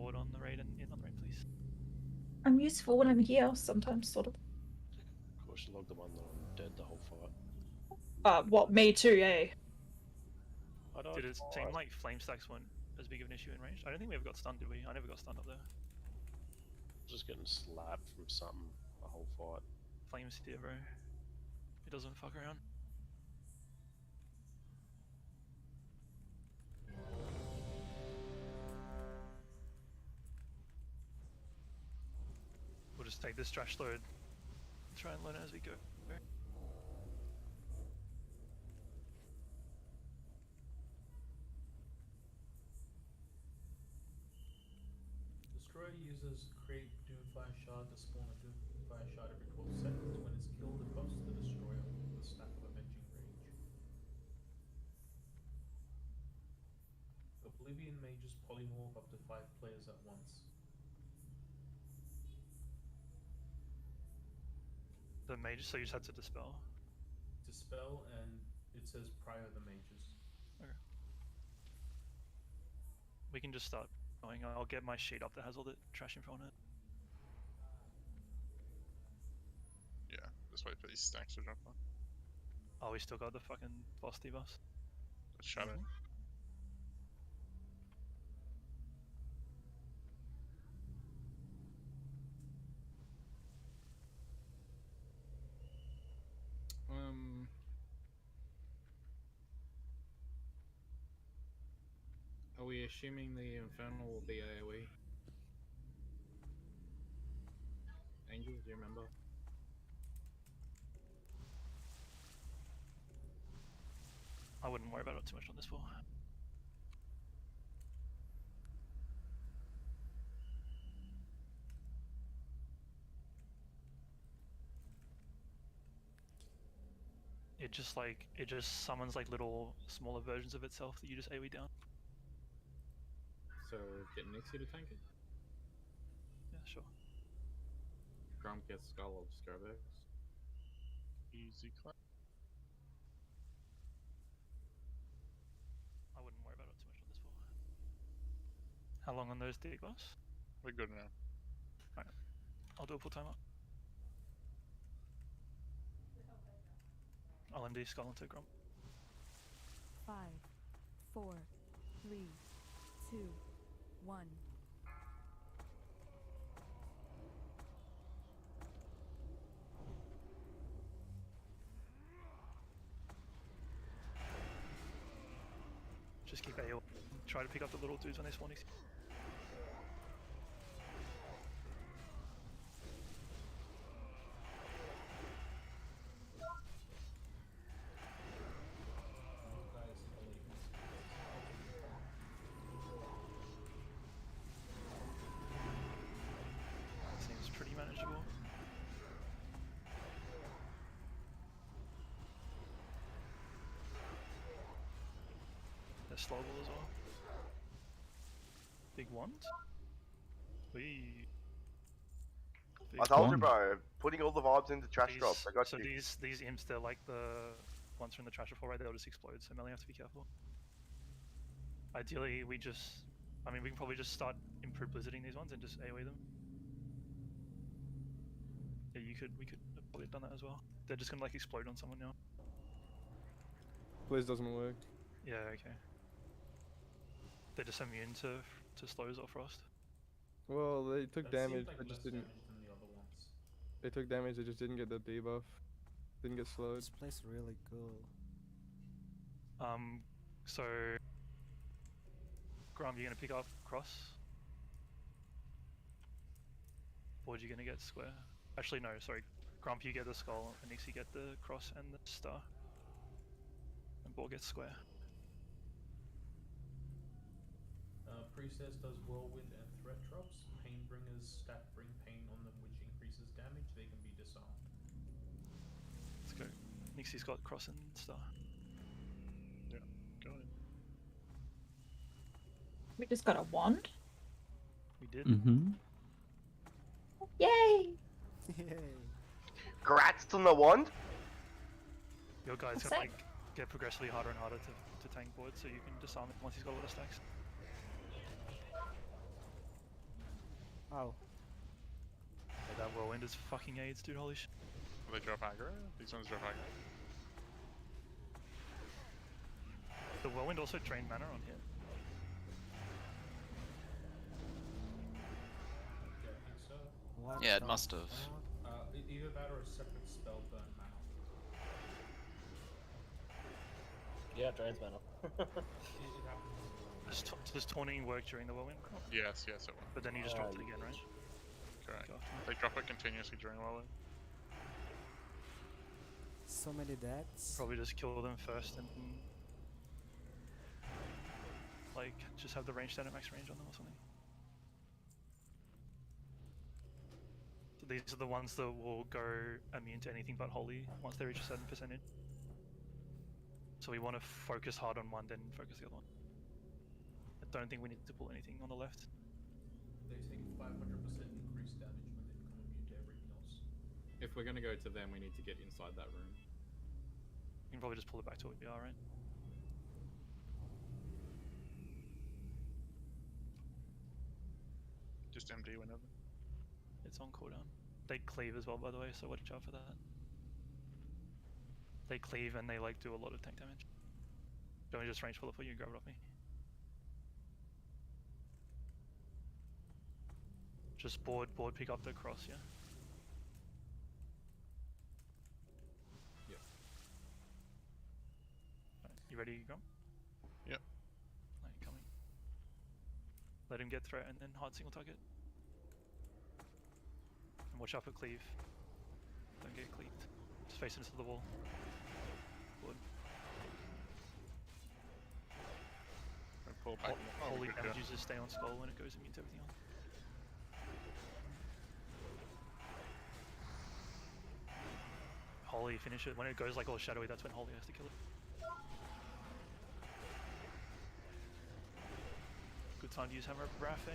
support on the raid and in on the raid, please. I'm useful when I'm here, sometimes, sort of. Of course, you logged the one that I'm dead the whole fight. What, me too, eh? I died Did it twice. seem like flame stacks weren't as big of an issue in range? I don't think we ever got stunned, did we? I never got stunned up there. Just getting slapped from something the whole fight. Flames here, bro. It doesn't fuck around. We'll just take this trash load, try and learn it as we go. Destroyer uses create Doomfire Shard to spawn a Doomfire Shard every 12 seconds. When it's killed, it buffs the Destroyer with a stack of Avenging Rage. Oblivion mages polymorph up to 5 players at once. The mage, so you just had to dispel. Dispel, and it says prior the mages. Okay. We can just start going. I'll get my sheet up that has all the trash info on it. Yeah, just wait for these stacks to drop on. Oh, we still got the fucking boss debuffs. The shadow. Are we assuming the Infernal will be AoE? Angel, do you remember? I wouldn't worry about it too much on this floor. It just summons like little smaller versions of itself that you just AoE down. So get Nixie to tank it? Yeah, sure. Grump gets Skull of Scarbex. Easy clap. I wouldn't worry about it too much on this floor. How long on those debuffs? We're good now. Alright. I'll do a full timer. I'll MD Skull into Grump. 5, 4, 3, 2, 1. Just keep AoE. Try to pick up the little dudes when they spawn. Seems pretty manageable. They're slowable as well. Big ones? I told you, bro. Putting all the vibes into trash drops. I got so you. these imps, they're like the ones from the trash before, right? They'll just explode, so Melly have to be careful. Ideally, we can probably just start improve blizzarding these ones and just AoE them. Yeah, we could have probably done that as well. They're just gonna like explode on someone now. Blizz doesn't work. Yeah, okay. They're just immune to slows or frost. Well, they took That damage, seemed like but less just didn't. damage than the other ones. They took damage, they just didn't get the debuff. Didn't get slowed. This place really cool. So Grum, you're gonna pick up cross? Board, you're gonna get square? Actually, no, sorry. Grump, you get the skull, and Nixie get the cross and the star. And Board gets square. Priestess does whirlwind and threat drops. Painbringers stack bring pain on them, which increases damage. They can be disarmed. Let's go. Nixie's got cross and star. Yeah, go ahead. We just got a wand. We did. Yay! Yay. Grats on the wand. Your guy's What's gonna that? like get progressively harder and harder to tank Board, so you can disarm it once he's got a lot of stacks. Ow. Yeah, that whirlwind is fucking AIDS, dude. Holy shit. Will they drop aggro? These ones drop aggro. The whirlwind also drained mana on hit. Yeah, I think so. What Yeah, it the must have. fuck? Either that or a separate spell burn mana. Yeah, drains mana. It happens. Does taunting work during the whirlwind? Yes, yes it will. But then you just dropped it again, right? Correct. Go after it. They drop it continuously during whirlwind. So many deaths. Probably just kill them first and like just have the range stand at max range on them or something. So these are the ones that will go immune to anything but holy once they reach a certain percentage. So we want to focus hard on one, then focus the other one. I don't think we need to pull anything on the left. They take 500% increased damage when they become immune to everything else. If we're gonna go to them, we need to get inside that room. You can probably just pull it back to what we are, right? Just MD whenever. It's on cooldown. They cleave as well, by the way, so watch out for that. They cleave and they like do a lot of tank damage. Don't just range pull it for you, grab it off me. Just board pick up the cross, yeah? Yep. Alright, you ready, Grom? Yep. Alright, coming. Let him get threat and then hard single target. And watch out for cleave. Don't get cleaved. Just face into the wall. Board. Pull back. Oh, Holy good damage go. users stay on skull when it goes immune to everything else. Holy finish it. When it goes like all shadowy, that's when Holy has to kill it. Good time to use Hammer of Wrath, eh?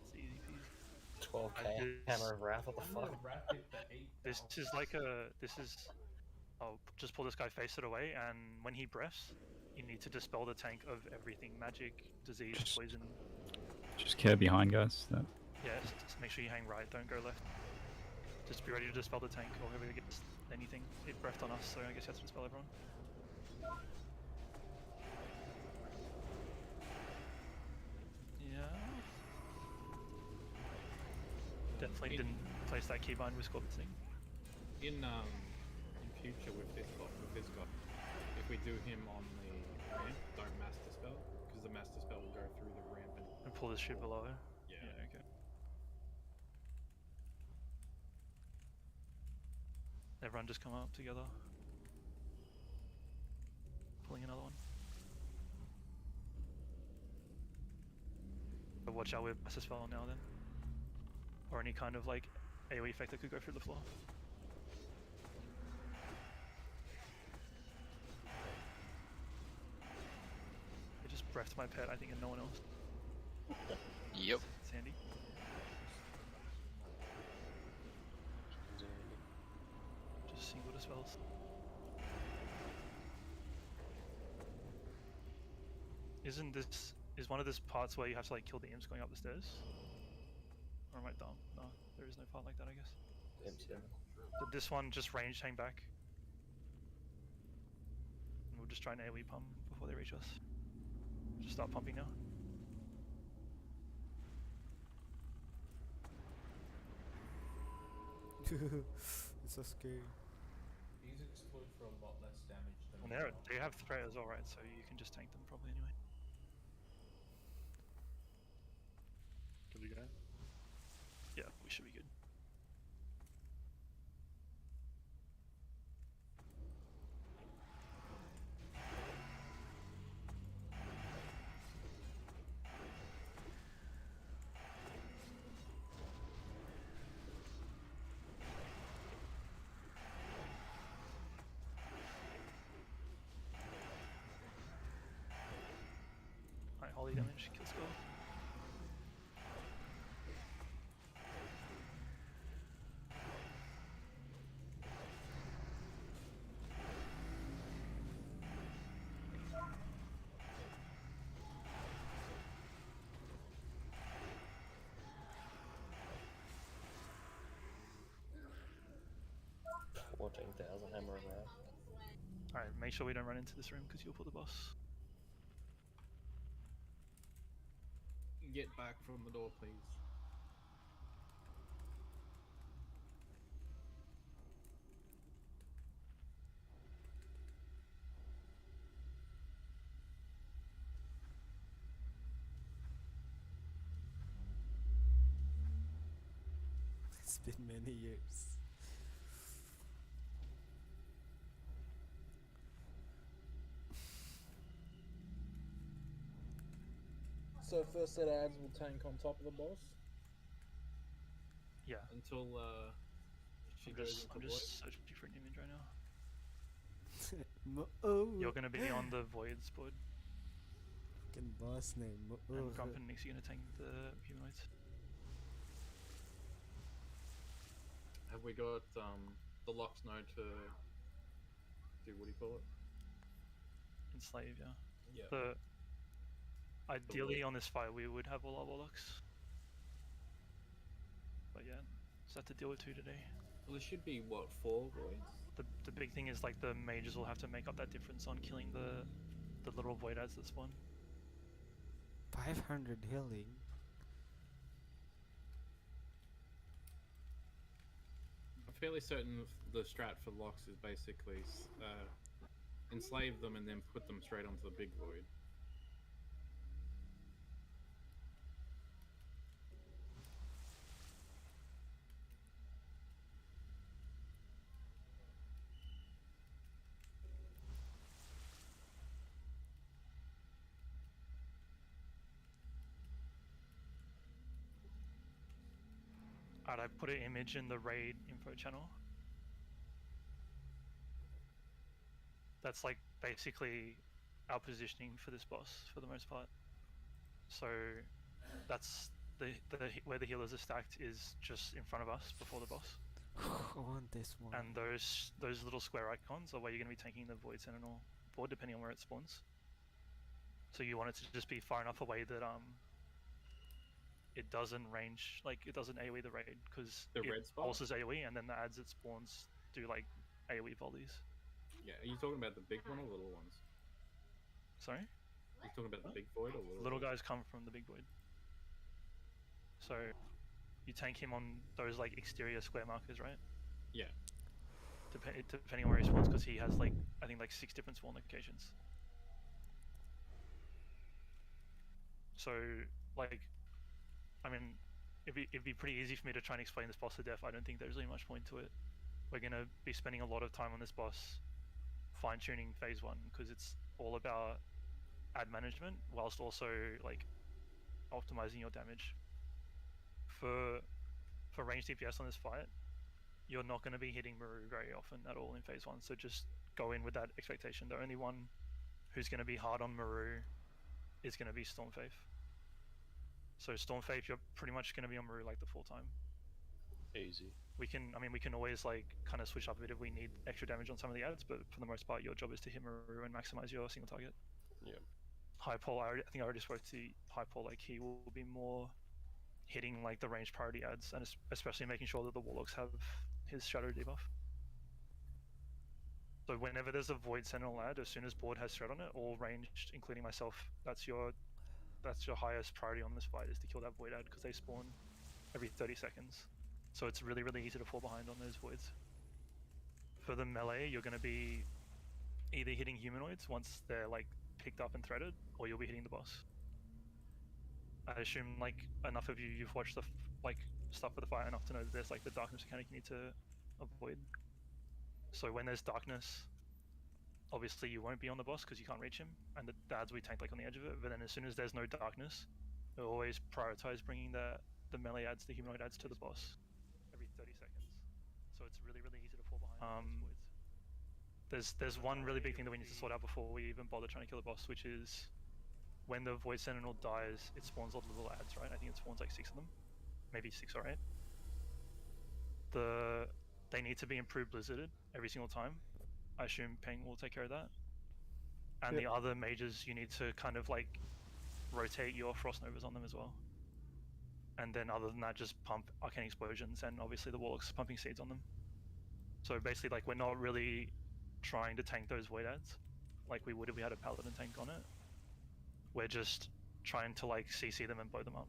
It's easy peasy. 12k Hammer of Wrath, what the fuck? This is like a... This is... I'll just pull this guy, face it away, and when he breaths, you need to dispel the tank of everything. Magic, disease, poison. Just care behind, guys. That... Yeah, just make sure you hang right, don't go left. Just be ready to dispel the tank or whoever gets anything. It breathed on us, so I guess you have to dispel everyone. Yeah. Definitely didn't place that keybind with Scorpion's thing. In future with this god, if we do him on the ramp, don't mass dispel, because the mass dispel will go through the ramp and And pull this shit below. yeah. Okay. Everyone just come up together. Pulling another one. But watch out with mass dispel now then. Or any kind of like AoE effect that could go through the floor. I just breathed my pet, I think, and no one else. Yep. Sandy. Just single dispels. Is one of this parts where you have to like kill the imps going up the stairs? Or am I dumb? No, there is no part like that, I guess. Did this one just range hang back? And we'll just try an AoE pump before they reach us. Just start pumping now. It's so scary. These explode for a lot less damage than Well, they have threat as well, right? So you can just tank them probably anyway. Good to go. Yeah, we should be good. Alright, holy damage, kill skull. 14,000 hammer of rad. Alright, make sure we don't run into this room because you'll pull the boss. Get back from the door, please. It's been many years. So first set of ads will tank on top of the boss Yeah. until she I'm goes just, into I'm void. just searching for an image right now. Oh, You're gonna be on the voids board, fucking boss name. and Grump and Nixie gonna tank the humanoids. Have we got the locks node to do what do you call it? Enslave, yeah. Yeah. The ideally on this fight we would have all our warlocks, but yeah, just have to deal with 2 today. Well, there should be what, 4 voids? The big thing is like the mages will have to make up that difference on killing the little void ads that spawn. 500 healing. I'm fairly certain the strat for locks is basically enslave them and then put them straight onto the big void. Alright, I put an image in the raid info channel. That's like basically our positioning for this boss for the most part. So that's where the healers are stacked is just in front of us before the boss. I want this one. And those little square icons are where you're going to be taking the Void Sentinel board depending on where it spawns. So you want it to just be far enough away that it doesn't range, like it doesn't AoE the raid, because it pulses AoE and then the ads it spawns do like AoE volleys. Yeah, are you talking about the big one or little ones? Sorry? Are you talking about the big void or Little guys come from the big void. So you tank him on those like exterior square markers, right? Yeah. Depending on where he spawns, because he has like, I think like 6 different spawn locations. So like, I mean, it'd be pretty easy for me to try and explain this boss to death. I don't think there's really much point to it. We're gonna be spending a lot of time on this boss fine-tuning phase 1, because it's all about ad management whilst also like optimizing your damage. For range DPS on this fight, you're not going to be hitting Maru very often at all in phase 1, so just go in with that expectation. The only one who's going to be hard on Maru is going to be Stormfaith. So Stormfaith, you're pretty much going to be on Maru like the full time. Easy. We can always like kind of switch up a bit if we need extra damage on some of the ads, but for the most part your job is to hit Maru and maximize your single target. Yeah. High Pole, I think I already spoke to High Pole, like he will be more hitting like the range priority ads, and especially making sure that the warlocks have his shadow debuff. So whenever there's a Void Sentinel ad, as soon as board has threat on it, all ranged, including myself, that's your highest priority on this fight, is to kill that Void ad, because they spawn every 30 seconds. So it's really, really easy to fall behind on those Voids. For the melee, you're going to be either hitting humanoids once they're like picked up and threaded, or you'll be hitting the boss. I assume like enough of you've watched the like stuff for the fight enough to know that there's like the darkness mechanic you need to avoid. So when there's darkness, obviously you won't be on the boss because you can't reach him, and the ads we tank like on the edge of it. But then as soon as there's no darkness, we'll always prioritize bringing the melee ads, the humanoid ads to the boss every 30 seconds. So it's really, really easy to fall behind those voids. There's one really big thing that we need to sort out before we even bother trying to kill the boss, which is when the Void Sentinel dies, it spawns all the little ads, right? I think it spawns like 6 of them, maybe 6 or 8. They need to be improved blizzarded every single time. I assume Peng will take care of that. And the other mages, you need to kind of like rotate your Frost Novas on them as well. And then other than that, just pump Arcane Explosions, and obviously the Warlocks pumping Seeds on them. So basically, like, we're not really trying to tank those void ads like we would if we had a paladin tank on it. We're just trying to like CC them and blow them up.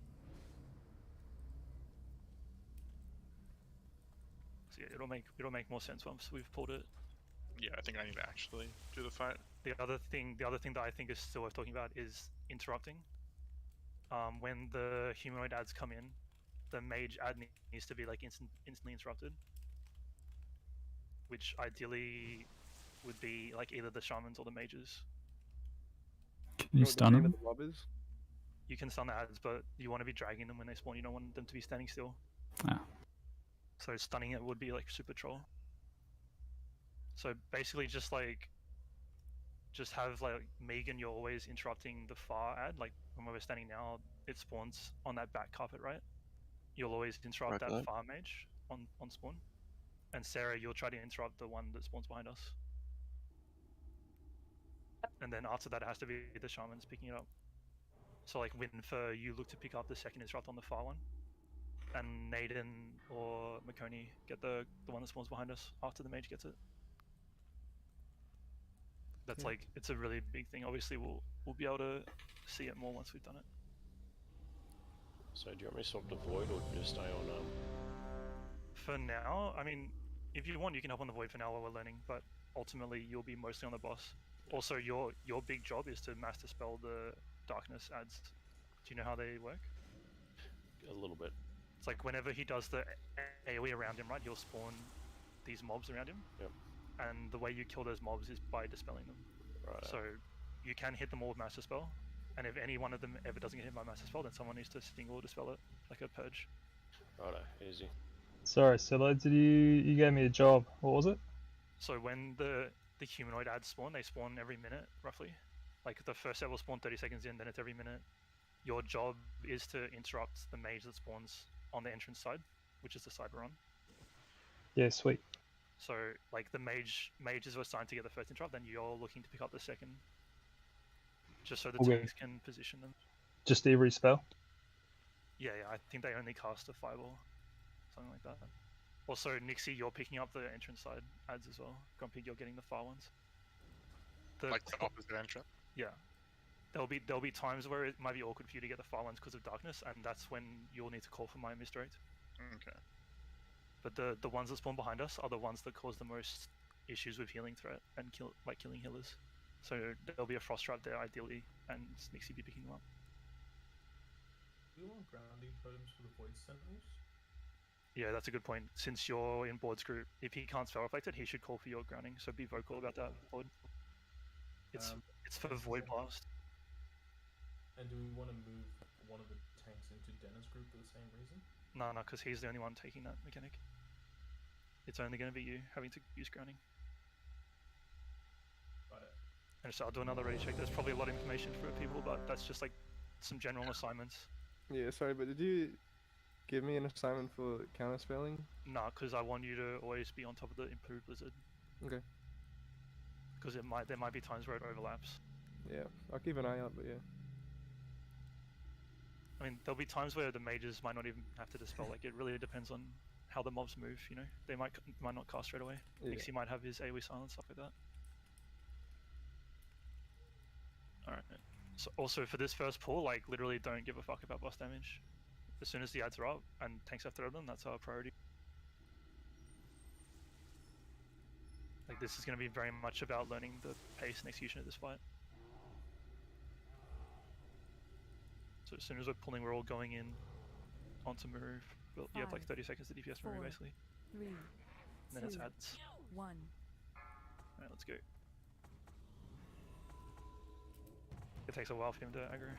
So yeah, it'll make more sense once we've pulled it. Yeah, I think I need to actually do the fight. The other thing that I think is still worth talking about is interrupting. When the humanoid ads come in, the mage ad needs to be like instantly interrupted, which ideally would be like either the shamans or the mages. Can know you what the stun name them? of the mob is? You can stun the ads, but you want to be dragging them when they spawn. You don't want them to be standing still. Ah. So stunning it would be like super troll. So basically, just have like Megan, you're always interrupting the far ad. Like when we're standing now, it spawns on that back carpet, right? You'll always interrupt that far mage on spawn. And Sarah, you'll try to interrupt the one that spawns behind us. And then after that, it has to be the shamans picking it up. So like Winfer, you look to pick up the second interrupt on the far one. And Naden or Makoni get the one that spawns behind us after the mage gets it. That's like, it's a really big thing. Obviously, we'll be able to see it more once we've done it. So do you want me to swap to Void or just stay on For now, I mean, if you want, you can hop on the Void for now while we're learning, but ultimately you'll be mostly on the boss. Also, your big job is to mass dispel the darkness ads. Do you know how they work? a little bit? It's like whenever he does the AoE around him, right, he'll spawn these mobs around him. Yep. And the way you kill those mobs is by dispelling them. Right. So you can hit them all with mass dispel, and if any one of them ever doesn't get hit by mass dispel, then someone needs to single dispel it, like a purge. Righto, easy. Sorry, Silo, you gave me a job. What was it? So when the humanoid ads spawn, they spawn every minute, roughly. Like the first set will spawn 30 seconds in, then it's every minute. Your job is to interrupt the mage that spawns on the entrance side, which is the side we're on. Yeah, sweet. So like the mages are assigned to get the first interrupt, then you're looking to pick up the second. Just so the Okay. tanks can position them. Just every spell? Yeah, I think they only cast a fireball. Something like that. Also, Nixie, you're picking up the entrance side ads as well. Grumpy, you're getting the far ones. Like the opposite entrance? Yeah. There'll be times where it might be awkward for you to get the far ones because of darkness, and that's when you'll need to call for my misdirect. Okay. But the ones that spawn behind us are the ones that cause the most issues with healing threat and killing healers. So there'll be a frost trap there ideally, and Nixie be picking them up. Do we want grounding totems for the void sentinels? Yeah, that's a good point. Since you're in Board's group, if he can't spell reflect it, he should call for your grounding. So be vocal about that, Board. It's for Void Blast. And do we want to move one of the tanks into Dennis' group for the same reason? No, because he's the only one taking that mechanic. It's only going to be you having to use grounding. Right. And so I'll do another ready check. There's probably a lot of information for people, but that's just like some general assignments. Yeah, sorry, but did you give me an assignment for counterspelling? Nah, because I want you to always be on top of the improved blizzard. Okay. Because there might be times where it overlaps. Yeah, I'll keep an eye out, but yeah. I mean, there'll be times where the mages might not even have to dispel. Like, it really depends on how the mobs move, you know? They might not cast straight away. Yeah. Nixie might have his AoE silence, stuff like that. Alright. So also, for this first pull, like, literally don't give a fuck about boss damage. As soon as the ads are up and tanks have thrown them, that's our priority. Like, this is going to be very much about learning the pace and execution of this fight. So as soon as we're pulling, we're all going in onto move. Well, you have like 30 seconds to DPS move, basically. 3, And then it's 2, ads. 1. Alright, let's go. It takes a while for him to aggro.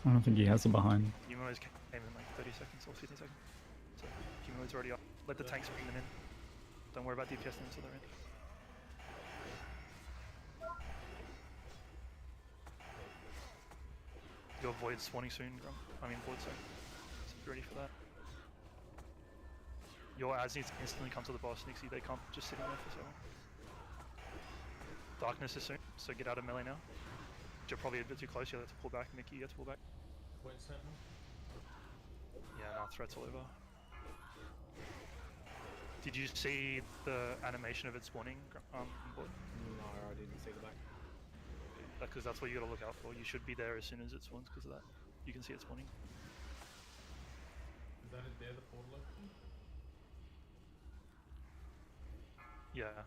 I don't think he has a behind. Humanoids came in like 30 seconds or 15 seconds. So humanoids already up. Let the tanks bring them in. Don't worry about DPS them until they're in. Your Void's spawning soon, Grump. I mean Void, sorry. So be ready for that. Your ads need to instantly come to the boss, Nixie. They can't just sit in there for so long. Darkness is soon, so get out of melee now. You're probably a bit too close, you have to pull back. Mickey, you have to pull back. Point sentinel. Yeah, no, threat's all over. Did you see the animation of it spawning, board? No, I didn't see the back. Because that's what you gotta look out for. You should be there as soon as it spawns because of that. You can see it spawning. Is that it there, the portal opening? Yeah.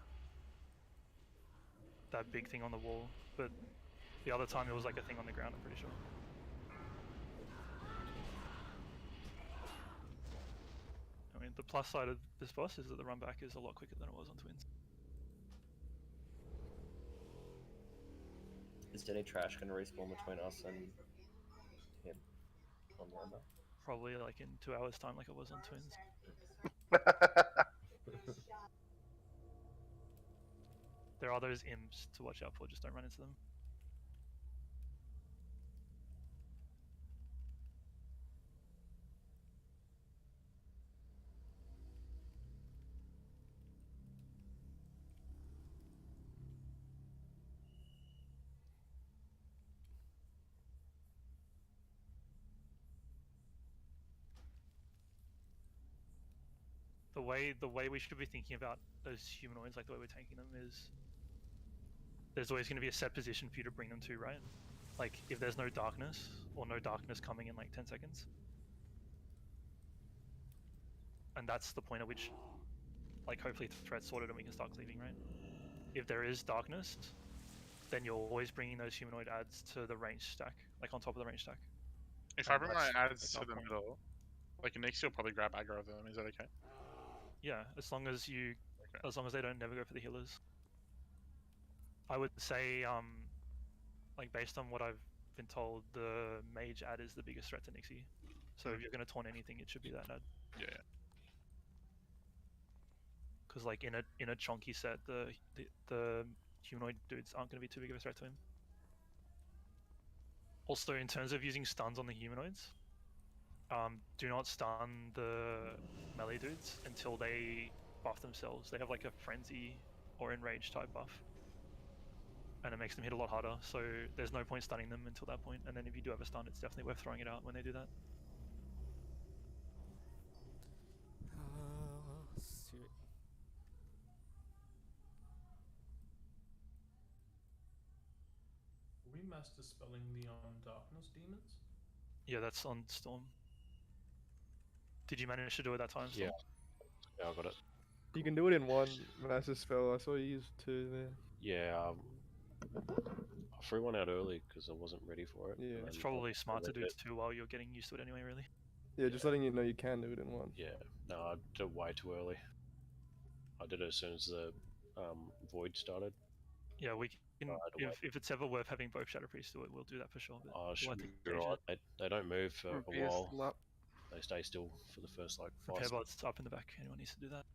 That big thing on the wall, but the other time it was like a thing on the ground, I'm pretty sure. I mean, the plus side of this boss is that the run back is a lot quicker than it was on Twins. Is any trash going to respawn between us and him on the run back? Probably like in 2 hours time like it was on Twins. There are those imps to watch out for, just don't run into them. The way we should be thinking about those humanoids, like the way we're tanking them, is there's always going to be a set position for you to bring them to, right? Like if there's no darkness, or no darkness coming in like 10 seconds. And that's the point at which, like, hopefully the threat's sorted and we can start cleaving, right? If there is darkness, then you're always bringing those humanoid adds to the range stack, like on top of the range stack. If I bring my adds to the middle, like Nix will probably grab aggro of them, is that okay? Yeah, as long as you, as long as they don't never go for the healers. I would say, like based on what I've been told, the mage ad is the biggest threat to Nixie. So if you're going to taunt anything, it should be that ad. Yeah. Because like in a chonky set, the humanoid dudes aren't going to be too big of a threat to him. Also, in terms of using stuns on the humanoids, do not stun the melee dudes until they buff themselves. They have like a frenzy or enrage type buff, and it makes them hit a lot harder. So there's no point stunning them until that point. And then if you do have a stun, it's definitely worth throwing it out when they do that. Shit. Are we master spelling the darkness demons? Yeah, that's on Storm. Did you manage to do it that time, Storm? Yeah, I got it. You can do it in one massive spell. I saw you use two there. Yeah, I threw one out early because I wasn't ready for it. Yeah. It's probably smart to do two while you're getting used to it anyway, really. Yeah, just letting you know you can do it in one. Yeah, no, I did it way too early. I did it as soon as the void started. Yeah, we can. If it's ever worth having both Shadow Priests do it, we'll do that for sure. But Oh, we'll should have be to gauge right. it. They don't move for a Repair while. slap. They stay still for the first like 5 Repair seconds. bots up in the back. Anyone needs to do that.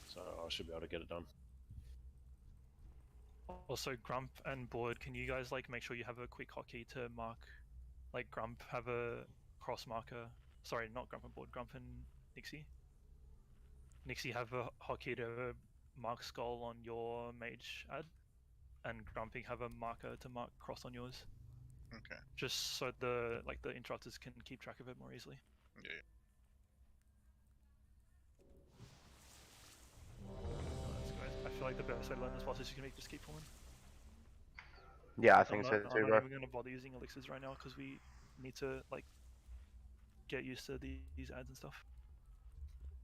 So I should be able to get it done. Also, Grump and Board, can you guys like make sure you have a quick hotkey to mark, like Grump have a cross marker. Sorry, not Grump and Board. Grump and Nixie. Nixie have a hotkey to mark skull on your mage ad, and Grumpy have a marker to mark cross on yours. Okay. Just so the interrupters can keep track of it more easily. Yeah. Let's go. I feel like the best way to learn this boss is just keep pulling. Yeah, I think so I'm too, not bro. even going to bother using elixirs right now because we need to like get used to these ads and stuff.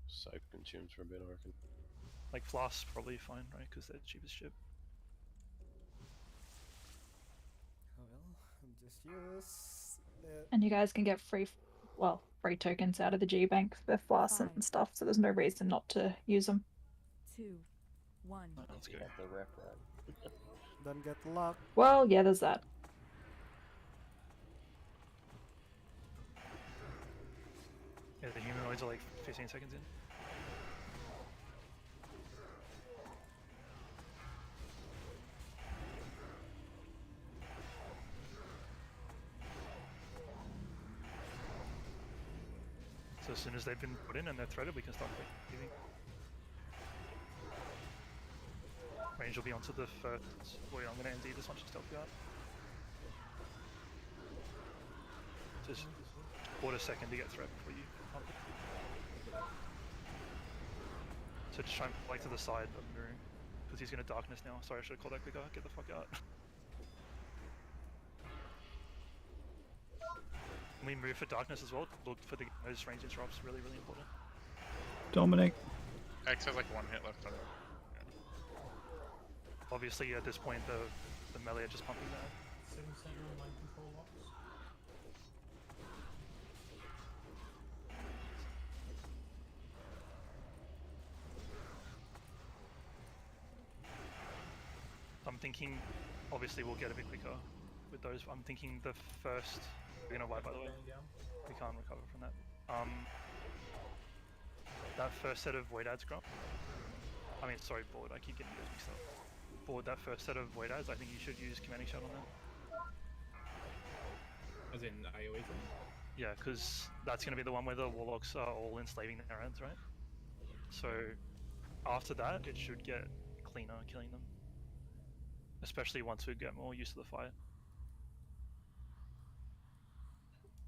Save consumes for a bit, I reckon. Like flasks probably fine, right? Because they're cheap as shit. Oh well, I'm just use that. And you guys can get free tokens out of the G Bank for flasks and stuff, so there's no reason not to use them. 2, 1. That's You good. have the rep, right? Don't get locked. Well, yeah, there's that. Yeah, the humanoids are like 15 seconds in. So as soon as they've been put in and they're threaded, we can start leaving. Range will be onto the first. Wait, I'm gonna ND this one just to help you out. Just quarter second to get threat before you pump it. So just try and play to the side of the room. Because he's gonna darkness now. Sorry, I should have called that quicker. Get the fuck out. When we move for darkness as well, look for the those range interrupts, really, really important. Dominic. X has like 1 hit left on it. Obviously at this point the melee are just pumping that. 7 center line control locks. I'm thinking, obviously we'll get a bit quicker with those. I'm thinking the first, we're gonna wipe by the way. We can't recover from that. That first set of void ads, Grump. I mean, sorry, board. I keep getting those mixed up. Board, that first set of void ads. I think you should use commanding shot on that. As in AoE thing? Yeah, because that's gonna be the one where the warlocks are all enslaving their ads, right? So after that, it should get cleaner killing them. Especially once we get more used to the fight.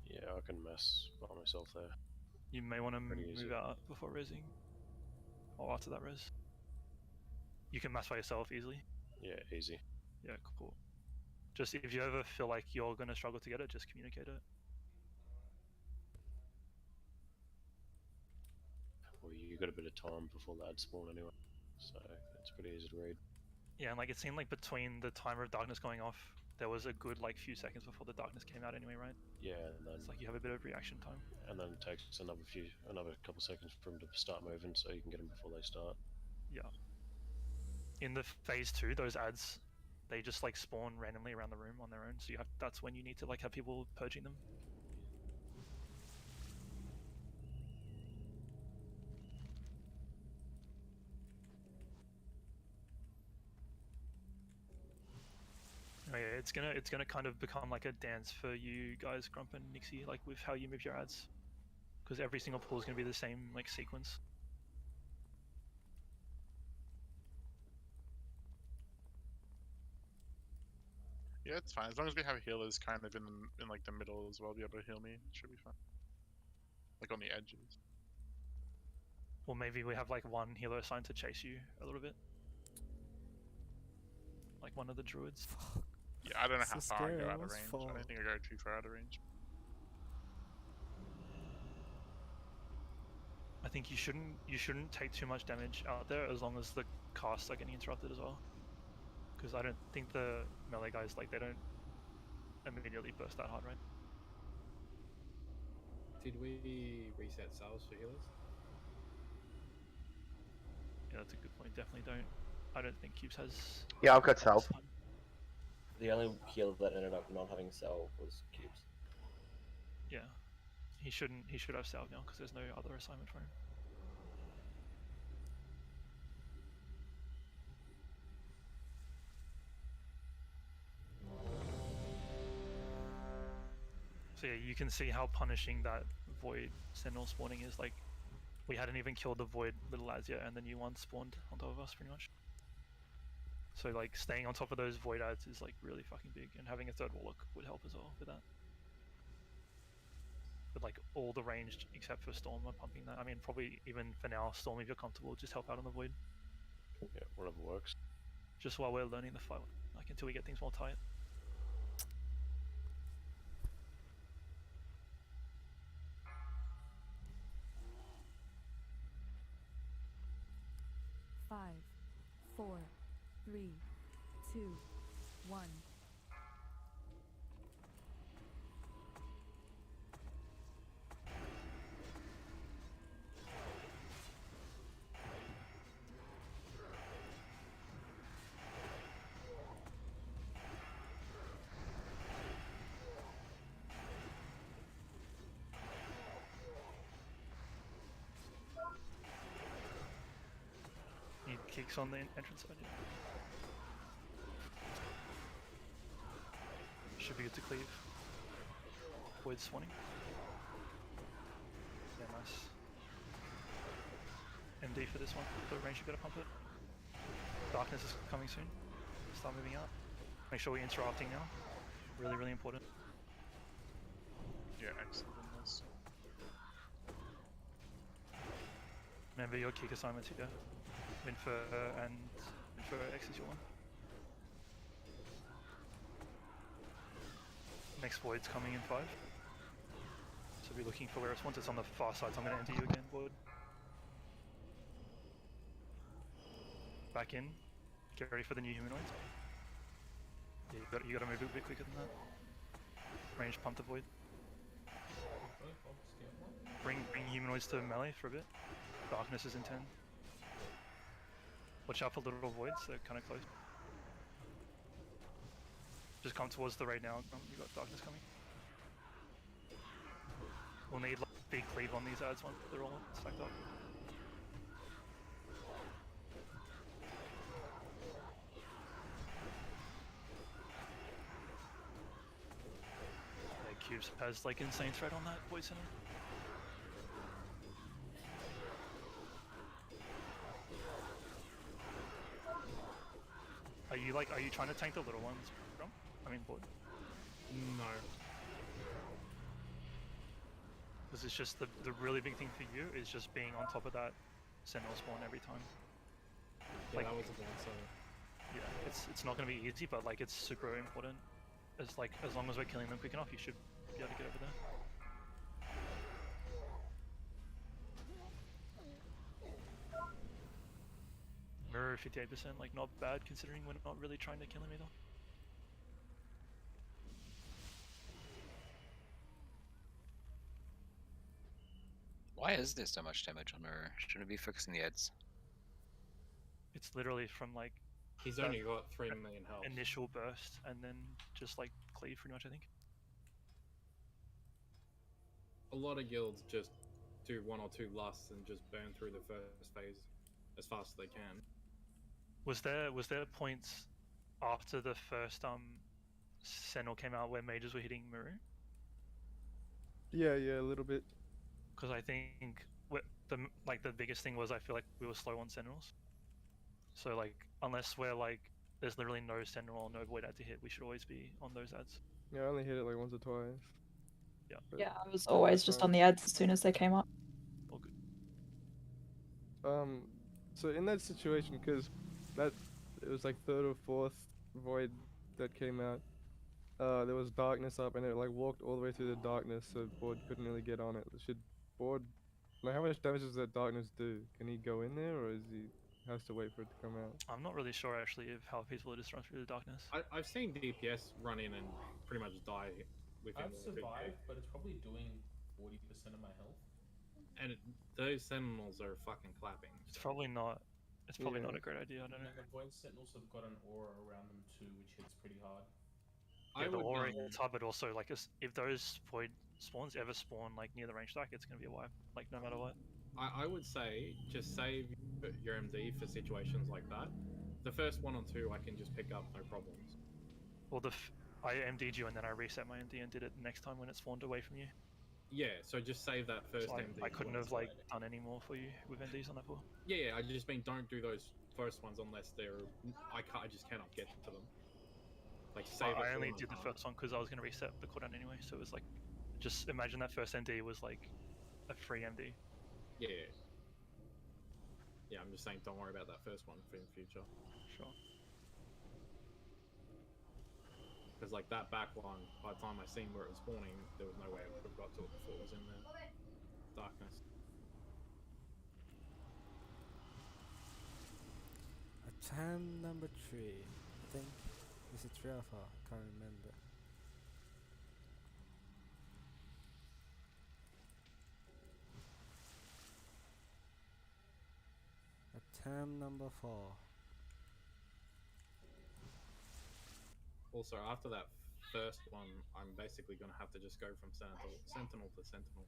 Yeah, I can mess by myself there. You may want to Pretty move easy. out before resing. Or after that res. You can mass by yourself easily. Yeah, easy. Yeah, cool. Just if you ever feel like you're gonna struggle to get it, just communicate it. Well, you got a bit of time before the ad spawn anyway, so it's pretty easy to read. Yeah, and like it seemed like between the timer of darkness going off, there was a good like few seconds before the darkness came out anyway, right? Yeah, and then It's like you have a bit of reaction time. and then it takes another couple seconds for them to start moving, so you can get them before they start. Yeah. In the phase 2, those ads, they just like spawn randomly around the room on their own. So you have that's when you need to like have people purging them. Oh yeah, it's gonna kind of become like a dance for you guys, Grump and Nixie, like with how you move your ads, because every single pull is gonna be the same like sequence. Yeah, it's fine. As long as we have healers kind of in like the middle as well, be able to heal me, it should be fine. Like on the edges. Or maybe we have like one healer assigned to chase you a little bit. Like one of the druids. Yeah, I don't know how So far I scary, go I out of almost range. fall. I don't think I go too far out of range. I think you shouldn't take too much damage out there as long as the casts are getting interrupted as well. Because I don't think the melee guys, like, they don't immediately burst that hard, right? Did we reset cells for healers? Yeah, that's a good point. Definitely don't. I don't think Cubes has. Yeah, I've got self. The only healer that ended up not having cell was Cubes. Yeah, he should have salve now because there's no other assignment for him. So yeah, you can see how punishing that Void Sentinel spawning is. Like, we hadn't even killed the Void little lads yet, and the new one spawned on top of us pretty much. So like, staying on top of those Void ads is like really fucking big, and having a third Warlock would help as well with that. But like, all the ranged except for Storm are pumping that. I mean, probably even for now, Storm, if you're comfortable, just help out on the Void. Yeah, whatever works. Just while we're learning the fight, like until we get things more tight. Five, 4, 3, 2, 1. Need kicks on the entrance side. Yeah. Should be good to cleave. Void swanning. Yeah, nice. MD for this one. The range, you gotta pump it. Darkness is coming soon. Start moving out. Make sure we're interrupting now. Really, really important. Yeah, excellent. Nice. Remember your kick assignments here. Infer and Infer X is your one. Next void's coming in 5. So be looking for where it spawns. It's on the far side, so I'm going to enter you again, void. Back in. Get ready for the new humanoids. Yeah, you got to move a bit quicker than that. Range pump the void. Bring humanoids to melee for a bit. Darkness is in 10. Watch out for little voids, they're kind of close. Just come towards the raid now. You got darkness coming. We'll need like big cleave on these ads once they're all stacked up. Yeah, Cubes has like insane threat on that void center. Are you trying to tank the little ones, bro? I mean, board. No. Because it's just the really big thing for you is just being on top of that sentinel spawn every time. Yeah, that was a bad so. Yeah, it's not going to be easy, but like it's super important. As long as we're killing them quick enough, you should be able to get over there. Mirror 58%, like not bad considering we're not really trying to kill him either. Why is there so much damage on her? Shouldn't it be focusing the ads? It's literally from like he's only got 3 million health. Initial burst and then just like cleave pretty much, I think. A lot of guilds just do 1 or 2 lusts and just burn through the first phase as fast as they can. Was there points after the first Sentinel came out where mages were hitting Maru? Yeah, a little bit. Because I think the biggest thing was I feel like we were slow on Sentinels. So like unless we're like there's literally no Sentinel or no void ad to hit, we should always be on those ads. Yeah, I only hit it like once or twice. Yeah. Yeah, I was always just on the ads as soon as they came up. All good. So in that situation, because it was like 3rd or 4th void that came out, there was darkness up and it like walked all the way through the darkness, so board couldn't really get on it. Should board, like, how much damage does that darkness do? Can he go in there, or is he has to wait for it to come out? I'm not really sure actually of how peaceful it is to run through the darkness. I've seen DPS run in and pretty much die within. I've survived, but it's probably doing 40% of my health. And those sentinels are fucking clapping. It's probably not. It's probably not a great idea. I don't know. The void sentinels have got an aura around them too, which hits pretty hard. Yeah, the aura hits hard, but also like if those void spawns ever spawn like near the range stack, it's gonna be a wipe. Like no matter what. I would say just save your MD for situations like that. The first 1 or 2 I can just pick up, no problems. Well, I MD'd you and then I reset my MD and did it next time when it spawned away from you. Yeah, so just save that first So MD. I couldn't have like done any more for you with MDs on that pool. Yeah, I just mean don't do those first ones unless they're. I just cannot get to them. Like save. I only did the first one because I was going to reset the cooldown anyway. So it was like, just imagine that first MD was like a free MD. Yeah. Yeah, I'm just saying don't worry about that first one for in future. Sure. Because like that back one, by the time I seen where it was spawning, there was no way I would have got to it before it was in there. Darkness. Attempt number 3. I think. Is it 3 or 4? Can't remember. Attempt number 4. Also, after that first one, I'm basically going to have to just go from sentinel to sentinel.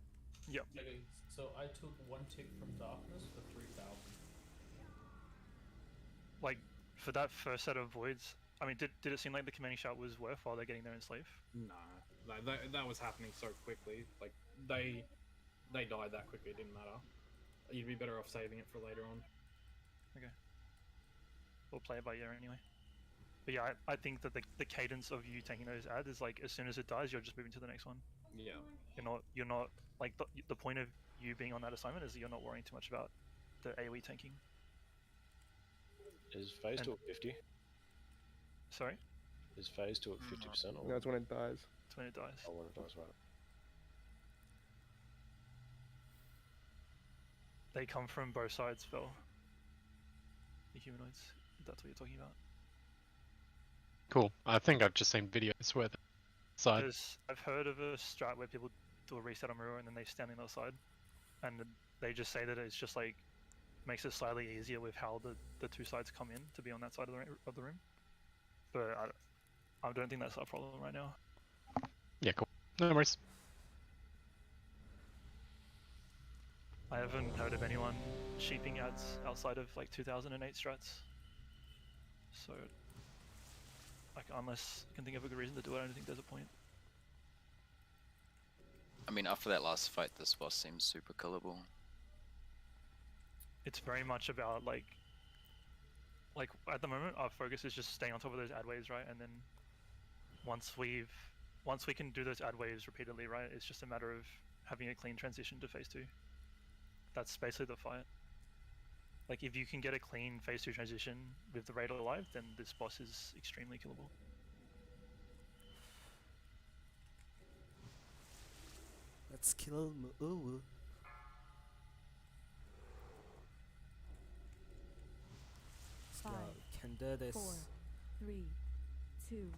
Yep. Okay, so I took 1 tick from darkness for 3,000. Like for that first set of voids, I mean, did it seem like the commanding shout was worth while they're getting their enslave? Nah, like that was happening so quickly. Like they died that quickly. It didn't matter. You'd be better off saving it for later on. Okay. We'll play it by ear anyway. But yeah, I think that the cadence of you taking those ads is like as soon as it dies, you're just moving to the next one. Yeah. You're not like the point of you being on that assignment is that you're not worrying too much about the AoE tanking. Is phase 2 at 50? Sorry? Is phase 2 at 50%? Or... No, it's when it dies. It's when it dies. Oh, when it dies, right. They come from both sides, Phil. The humanoids, if that's what you're talking about. Cool. I think I've just seen videos where the side. I've heard of a strat where people do a reset on Mirror and then they stand on the other side, and they just say that it's just like makes it slightly easier with how the two sides come in to be on that side of the room. But I don't think that's our problem right now. Yeah, cool. No worries. I haven't heard of anyone sheeping ads outside of like 2008 strats. So, like, unless I can think of a good reason to do it, I don't think there's a point. I mean, after that last fight, this boss seems super killable. It's very much about like at the moment our focus is just staying on top of those ad waves, right? And then once we can do those ad waves repeatedly, right? It's just a matter of having a clean transition to phase 2. That's basically the fight. Like, if you can get a clean phase 2 transition with the raid alive, then this boss is extremely killable. Let's kill Moo. Five, Can do this. 4, 3, 2,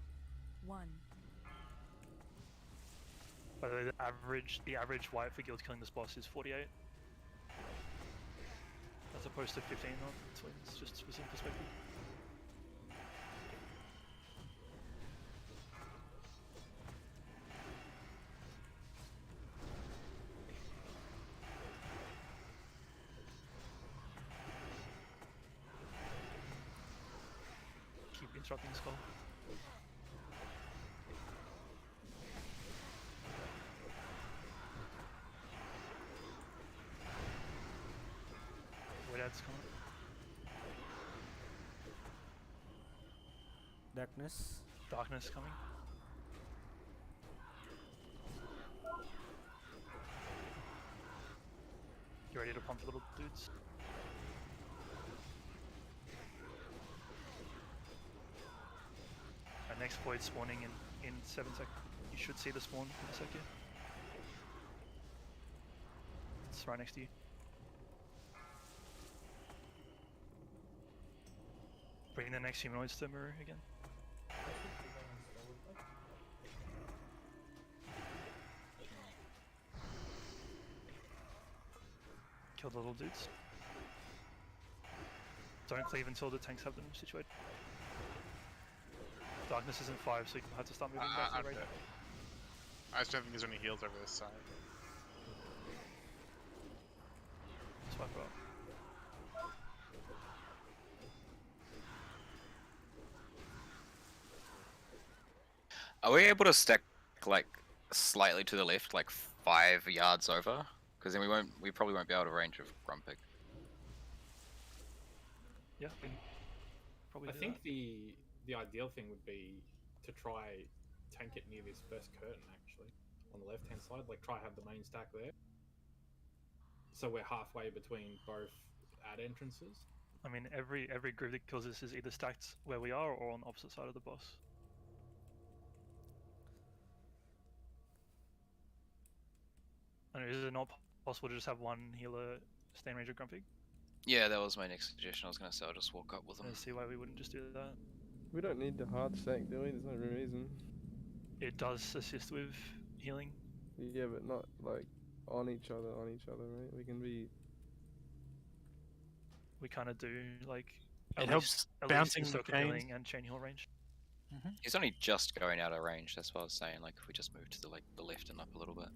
1. By the way, the average white for guild killing this boss is 48. As opposed to 15 on twins, just for some perspective. Keep interrupting Skull. Dad's coming. Darkness coming. You ready to pump the little dudes? Our next void spawning in 7 seconds. You should see the spawn in a sec here. It's right next to you. Bring the next humanoids to Mirror again. Kill the little dudes. Don't cleave until the tanks have them situated. Darkness isn't 5, so you have to start moving back to the raid. I just don't think there's any heals over this side. Swipe up. Are we able to stack like slightly to the left, like 5 yards over? Because then we probably won't be able to range of Grumpig. Yeah, probably. I think the ideal thing would be to try tank it near this first curtain, actually, on the left hand side. Like try have the main stack there, so we're halfway between both ad entrances. I mean, every group that kills this is either stacked where we are or on the opposite side of the boss. And is it not possible to just have one healer stay in range of Grumpig? Yeah, that was my next suggestion. I was gonna say I'll just walk up with them. Let's see why we wouldn't just do that. We don't need the hard stack, do we? There's no reason. It does assist with healing. Yeah, but not like on each other, right? We can be. We kind of do like. It helps bouncing the circle chains. healing and chain heal range. He's only just going out of range. That's what I was saying. Like if we just move to the left and up a little bit.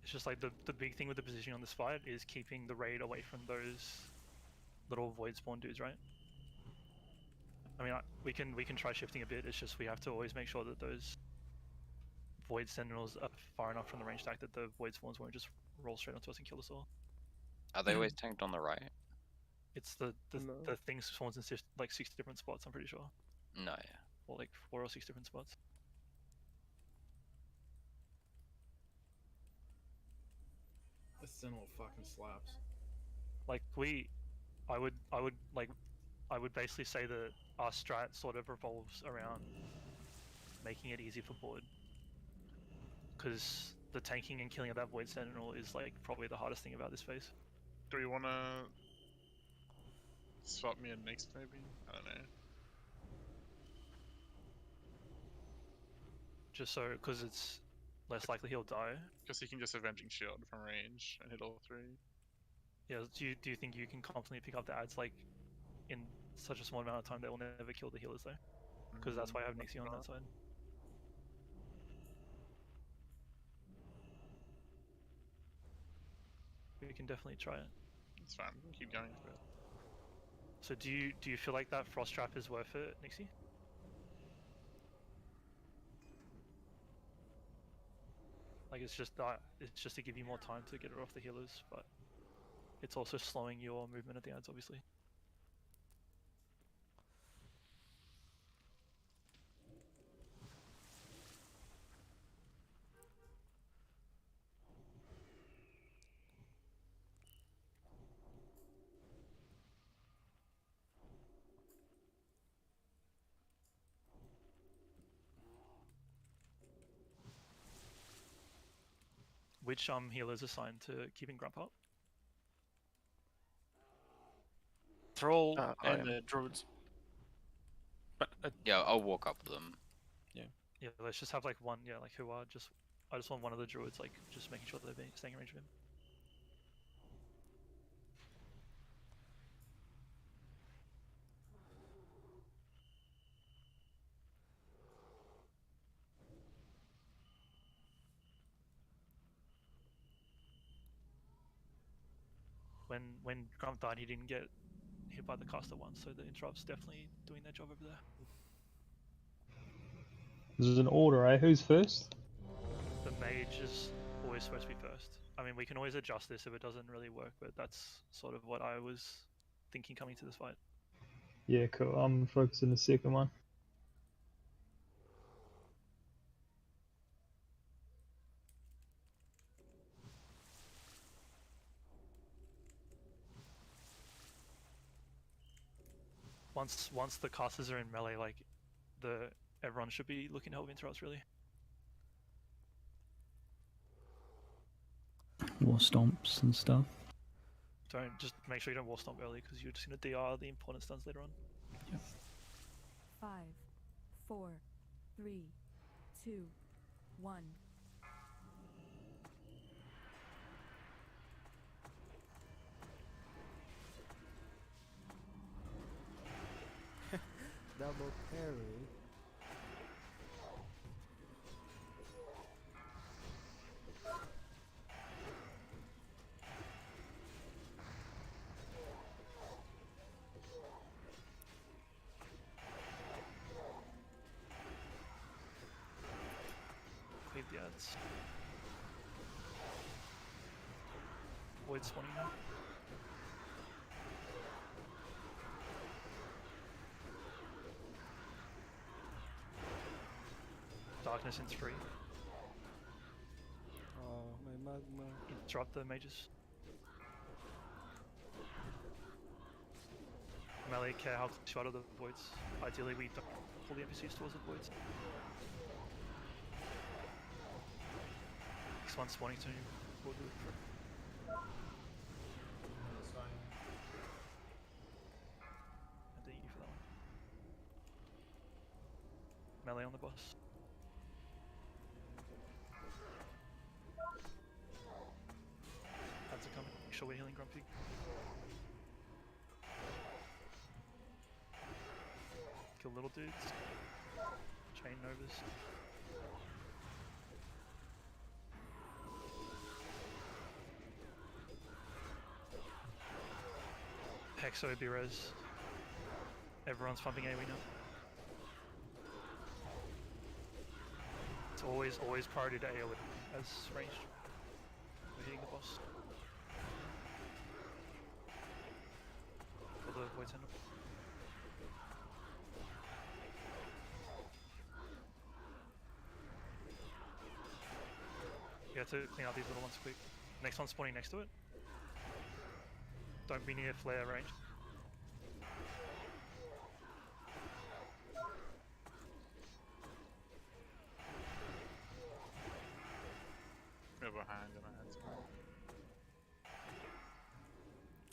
It's just like the big thing with the positioning on this fight is keeping the raid away from those little void spawn dudes, right? I mean, we can try shifting a bit. It's just we have to always make sure that those void sentinels are far enough from the range stack that the void spawns won't just roll straight onto us and kill us all. Are they always tanked on the right? It's the No. the thing spawns in like 6 different spots. I'm pretty sure, No, yeah. or like 4 or 6 different spots. This Sentinel fucking slaps. Like I would basically say that our strat sort of revolves around making it easy for board, because the tanking and killing of that Void Sentinel is like probably the hardest thing about this phase. Do we want to swap me in next, maybe? I don't know. Just so, because it's less likely he'll die. Because he can just Avenging Shield from range and hit all 3. Yeah, do you think you can confidently pick up the ads like in such a small amount of time that will never kill the healers though? Because that's why I have Nixie on that side. We can definitely try it. It's fine. We can keep going for it. So do you feel like that frost trap is worth it, Nixie? Like it's just to give you more time to get it off the healers, but it's also slowing your movement at the ads, obviously. Which healers assigned to keeping Grump up? Thrall I and am. the druids. But Yeah, I'll walk up with them. Yeah, let's just have like one. Yeah, like who are just. I just want one of the druids, like just making sure they're staying in range of him. When Grump died, he didn't get hit by the caster once, so the interrupt's definitely doing their job over there. This is an order, eh? Who's first? The mage is always supposed to be first. I mean, we can always adjust this if it doesn't really work, but that's sort of what I was thinking coming to this fight. Yeah, cool. I'm focusing the second one. Once the casters are in melee, like everyone should be looking to help interrupts really. War stomps and stuff. Don't just make sure you don't wall stomp early because you're just gonna DR the important stuns later on. Yep. 5, 4, 3, 2, 1. Double parry. Leave the ads. Void spawning now. Darkness in 3. Oh, my magma. Interrupt the mages. Melee care how close you are to the voids. Ideally we don't pull the NPCs towards the voids. Next one spawning soon. We'll do it for and the E for that one. Melee on the boss. Ads are coming. Make sure we're healing Grumpy. Kill little dudes. Chain novas. Hexo be res. Everyone's pumping AoE now. It's always priority to AoE as ranged. We're hitting the boss. the Void Sentinel. You have to clean out these little ones quick. Next one's spawning next to it. Don't be near flare range. We're behind and I had some.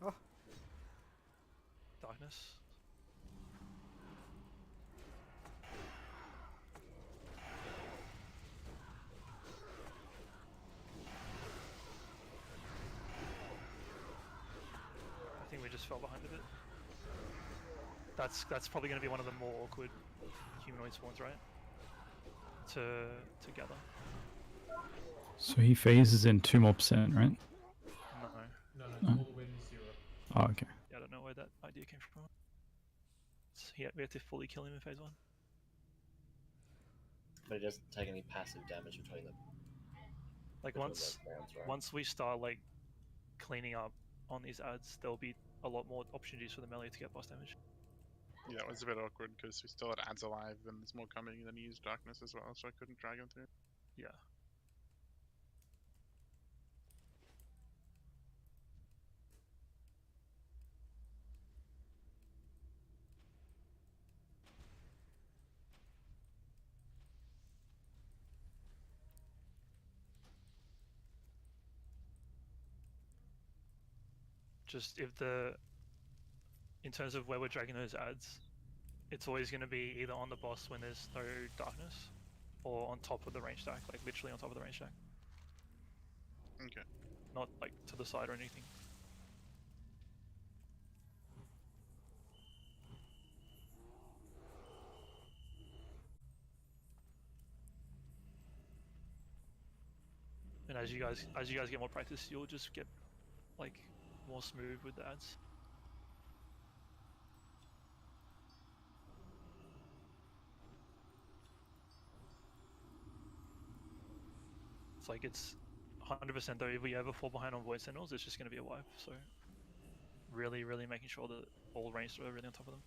Oh. Darkness. I think we just fell behind a bit. That's probably going to be one of the more awkward humanoid spawns, right? To gather. So he phases in 2%, right? No. No, No. all the way to 0. Oh, okay. Yeah, I don't know where that idea came from. Yeah, we have to fully kill him in phase 1. But it doesn't take any passive damage between them. Like Between once those rounds, right? once we start like cleaning up on these ads, there'll be a lot more opportunities for the melee to get boss damage. Yeah, it was a bit awkward because we still had ads alive and there's more coming, and then he used darkness as well, so I couldn't drag him through. Yeah. Just in terms of where we're dragging those ads, it's always going to be either on the boss when there's no darkness, or on top of the range stack, like literally on top of the range stack. Okay. Not like to the side or anything. And as you guys get more practice, you'll just get like more smooth with the ads. It's like it's 100% though, if we ever fall behind on Void Sentinels, it's just going to be a wipe, so really making sure that all ranged are really on top of them.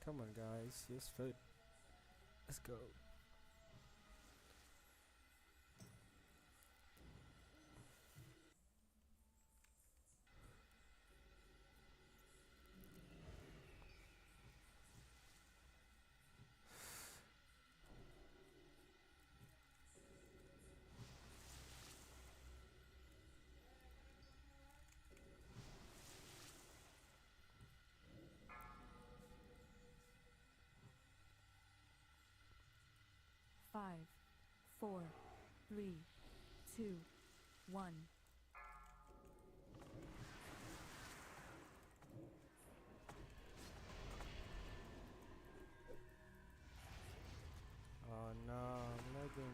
Come on, guys. Use food. Let's go. Five, 4, 3, 2, 1. Oh no, I'm lagging.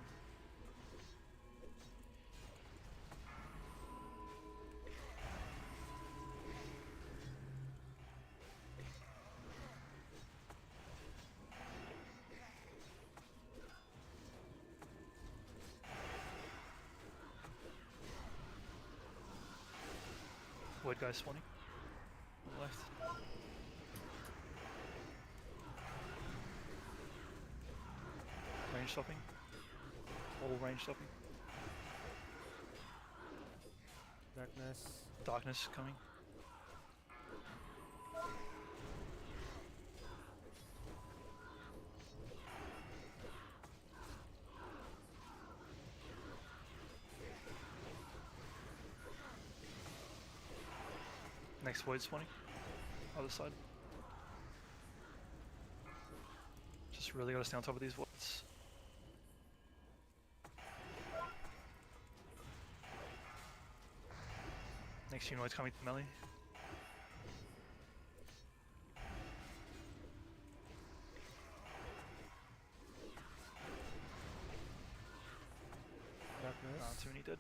Void guys spawning on the left. Range stopping. All range stopping. Darkness. Darkness coming. Next void spawning. Other side. Just really gotta stay on top of these voids. Next humanoid's coming to melee. Too many dead.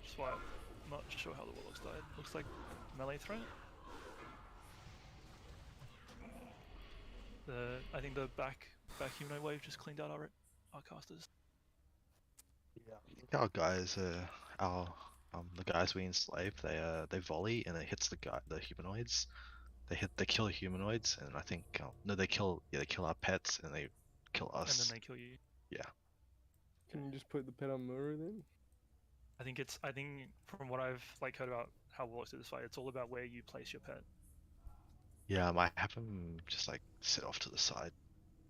Just why I'm not sure how the warlocks died. Looks like melee threat. I think the back humanoid wave just cleaned out our casters. Yeah, I think our guys, the guys we enslave, they volley and it hits the humanoids. They kill the humanoids, and I think no, they kill our pets and they kill us. And then they kill you. Yeah. Can you just put the pet on Muru then? I think from what I've heard about how warlocks do this fight, it's all about where you place your pet. Yeah, I might have him just like sit off to the side.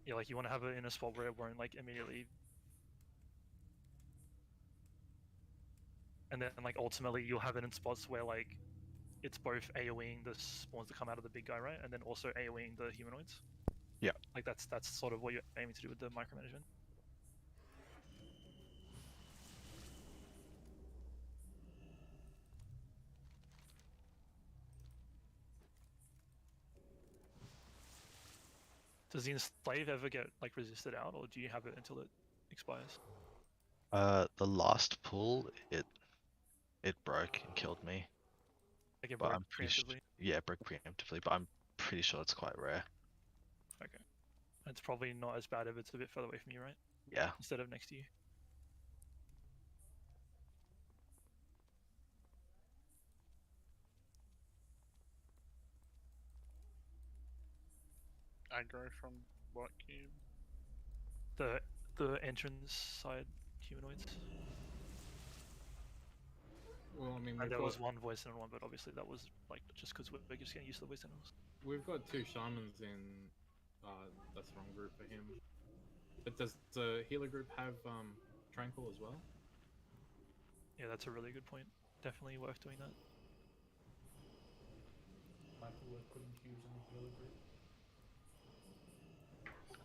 Yeah, like you want to have it in a spot where it won't immediately. And then ultimately you'll have it in spots where it's both AoEing the spawns that come out of the big guy, right? And then also AoEing the humanoids. Yeah. That's sort of what you're aiming to do with the micromanagement. Does the enslave ever get resisted out, or do you have it until it expires? The last pull, it broke and killed me. Like it But broke I'm pretty preemptively? yeah, it broke preemptively, but I'm pretty sure it's quite rare. Okay. It's probably not as bad if it's a bit further away from you, right? Yeah. Instead of next to you. Aggro from what cube? The entrance side humanoids. Well, I mean, There was one voice sentinel one, but obviously that was just because we're just getting used to the voice sentinels. We've got 2 shamans in. That's the wrong group for him. But does the healer group have tranquil as well? Yeah, that's a really good point. Definitely worth doing that. Michael, we're putting cubes in the healer group.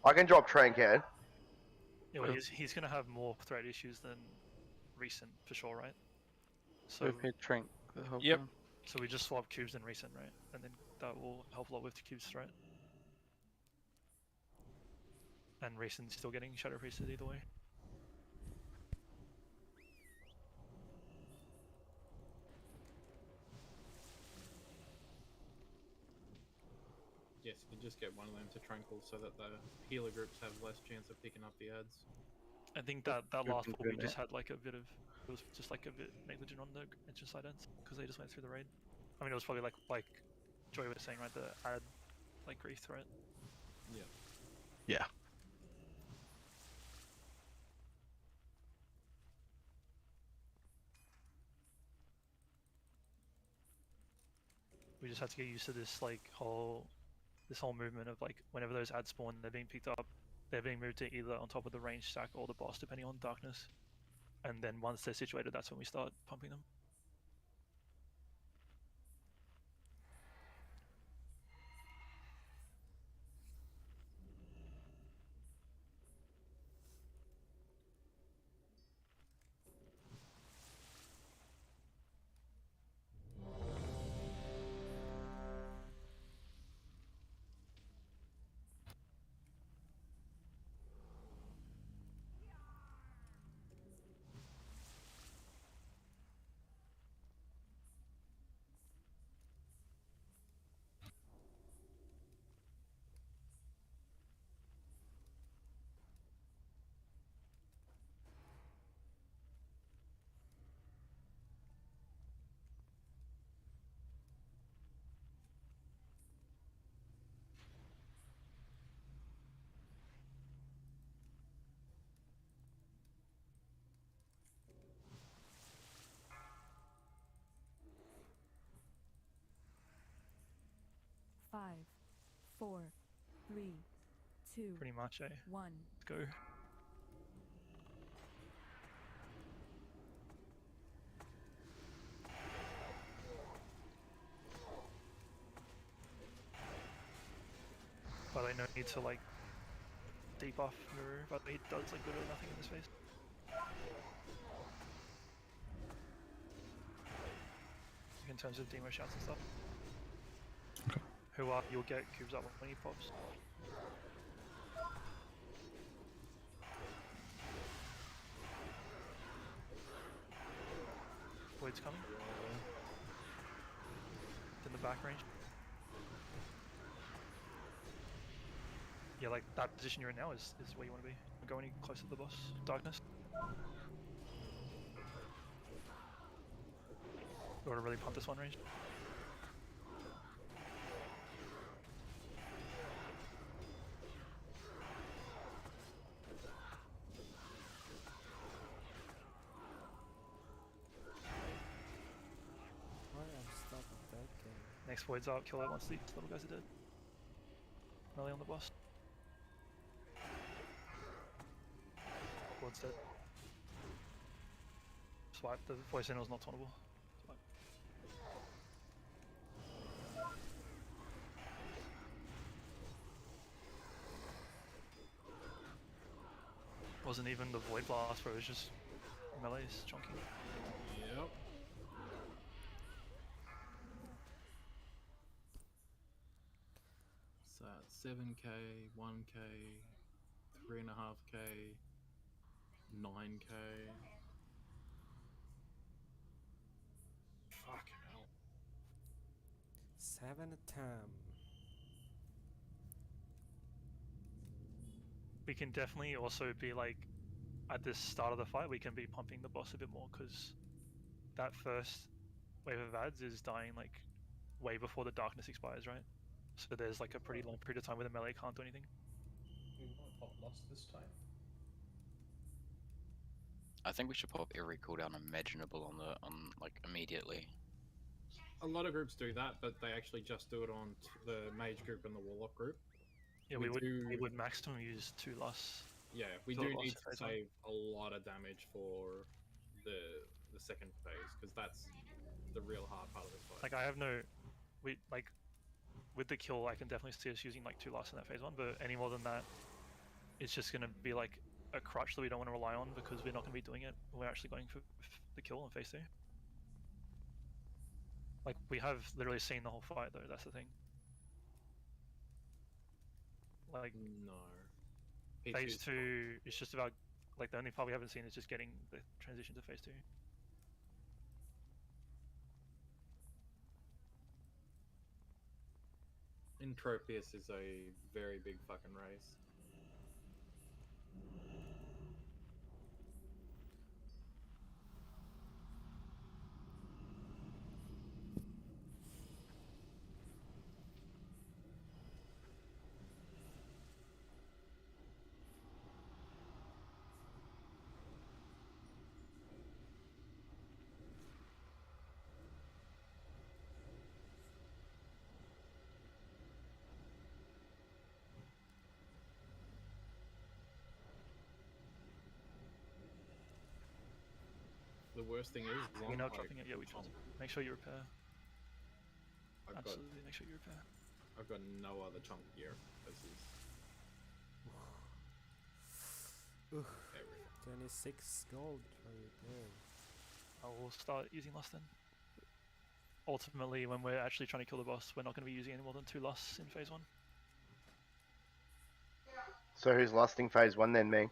I can drop Trancan. Yeah, well, he's gonna have more threat issues than recent for sure, right? So We've hit Trank the whole yep. time. So we just swap cubes in recent, right? And then that will help a lot with the cubes threat. And recent's still getting Shadow Priested either way. Yes, you just get one of them to tranquil so that the healer groups have less chance of picking up the ads. I think that last can pull do we just that. had it was just a bit negligent on the entrance side ends because they just went through the raid. I mean, it was probably like Joy was saying, right? The ad grief threat. Yeah. Yeah. We just had to get used to this whole movement of whenever those ads spawn, they're being picked up, they're being moved to either on top of the range stack or the boss, depending on darkness. And then once they're situated, that's when we start pumping them. Five, 4, 3, 2, Pretty much, eh? 1. Let's go. no need to like debuff Muru, but he does like literally nothing in this phase. In terms of demo shouts and stuff. Okay. Who you'll get cubes up when he pops. Void's coming. It's in the back range. Yeah, like that position you're in now is where you want to be. Don't go any closer to the boss. Darkness. You want to really punt this one range. Why I'm stuck with that game? Next void's out, kill it once these little guys are dead. Melee on the boss. Void's dead. Swipe, the void sentinel's not tauntable. Swipe. Wasn't even the void blast, bro, it was just melee's chunking. Yep. So 7k, 1k, 3.5k, 9k. Fucking hell. 7 a time. We can definitely also be like, at the start of the fight, we can be pumping the boss a bit more, because that first wave of ads is dying like way before the darkness expires, right? So there's like a pretty long period of time where the melee can't do anything. We want to pop Lost this time. I think we should pop every cooldown imaginable on like immediately. A lot of groups do that, but they actually just do it on the mage group and the warlock group. Yeah, we would maximum use 2 lusts. Yeah, we Two do lusts need phase to one. save a lot of damage for the second phase, because that's the real hard part of this fight. Like I have no, we like with the kill, I can definitely see us using like 2 lusts in that phase 1, but any more than that, it's just gonna be like a crutch that we don't want to rely on, because we're not gonna be doing it. We're actually going for the kill in phase 2. Like we have literally seen the whole fight though. That's the thing. Like no. phase 2 is just about like the only part we haven't seen is just getting the transition to phase 2. Entropius is a very big fucking race. The worst thing is, We're not dropping it yet. We just make sure you repair. I've Absolutely, make sure you repair. I've got no other chunk gear. This is everything. 26 gold for repair. I will start using lust then. Ultimately, when we're actually trying to kill the boss, we're not going to be using any more than 2 lusts in phase 1. So who's lusting phase 1 then, me?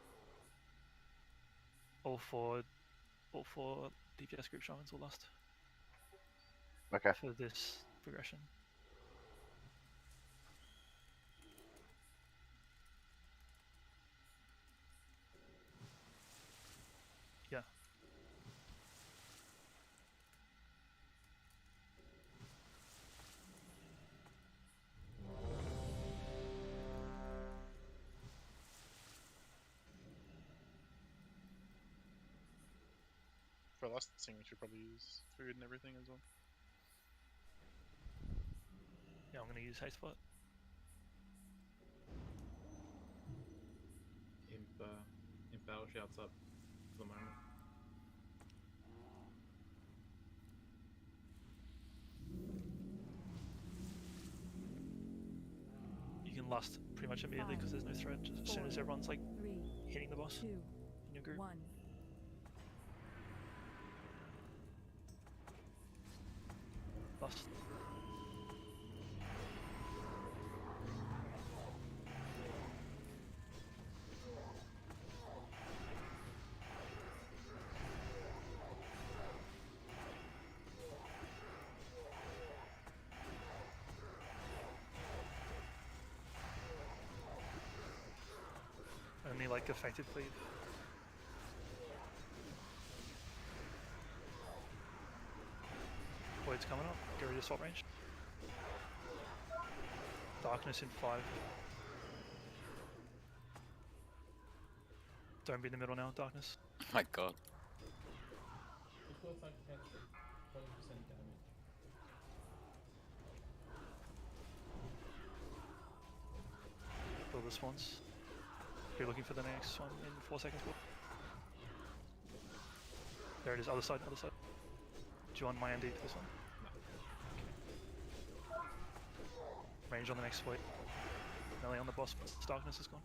All four DPS group shamans will lust. Okay. For this progression. Yeah. For lusting, we should probably use food and everything as well. Yeah, I'm going to use haste spot. Imp battle shouts up for the moment. You can last pretty much immediately because there's no threat. Just as soon as everyone's like 3, hitting the boss 2, in your group. 1. Last. Only like effective cleave. Void's coming up. Get ready to swap range. Darkness in 5. Don't be in the middle now, darkness. Oh my god. It feels like it takes 20% damage. Build the spawns. Be looking for the next one in 4 seconds. There it is, other side, other side. Do you want my ND for this one? Okay. Range on the next fleet. Melee on the boss, but darkness is gone.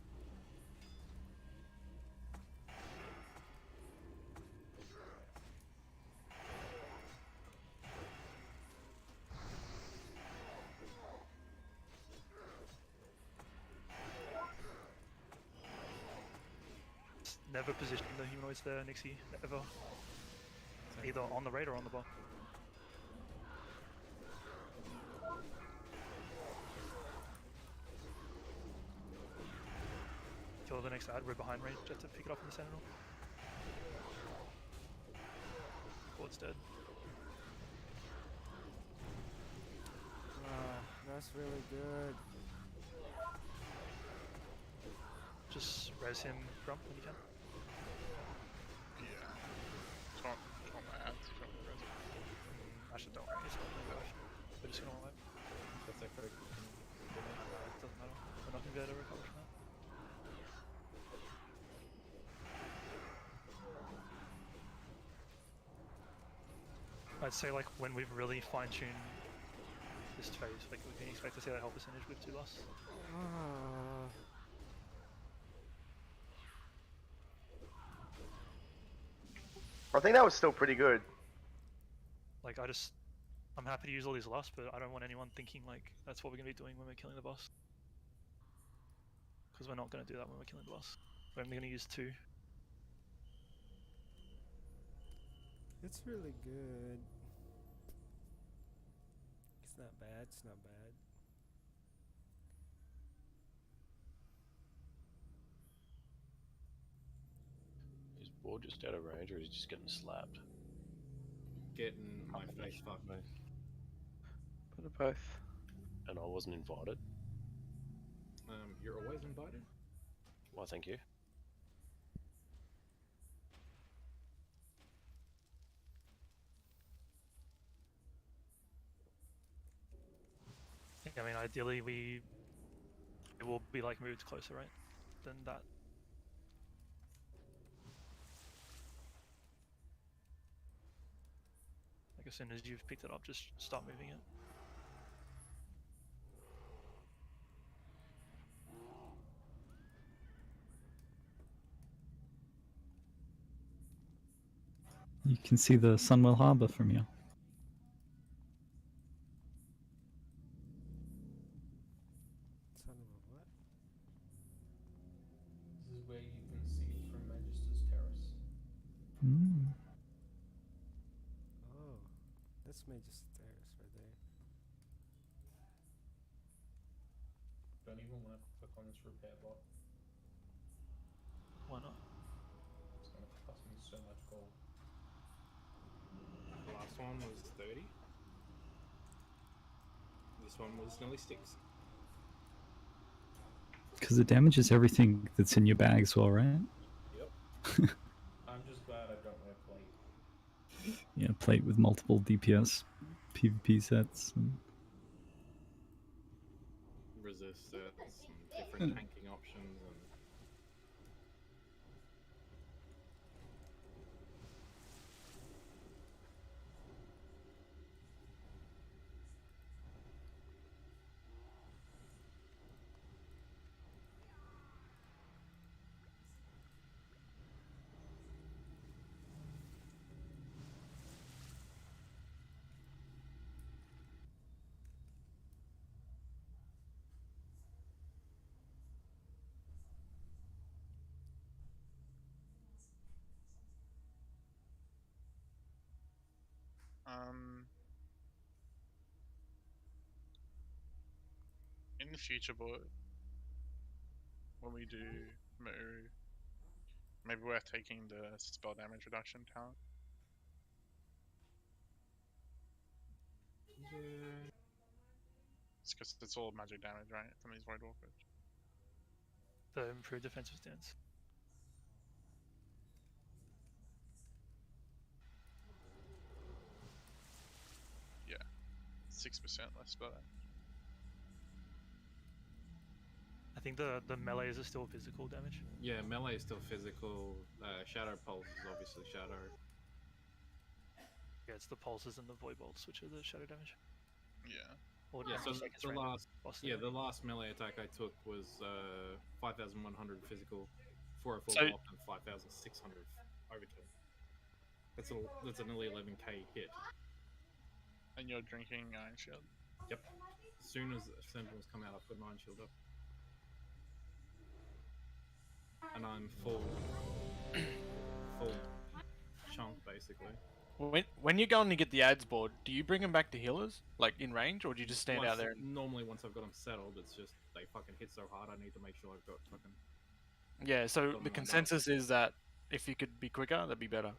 Never position the humanoids there, Nixie. Ever. Either on the raid or on the bar. Kill the next ad, we're behind range, just to pick it up in the sentinel. Board's dead. That's really good. Just res him, Grump, when you can. Yeah. It's on my ads if you want me to res it. Actually, don't worry, it's not gonna go. We're just gonna wipe. That's a correct. It doesn't matter. We're not gonna be able to recover from that. I'd say like when we've really fine-tuned this phase, like we can expect to see that health percentage with 2 loss. I think that was still pretty good. Like I'm happy to use all these loss, but I don't want anyone thinking like that's what we're gonna be doing when we're killing the boss. Because we're not gonna do that when we're killing the boss. We're only gonna use 2. It's really good. It's not bad, it's not bad. Is Board just out of range or is he just getting slapped? Getting my face fucked. Bit of both. And I wasn't invited? You're always invited? Why, thank you. I mean, ideally it will be like moved closer, right? Than that. Like as soon as you've picked it up, just start moving it. You can see the Sunwell Harbour from here. Son of a what? This is where you can see it from Magister's Terrace. Mm. Oh, that's Magister's Terrace right there. Don't even want to click on this repair bot. Why not? It's gonna cost me so much gold. The last one was 30. This one was nearly 6. Because it damages everything that's in your bag as well, right? Yep. I'm just glad I don't wear plate. Yeah, plate with multiple DPS PvP sets. And... Resist sets and different tanking options and In the future, boy, when we do move, maybe we're taking the spell damage reduction talent. Yeah. It's because it's all magic damage, right? From these Void Walkers. The improved defensive stance. Yeah, 6% less spell damage. I think the melees are still physical damage. Yeah, melee is still physical. Shadow pulse is obviously shadow. Yeah, it's the pulses and the void bolts which are the shadow damage. Yeah. Or Yeah, so it's the random last boss yeah damage. the last melee attack I took was 5,100 physical, 404 So- block, and 5,600 overkill. That's a nearly 11k hit. And you're drinking Iron Shield. Yep. As soon as Sentinels come out, I've got 9 shield up. And I'm full chunk basically. When you're going to get the ads board, do you bring them back to healers, like in range, or do you just stand out there? Normally, once I've got them settled, it's just they fucking hit so hard. I need to make sure I've got fucking. Yeah. So Got the 'em lined up. consensus is that if you could be quicker, that'd be better.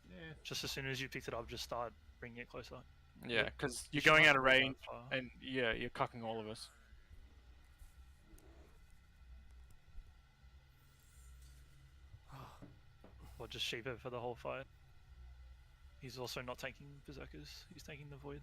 Yeah. Just as soon as you picked it up, just start bringing it closer. Yeah, because You you're should going not out of go that range, far. and yeah, you're cucking all of us. Or just Shiva for the whole fight. He's also not taking berserkers. He's taking the void.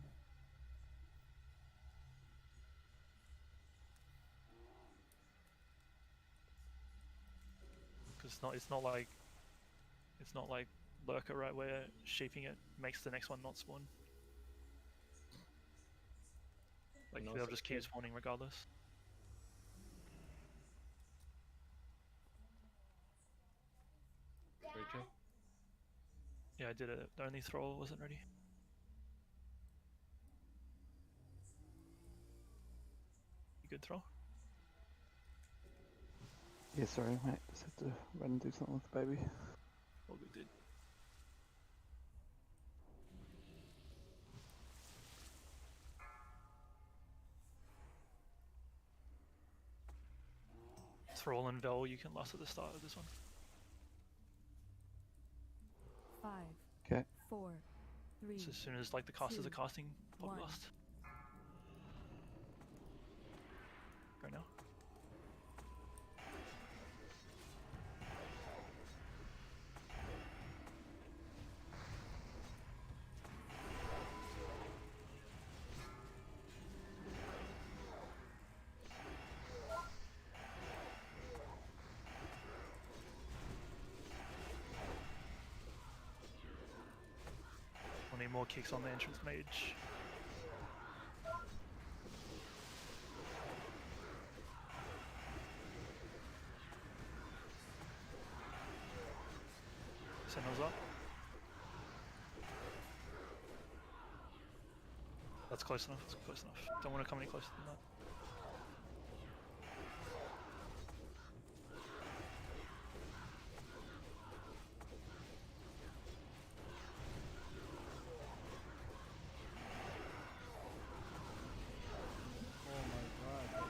Because it's not like lurker, right, where sheeping it makes the next one not spawn. Like And they'll also just keep keep- spawning regardless. Rachel? Yeah, I did it. The only thrall wasn't ready. You good throw? Yeah, sorry, mate. Just had to run and do something with the baby. All good, dude. Thrall and Vel, you can last at the start of this one. 5, Okay. 4, 3. So as soon as like the casters are 2, casting, pop 1. last. Go now. We'll need more kicks on the entrance mage. Sentinels up. That's close enough, that's close enough. Don't want to come any closer than that. Oh my god.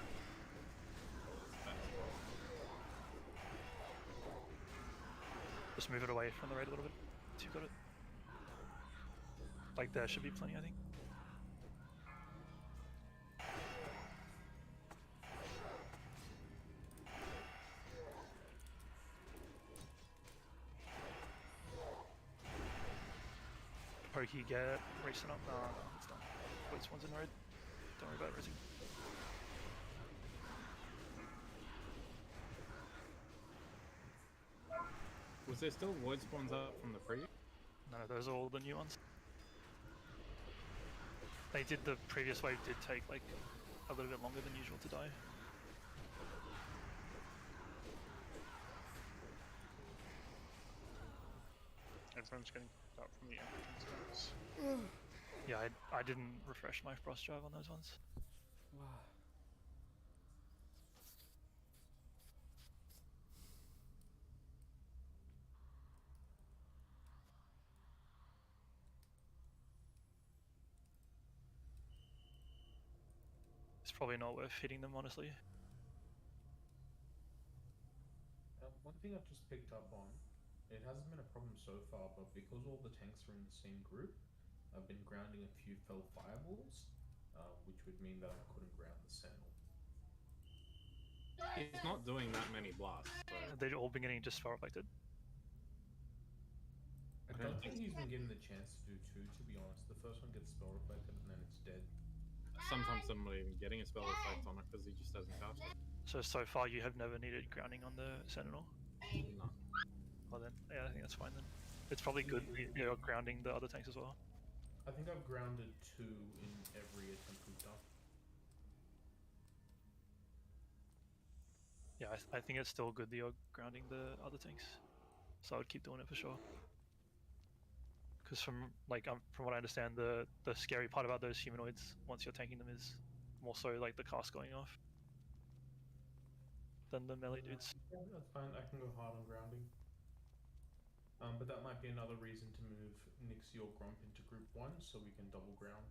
Just move it away from the raid a little bit. So you've got it. Like there should be plenty, I think. Pokey, get racing up. No, it's done. Wait, one's in the raid. Don't worry about it, racing. Was there still void spawns up from the previous? No, those are all the new ones. They did, the previous wave did take like a little bit longer than usual to die. Everyone's getting picked up from the entrance guys. Yeah, I didn't refresh my frost drive on those ones. Wow. It's probably not worth hitting them, honestly. One thing I've just picked up on, it hasn't been a problem so far, but because all the tanks are in the same group, I've been grounding a few fell fireballs, which would mean that I couldn't ground the sentinel. He's not doing that many blasts. So. They've all been getting just spell reflected. I don't think he's been given the chance to do two, to be honest. The first one gets spell reflected and then it's dead. Sometimes I'm not even getting a spell reflect on it because he just doesn't cast it. So far you have never needed grounding on the sentinel? No. Well then, yeah, I think that's fine then. It's probably good you're grounding the other tanks as well. I think I've grounded 2 in every attempt we've done. Yeah, I think it's still good that you're grounding the other tanks. So I would keep doing it for sure. Because from what I understand, the scary part about those humanoids once you're tanking them is more so like the cast going off than the melee dudes. Yeah, that's fine. I can go hard on grounding. But that might be another reason to move Nixie or Grump into group 1 so we can double ground.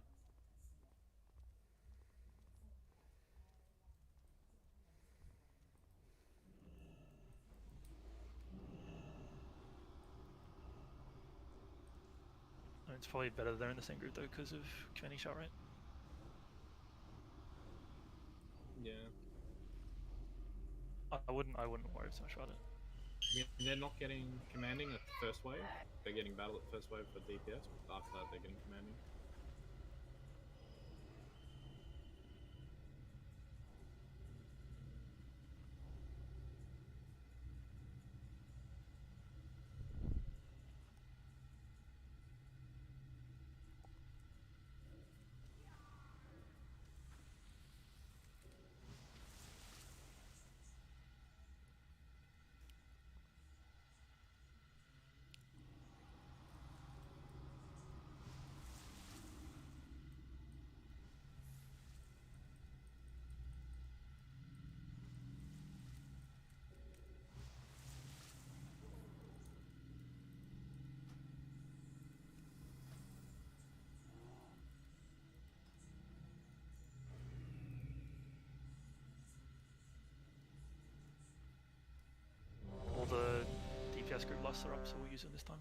It's probably better they're in the same group though because of commanding shot, right? Yeah. I wouldn't worry so much about it. I mean, they're not getting commanding at the first wave. They're getting battle at first wave for DPS, but after that they're getting commanding. All the DPS group blasts are up, so we'll use them this time.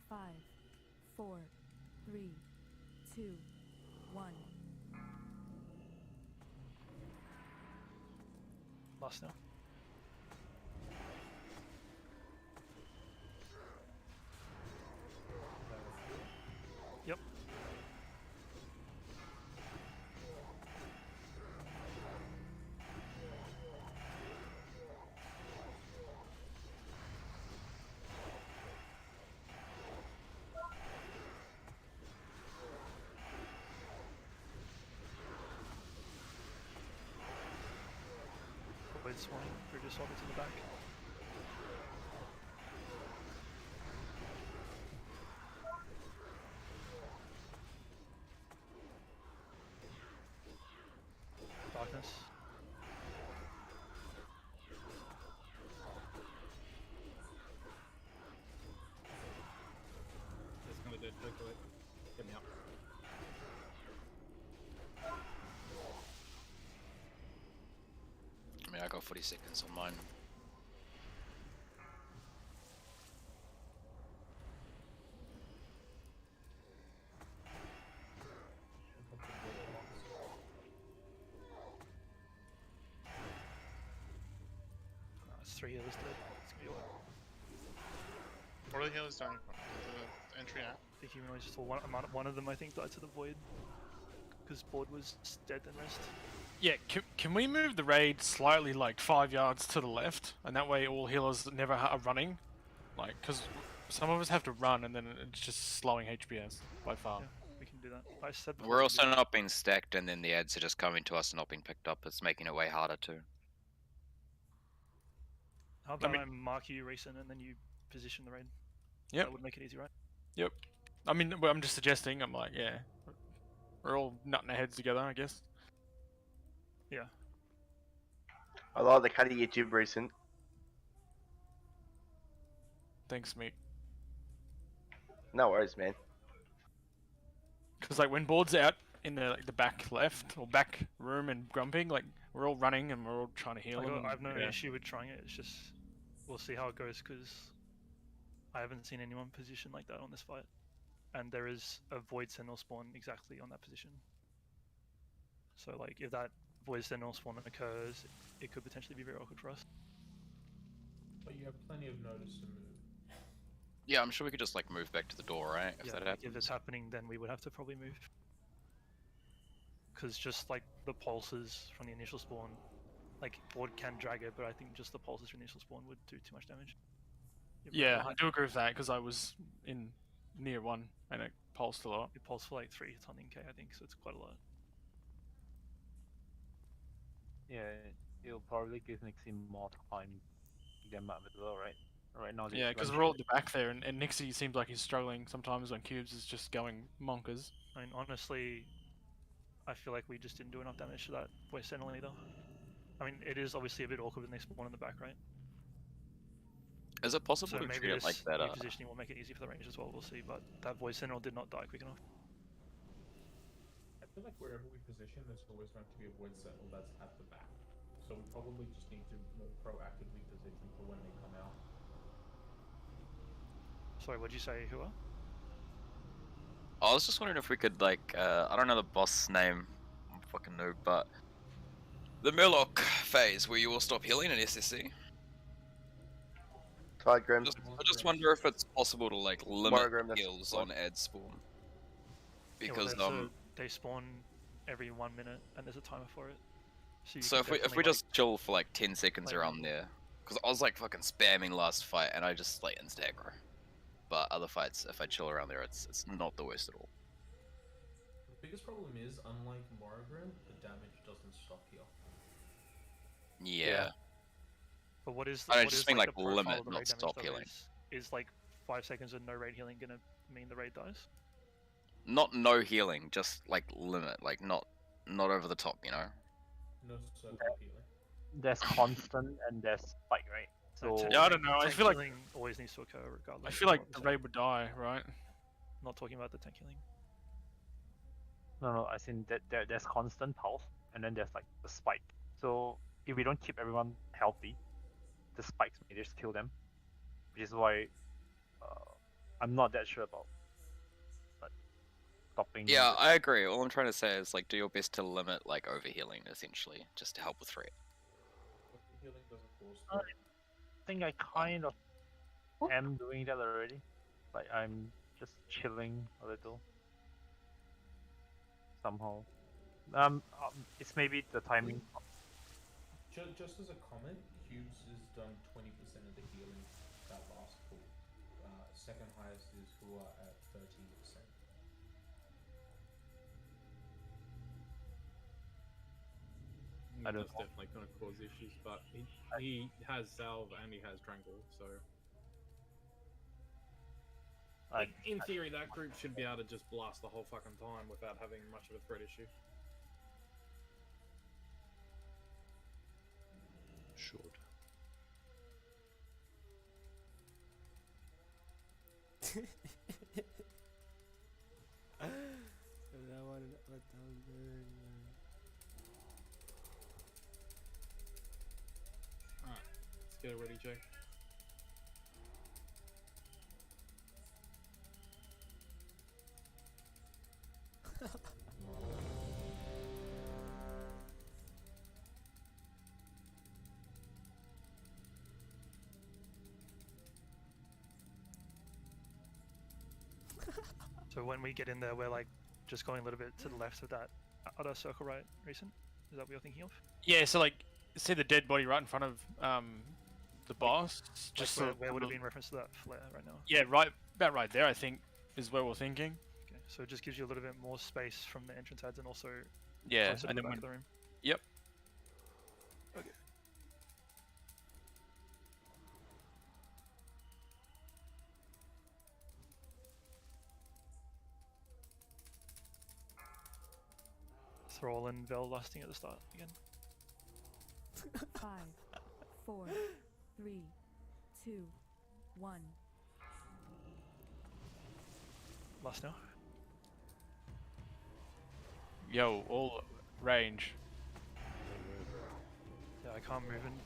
Five, 4, 3, 2, 1. Last now. Yep. Void Swine, British Orbits in the back. Darkness. Just gonna do it quickly. Get me up. I mean, I got 40 seconds on mine. It's 3 healers dead. It's gonna be alright. What are the healers doing? The entry out? The humanoids just one of them I think died to the void because board was dead and rest. Yeah, can we move the raid slightly like 5 yards to the left, and that way all healers never are running, like because some of us have to run, and then it's just slowing HPS by far. Yeah, we can do that. I said before. We're we also do that. not being stacked, and then the ads are just coming to us and not being picked up. It's making it way harder too. How about I mark you recent and then you position the raid? Yep. That would make it easy, right? Yep. I mean, well, I'm just suggesting. I'm like, yeah, we're all nutting our heads together, I guess. Yeah. I like the cutting edge of recent. Thanks, Mick. No worries, man. Because like when board's out in the back left or back room and grumping, like we're all running and we're all trying to heal them. I have no issue with trying it. It's just we'll see how it goes because I haven't seen anyone positioned like that on this fight, and there is a void sentinel spawn exactly on that position. So like if that void sentinel spawn occurs, it could potentially be very awkward for us. But you have plenty of notice to move. Yeah, I'm sure we could just like move back to the door, right? If Yeah, that like, happens. if it's happening, then we would have to probably move. Because just like the pulses from the initial spawn, like board can drag it, but I think just the pulses from the initial spawn would do too much damage. Yeah, I do agree with that because I was in near one and it pulsed a lot. It pulsed for like 3 something K, I think, so it's quite a lot. Yeah, it'll probably give Nixie more time to get map as well, right? Right now. Yeah, because we're all at the back there, and Nixie seems like he's struggling sometimes when Cubes is just going monkers. I mean, honestly, I feel like we just didn't do enough damage to that voice sentinel either. I mean, it is obviously a bit awkward when they spawn in the back, right? Is it possible So to maybe treat it this like that? repositioning will make it easy for the range as well, we'll see, but that voice sentinel did not die quick enough. I feel like wherever we position, there's always going to be a void sentinel that's at the back. So we probably just need to more proactively position for when they come out. Sorry, what'd you say, Hua? I was just wondering if we could like, I don't know the boss name, I'm a fucking noob, but the Murloc phase where you will stop healing in SSC. Tigram. I just wonder if it's possible to like limit Monogram, that's heals fine. on ad spawn. Yeah, Because well, they spawn every 1 minute, and there's a timer for it. So, you so can if we definitely, just chill for like 10 seconds like- around there, because I was like fucking spamming last fight and I just like insta aggro. But other fights, if I chill around there, it's not the worst at all. The biggest problem is, unlike Morrigan, the damage doesn't stop here. Yeah. But what is I what just is, mean like, like the profile limit, of the not raid damage, stop though? healing. Is like 5 seconds of no raid healing gonna mean the raid dies? Not no healing, just like limit, like not over the top, you know. No circle healing. There's constant and there's spike, right? So Yeah, I don't know. I Tank feel like healing always needs to occur regardless. I feel like the raid would die, right? Not talking about the tank healing. no, I think that there's constant pulse, and then there's like the spike. So if we don't keep everyone healthy, the spikes may just kill them, which is why I'm not that sure about. But stopping. Yeah, I agree. All I'm trying to say is like do your best to limit like overhealing, essentially, just to help with threat. Healing doesn't cause I think I kind of am doing that already. Like I'm just chilling a little. Somehow. It's maybe the timing. Just as a comment, Cubes has done 20% of the healing that last pool. Second highest is Hua at 13%. I don't That's definitely going to cause issues, but he has Salve and he has Tranquil, so... Like, in theory, that group should be able to just blast the whole fucking time without having much of a threat issue. Should. Alright, let's get a ready check. So when we get in there, we're like just going a little bit to the left of that other circle, right? Recent? Is that what you're thinking of? Yeah, so like, see the dead body right in front of The boss, Like just where would it be in reference to that flare right now? Yeah, right, about right there. I think is where we're thinking. Okay, so it just gives you a little bit more space from the entrance ads and also Yeah, closer to and the then back of the room. Yep. Okay. Thrall and Vel lasting at the start again. 5, 4, 3, 2, 1. Last now. Yo, all range. Yeah, I can't move in.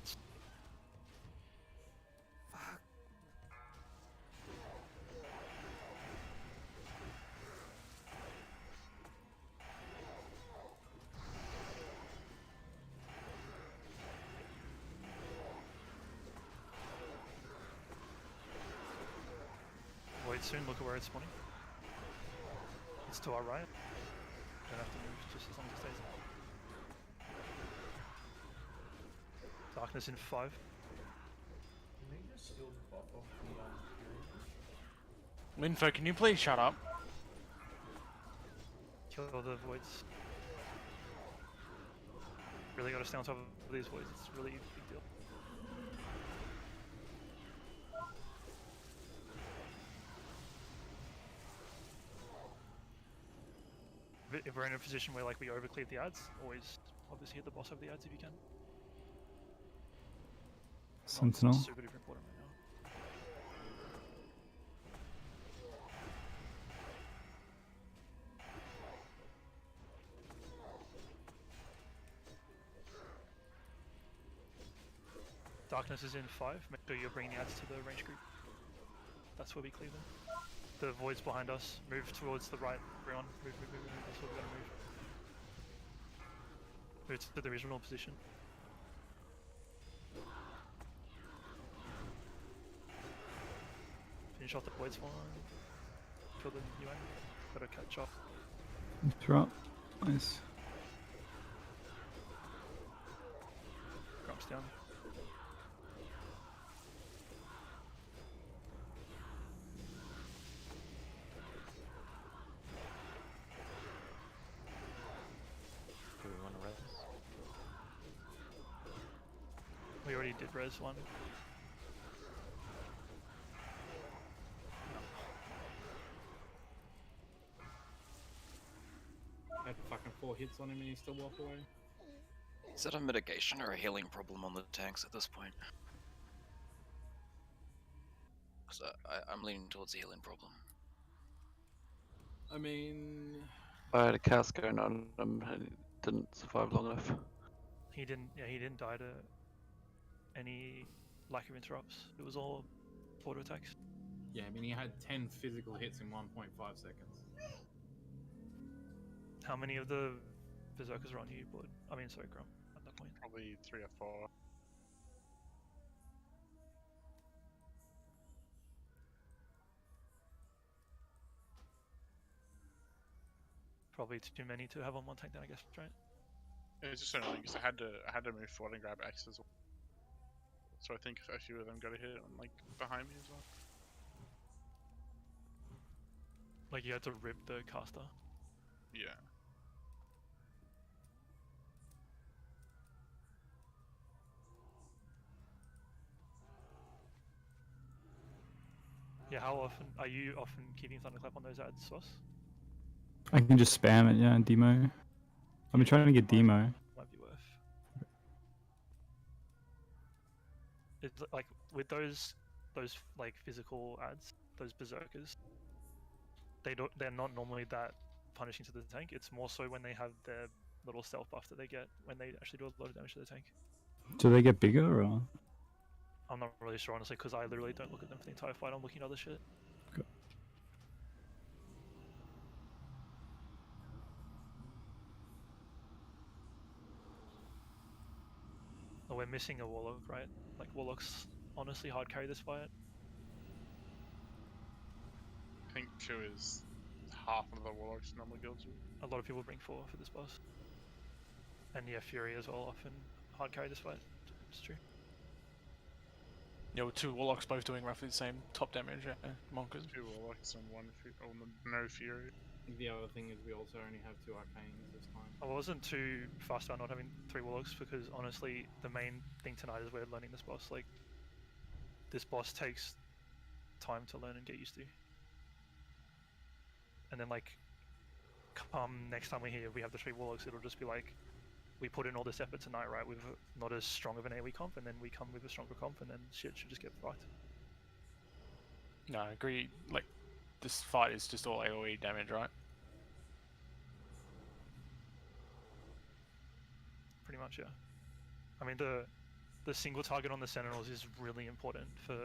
Wait soon, look at where it's spawning. It's to our right. Don't have to move, just as long as it stays there. Darkness in 5. Can they just steal the buff off the Linfo, can you please shut up? Kill the voids. Really gotta stay on top of these voids, it's really a big deal. If we're in a position where like we overclear the ads, always obviously hit the boss of the ads if you can. Sentinel. Not super duper important right now. Darkness is in 5. Make sure you're bringing the ads to the range group. That's where we clear them. The void's behind us. Move towards the right, Breon. Move. That's where we gotta move. Move to the original position. Finish off the void's one. Kill the UN. Gotta catch up. Interrupt. Nice. Grumps down. Do we want to res? We already did res one. Had fucking 4 hits on him and he still walked away. Is that a mitigation or a healing problem on the tanks at this point? Because I'm leaning towards a healing problem. I mean, I had a cast going on him and he didn't survive long enough. He didn't die to any lack of interrupts. It was all auto attacks. yeah, I mean he had 10 physical hits in 1.5 seconds. How many of the berserkers are on you, Bud? I mean, sorry, Grum, at that point. Probably 3 or 4. Probably too many to have on one tank then, I guess, right? It was just so annoying because I had to move forward and grab X as well. So I think a few of them got a hit on like behind me as well. Like you had to rip the caster. Yeah. Yeah, how often are you keeping Thunderclap on those ads, Sauce? I can just spam it, yeah, demo. I've been trying to get demo. Might be worth. It's like with those like physical ads, those berserkers. They're not normally that punishing to the tank. It's more so when they have their little stealth buff that they get when they actually do a lot of damage to the tank. Do they get bigger or? I'm not really sure honestly because I literally don't look at them for the entire fight. I'm looking at other shit. Okay. Oh, we're missing a warlock, right? Like warlocks honestly hard carry this fight. I think 2 is half of the warlocks normally guilds you. A lot of people bring 4 for this boss. And yeah, Fury as well often hard carry this fight. It's true. Yeah, with 2 warlocks both doing roughly the same top damage. Monkers. 2 warlocks and 1 no fury. The other thing is we also only have 2 arcanes this time. I wasn't too fussed about not having 3 warlocks because honestly, the main thing tonight is we're learning this boss. Like, this boss takes time to learn and get used to. And then like, come next time we're here, we have the 3 warlocks. It'll just be like, we put in all this effort tonight, right? With not as strong of an AoE comp, and then we come with a stronger comp, and then shit should just get fucked. No, I agree. Like, this fight is just all AoE damage, right? Pretty much, yeah. I mean, the single target on the Sentinels is really important for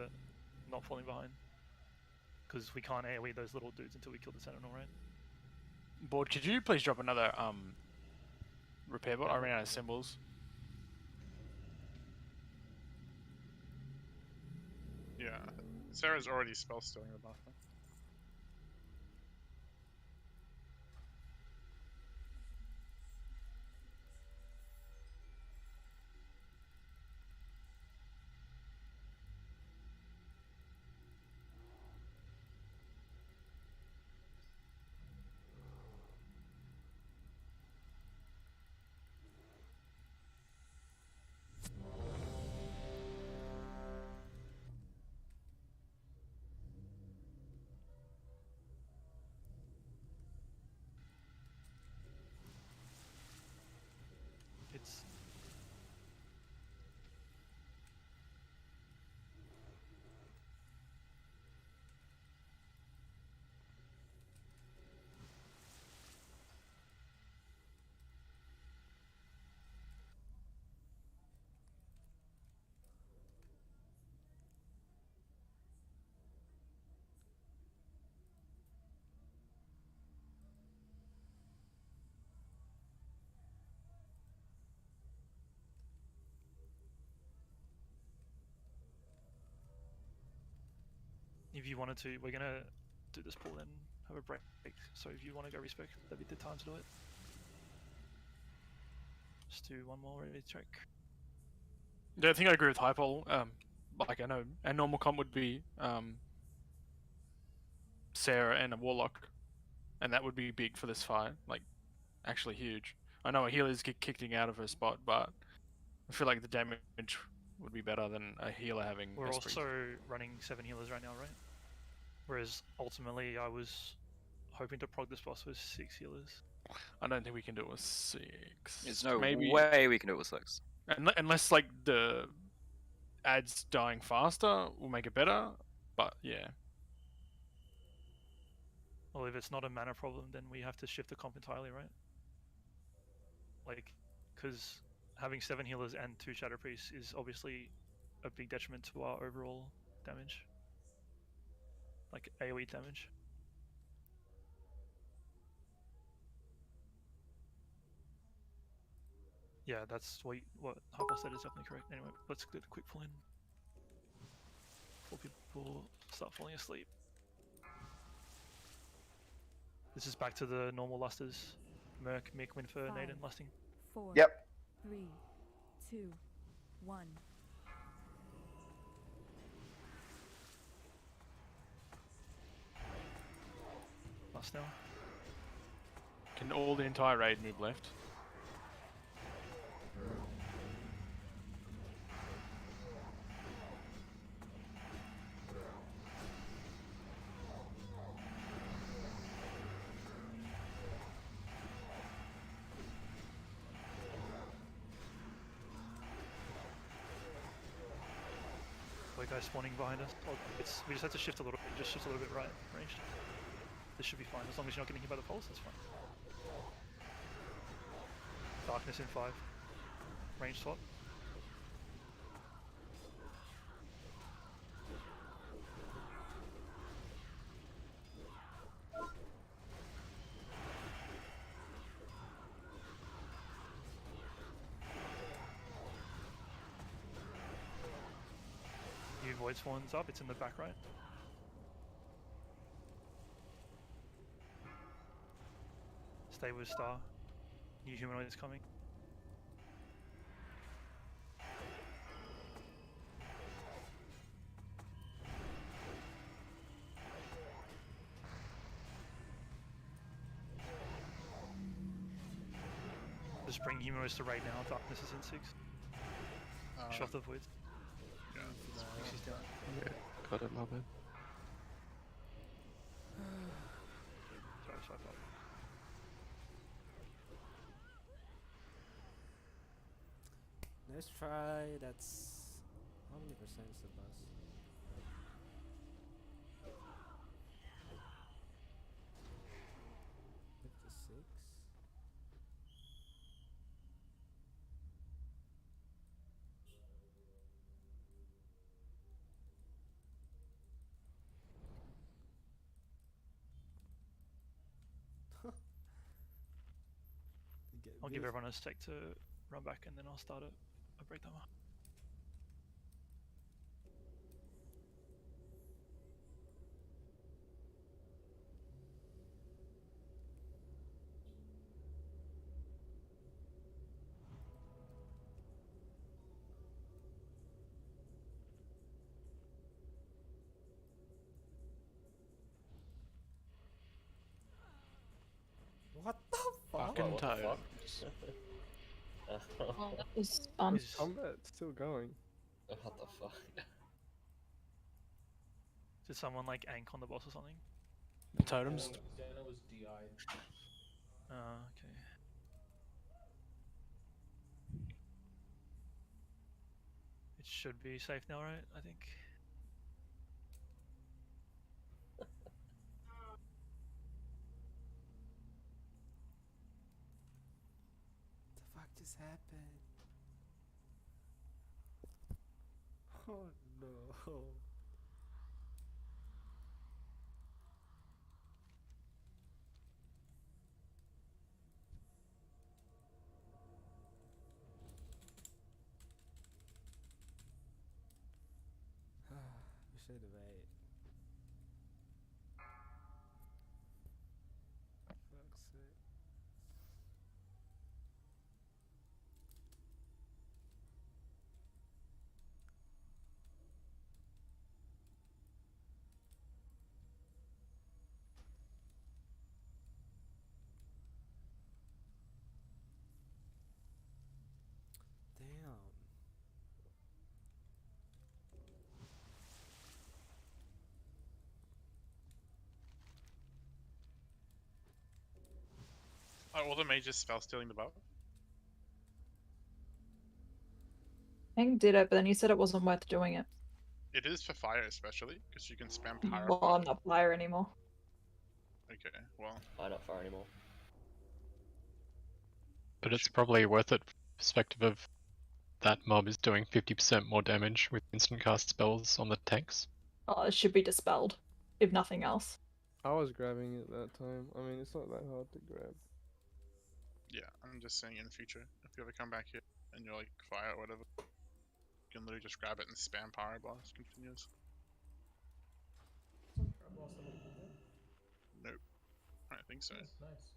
not falling behind. Because we can't AoE those little dudes until we kill the Sentinel, right? Board, could you please drop another repair bot? I ran out of symbols. Yeah, Sarah's already spell stealing the buff. It's... If you wanted to, we're gonna do this pull then have a break. So if you want to go respec, that'd be the time to do it. Just do one more ready check. Yeah, I think I agree with Hypol. Like, I know a normal comp would be Sarah and a warlock, and that would be big for this fight. Like, actually huge. I know a healer's kicked out of her spot, but I feel like the damage would be better than a healer having. We're Esprit. also running 7 healers right now, right? Whereas ultimately I was hoping to prog this boss with 6 healers. I don't think we can do it with 6. There's no Maybe... way we can do it with 6. Unless like the ads dying faster will make it better, but yeah. Well, if it's not a mana problem, then we have to shift the comp entirely, right? Like, because having 7 healers and 2 Shadow Priests is obviously a big detriment to our overall damage. Like, AoE damage. Yeah, that's what Hypol said is definitely correct. Anyway, let's do the quick pull in. Before people start falling asleep. This is back to the normal lusters. Merc, Mick, Winfer, Naden, lusting. 4, Yep. 3, 2, 1. Lust now. Can all the entire raid move left? Guys spawning behind us. Oh, we just have to shift a little bit. Just shift a little bit right ranged. This should be fine as long as you're not getting hit by the pulse. That's fine. Darkness in 5. Range swap. Void Spawn's up, it's in the back right. Stay with Star. New humanoid is coming. Just bring humanoids to raid now. Darkness is in 6. Shove the voids. Yeah. She's down. Yeah, got it, my bad. Sorry, sorry. Let's try. That's how many percent is the bus? 56. I'll give everyone a sec to run back and then I'll start a breakdown. What the fuck? Fucking What the fuck? Oh, that was fun. Is combat still going? What the fuck? Did someone like ank on the boss or something? The totems. Xena was DI'd. Okay. It should be safe now, right? I think. The fuck just happened? Oh no. We should have waited. Fuck's sake. Damn. Are all the mages spell stealing the buff? Hank did it, but then he said it wasn't worth doing it. It is for fire, especially because you can spam pyro. Well, I'm not fire anymore. Okay, well. I'm not fire anymore. But it's probably worth it from the perspective of that mob is doing 50% more damage with instant cast spells on the tanks. Oh, it should be dispelled, if nothing else. I was grabbing it that time. I mean, it's not that hard to grab. Yeah, I'm just saying in the future, if you ever come back here and you're like fire or whatever, you can literally just grab it and spam pyro blast continuous. Blast ever pulled there? Nope. I don't think so. Nice, nice.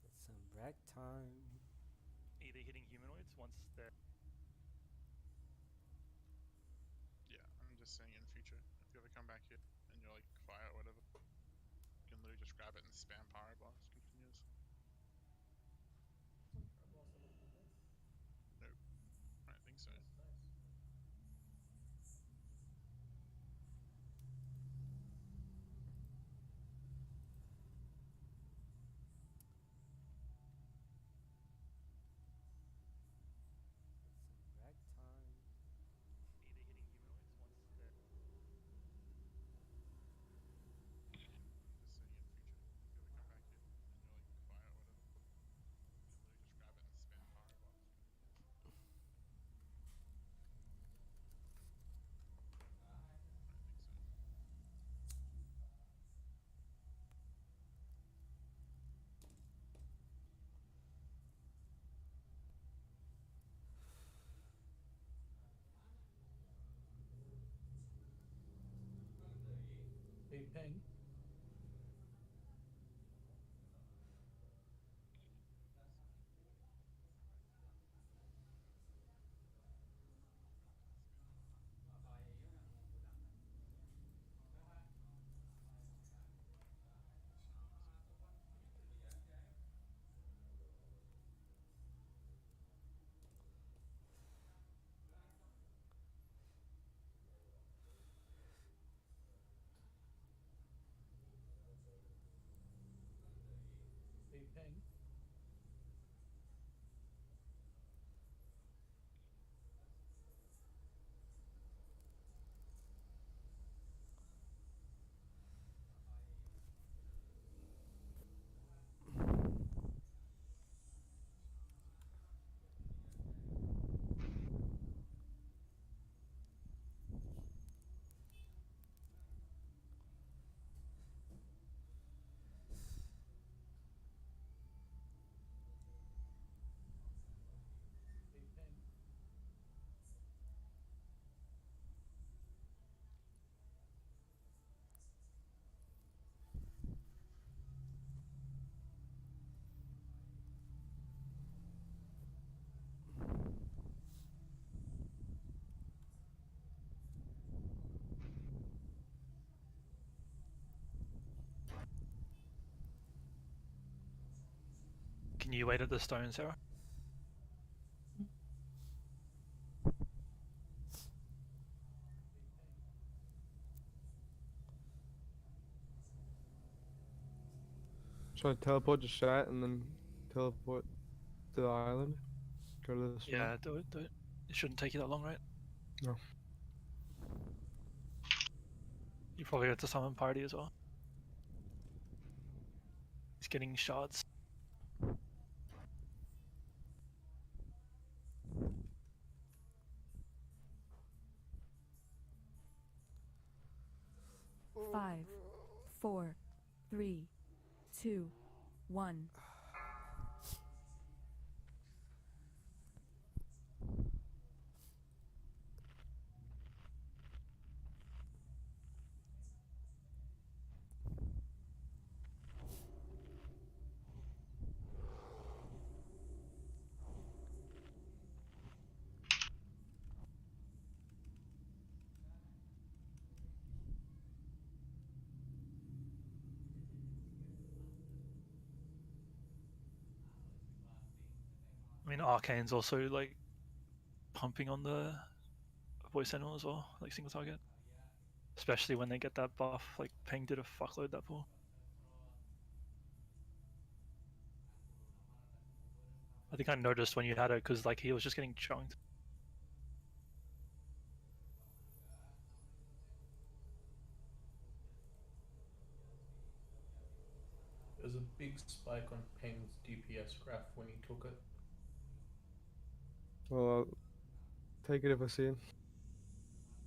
It's some break time. Either hitting humanoids once they're. Yeah, I'm just saying in the future, if you ever come back here and you're like fire or whatever, you can literally just grab it and spam pyro blast continuous. Blast ever pulled there? Nope. I don't think so. Nice. It's some break time. Either hitting humanoids once they're. I'm just saying in the future, if you ever come back here and you're like fire or whatever, you can literally just grab it and spam pyro blast continuous. Hey, Peng. You wait at the stone, Sarah. Should I teleport to Shat and then teleport to the island? Go to the swamp? Yeah, do it, do it. It shouldn't take you that long, right? No. You probably have to summon party as well. He's getting shards. Five, 4, 3, 2, 1. I mean, Arcane's also like pumping on the voice sentinel as well, like single target. Especially when they get that buff, like Peng did a fuckload that pull. I think I noticed when you had it because like he was just getting chunked. There's a big spike on Peng's DPS graph when he took it. Well, I'll take it if I see it.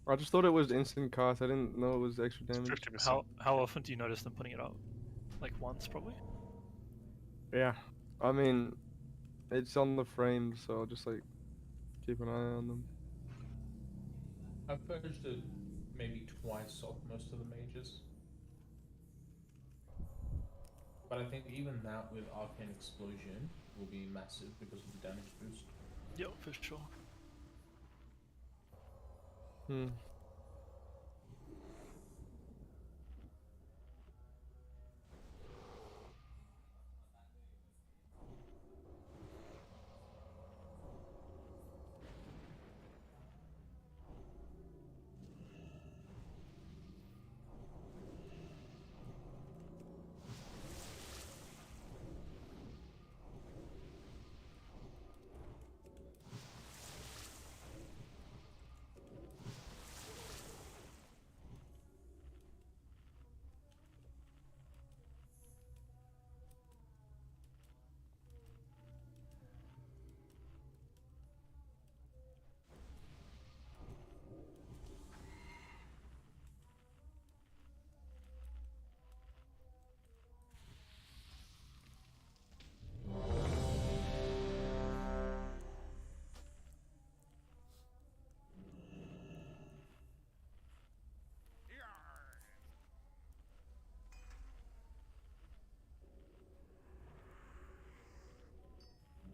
I just thought it was instant cast. I didn't know it was extra damage. 50%. How often do you notice them putting it up? Like once, probably. Yeah. I mean, it's on the frames, so I'll just like keep an eye on them. I've purged it maybe twice off most of the mages. But I think even that with Arcane Explosion will be massive because of the damage boost. Yep, for sure. Hmm.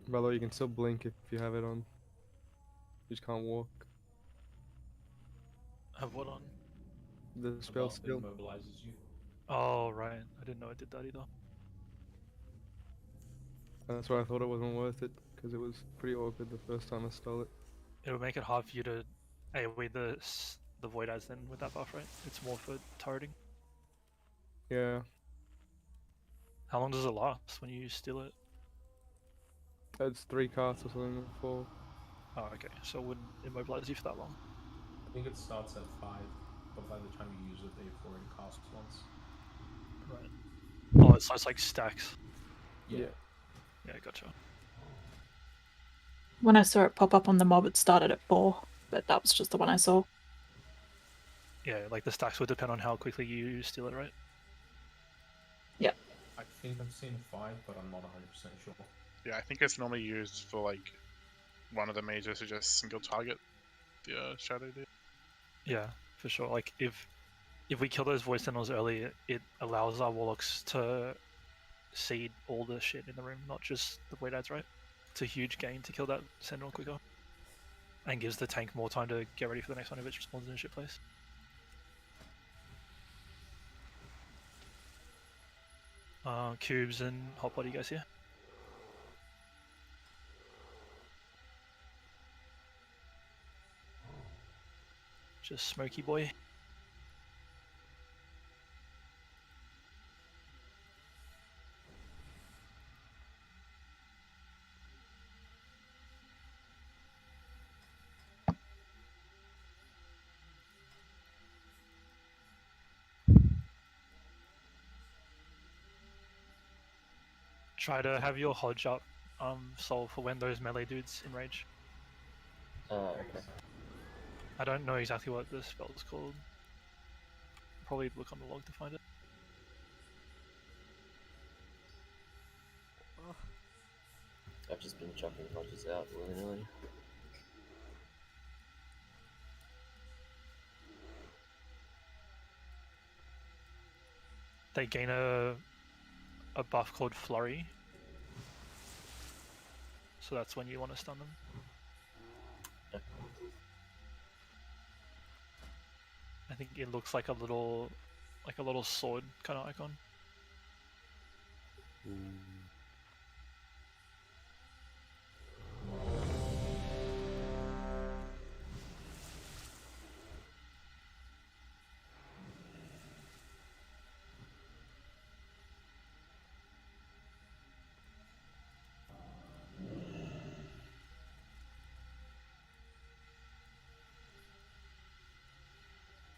By the way, you can still blink if you have it on. You just can't walk. Have what on? The spell buff that skill. immobilizes you. Oh right, I didn't know it did that either. That's why I thought it wasn't worth it, because it was pretty awkward the first time I stole it. It would make it hard for you to AoE the Void Eyes then with that buff, right? It's more for turreting. Yeah. How long does it last when you steal it? It's 3 casts or something before. Oh, okay. So it wouldn't immobilize you for that long. I think it starts at 5, but by the time you use it, they've already cast once. Right. Oh, so it's like stacks. Yeah. Yeah, gotcha. When I saw it pop up on the mob, it started at 4, but that was just the one I saw. Yeah, like the stacks would depend on how quickly you steal it, right? Yeah. I think I've seen 5, but I'm not 100% sure. Yeah, I think it's normally used for like one of the mages to just single target the shadow dude. Yeah, for sure. Like if we kill those voice sentinels early, it allows our warlocks to seed all the shit in the room, not just the Void Eyes, right? It's a huge gain to kill that sentinel quicker. And gives the tank more time to get ready for the next one if it spawns in a shit place. Cubes and hotbody guys here. Just Smoky Boy. Try to have your Hodge up, Soul, for when those melee dudes enrage. Okay. I don't know exactly what the spell is called. Probably look on the log to find it. I've just been chucking Hodges out willy-nilly. They gain a buff called Flurry. So that's when you want to stun them. I think it looks like a little sword kind of icon.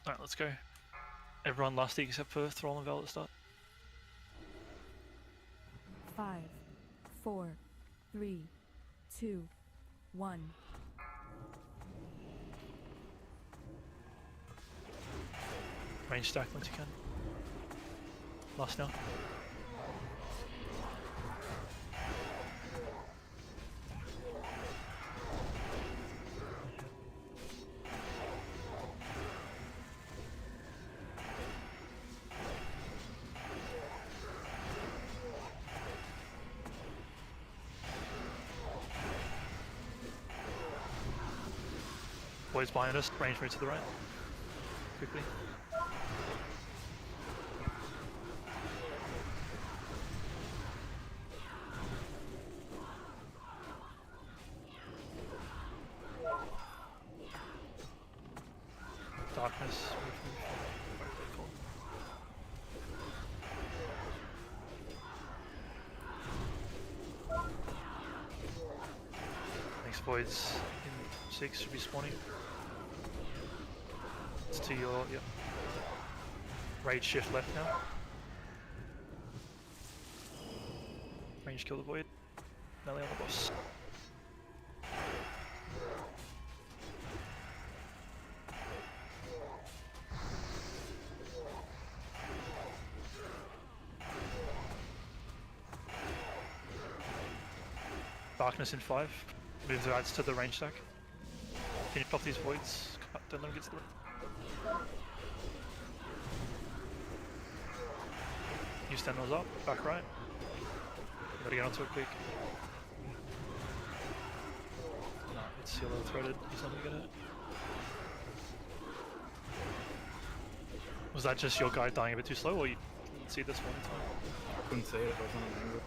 Alright, let's go. Everyone lusty except for Thrall and Vel at start. 5, 4, 3, 2, 1. Range stack once you can. Last now. Boys behind us, range move to the right. Quickly. Darkness. Next voids in 6 should be spawning. It's to your, yep. Raid shift left now. Range kill the void. Melee on the boss. Darkness in 5. Move the ads to the range stack. Finish off these voids. Don't let them get to the You stand those up, back right. Gotta get onto it quick. No, it's yellow threaded, he's not gonna get it. Was that just your guy dying a bit too slow, or you didn't see this one in time? I couldn't see it, I was on an angle.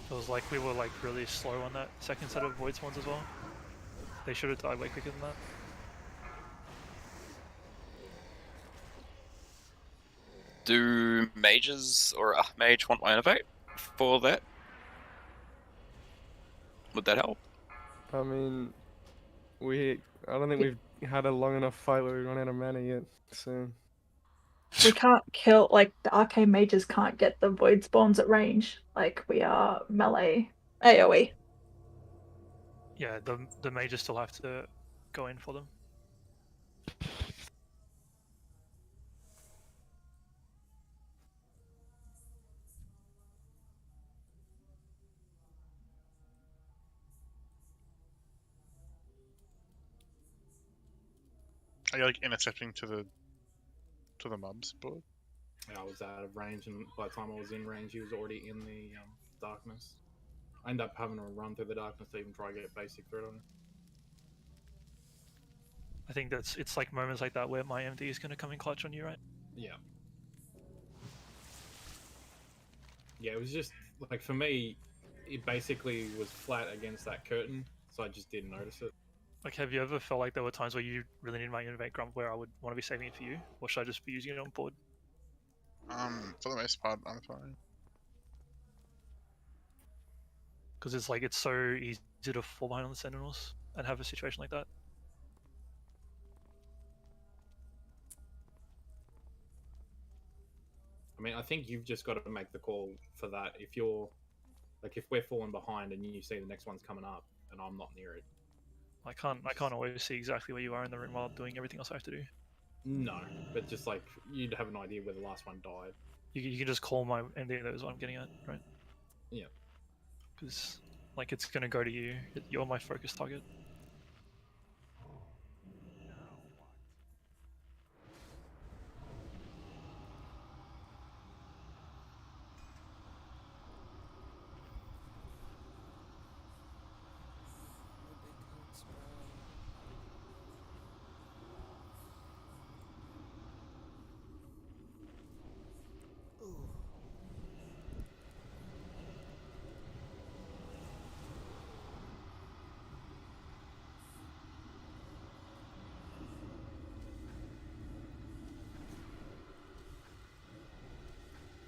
Feels like we were like really slow on that second set of void spawns as well. They should have died way quicker than that. Do mages or a mage want my innovate for that? Would that help? I mean, I don't think we've had a long enough fight where we run out of mana yet, so... We can't kill, like, the arcane mages can't get the void spawns at range. Like, we are melee AoE. Yeah, the mages still have to go in for them. Are you like intercepting to the mobs board? Yeah, I was out of range, and by the time I was in range, he was already in the darkness. I ended up having to run through the darkness to even try to get basic threat on it. I think it's like moments like that where my MD is going to come in clutch on you, right? Yeah. Yeah, it was just like, for me, it basically was flat against that curtain, so I just didn't notice it. Like, have you ever felt like there were times where you really need my innovate grump where I would want to be saving it for you, or should I just be using it on board? For the most part, I'm fine. Because it's like it's so easy to fall behind on the Sentinels and have a situation like that. I mean, I think you've just got to make the call for that. If you're, like, if we're falling behind and you see the next one's coming up and I'm not near it. I can't always see exactly where you are in the room while doing everything else I have to do. No, but just like you'd have an idea where the last one died. You can just call my MD. That is what I'm getting at, right? Yeah. Because like it's gonna go to you. You're my focus target.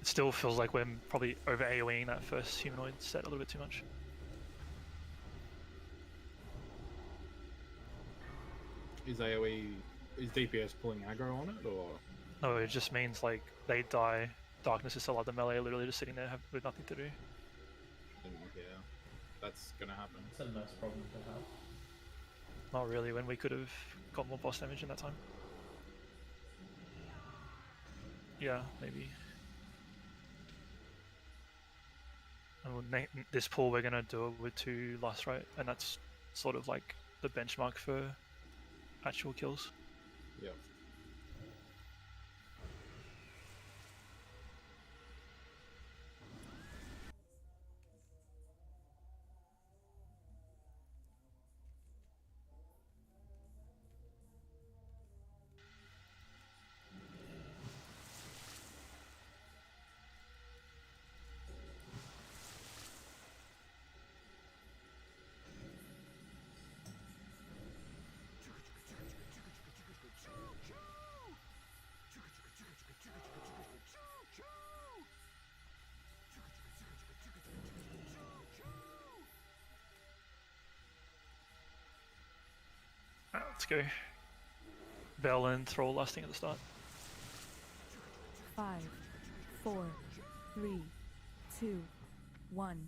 It still feels like we're probably over AoEing that first humanoid set a little bit too much. Is DPS pulling aggro on it, or? No, it just means like they die. Darkness is still like the melee, literally just sitting there with nothing to do. And, yeah, that's gonna happen. It's a nice problem to have. Not really, when we could have got more boss damage in that time. Yeah, maybe. And this pool we're gonna do it with 2 last right, and that's sort of like the benchmark for actual kills. Yep. Alright, let's go. Bell and Thrall last thing at the start. 5, 4, 3, 2, 1.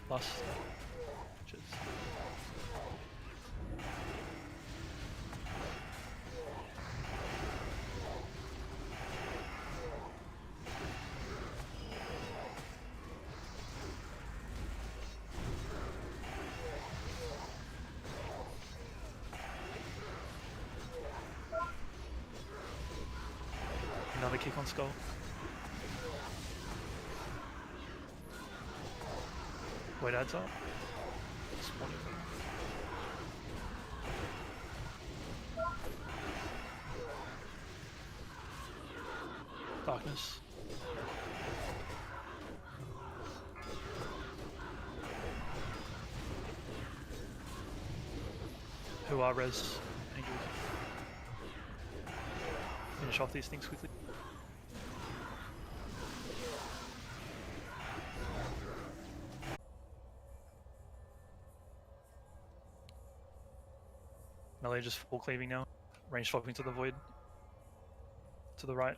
Last. Cheers. Another kick on Skull. Wait, adds up. Spawning. Darkness. Who are res? Angels. Finish off these things quickly. Melee just full cleaving now. Range swapping to the void. To the right.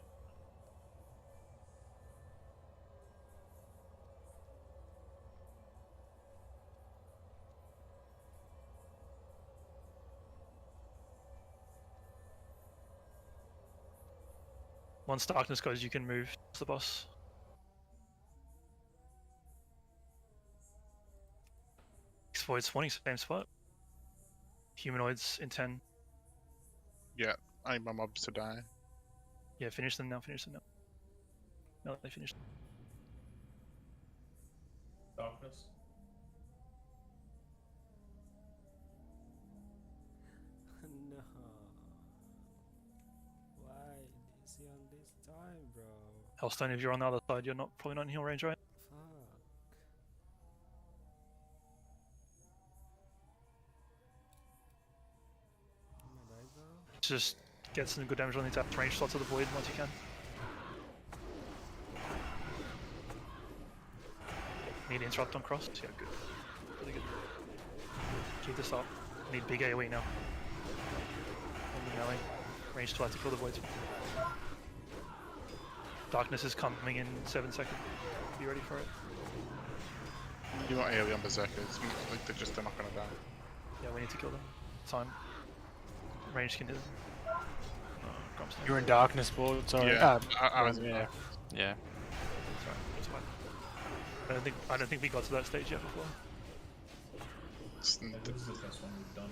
Once darkness goes, you can move to the boss. Void spawning, same spot. Humanoids in 10. Yeah, I need my mobs to die. Yeah, finish them now, finish them now. No, they finished. Darkness. No. Why is he on this time, bro? Hellstone, if you're on the other side, you're probably not in heal range, right? Fuck. Am I right though? Just get some good damage on these range slots of the void once you can. Need interrupt on cross? Yeah, good. Really good. Keep this up. Need big AoE now. On the melee. Range 12 to kill the voids. Darkness is coming in 7 seconds. Be ready for it. You want AoE on Berserkers, like they're not gonna die. Yeah, we need to kill them. Time. Range can hit them. Grump's You're in darkness, board. Sorry. Yeah, I was. Yeah. Yeah. Sorry, that's fine. I don't think we got to that stage yet before. It's Yeah, this is the best one we've done.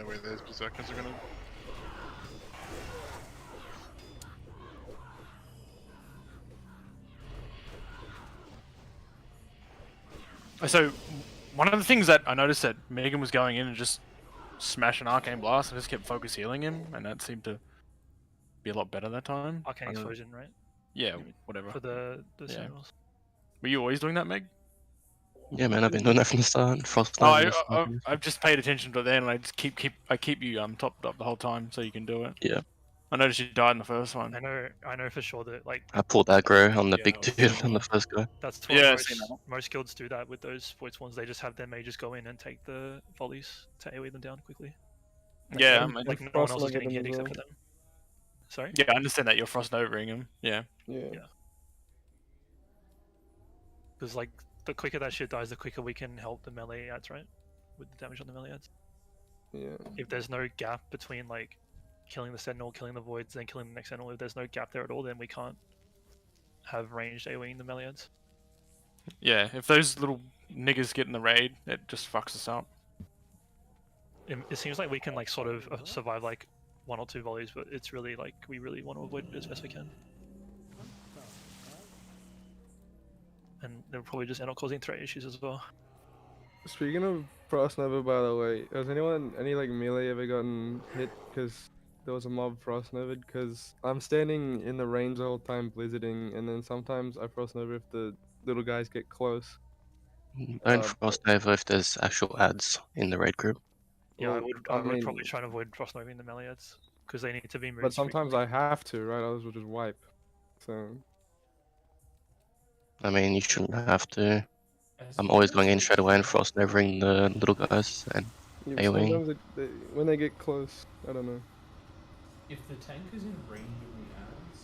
No way those Berserkers are gonna. So, one of the things that I noticed that Megan was going in and just smashing Arcane Blast and just kept focus healing him, and that seemed to be a lot better that time. Arcane Explosion, right? Yeah, whatever. For the Yeah. Sentinels. Were you always doing that, Meg? Yeah, man, I've been doing that from the start. Frost Oh, Nova stuff. I've just paid attention to that, and I just keep you topped up the whole time so you can do it. Yeah. I noticed you died in the first one. I know for sure that like I pulled aggro on the big dude on the first guy. that's what Yeah, I've seen most guilds do that with those void spawns. They just have their mages go in and take the volleys to AoE them down quickly. Like, Yeah, like no one else is getting hit except for them. Sorry. Yeah, I understand that you're frost overing him. Yeah. Yeah. Because like the quicker that shit dies, the quicker we can help the melee ads, right? With the damage on the melee ads. Yeah. If there's no gap between like killing the sentinel, killing the voids, then killing the next sentinel, if there's no gap there at all, then we can't have ranged AoEing the melee ads. Yeah, if those little niggers get in the raid, it just fucks us up. It seems like we can like sort of survive like 1 or 2 volleys, but it's really like we really want to avoid it as best we can. And they'll probably just end up causing threat issues as well. Speaking of Frost Nova, by the way, has any like melee ever gotten hit because there was a mob Frost Nova? Because I'm standing in the range the whole time blizzarding, and then sometimes I Frost Nova if the little guys get close. Don't Frost Nova if there's actual ads in the raid group. Yeah, Well, I I would mean- probably try and avoid frost moving the melee ads because they need to be moved. But sometimes I have to, right? Others will just wipe. So I mean, you shouldn't have to. I'm always going in straight away and Frost Novering the little guys and yeah, but AoEing. sometimes when they get close, I don't know. If the tank is in range of the ads,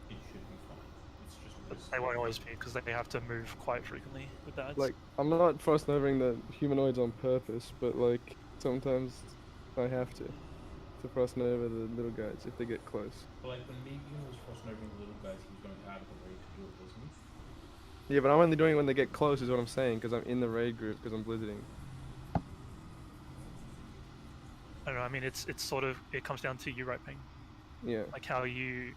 it should be fine. It's just risky. They won't always be because they have to move quite frequently with the ads. Like I'm not Frost Novering the humanoids on purpose, but like sometimes I have to Frost Nova the little guys if they get close. But like when Megan was frost novering the little guys, he was going out of the raid to do it, wasn't he? Yeah, but I'm only doing it when they get close, is what I'm saying, because I'm in the raid group, because I'm blizzarding. I don't know. I mean, it's sort of it comes down to you, right, Ping? Yeah. Like how you,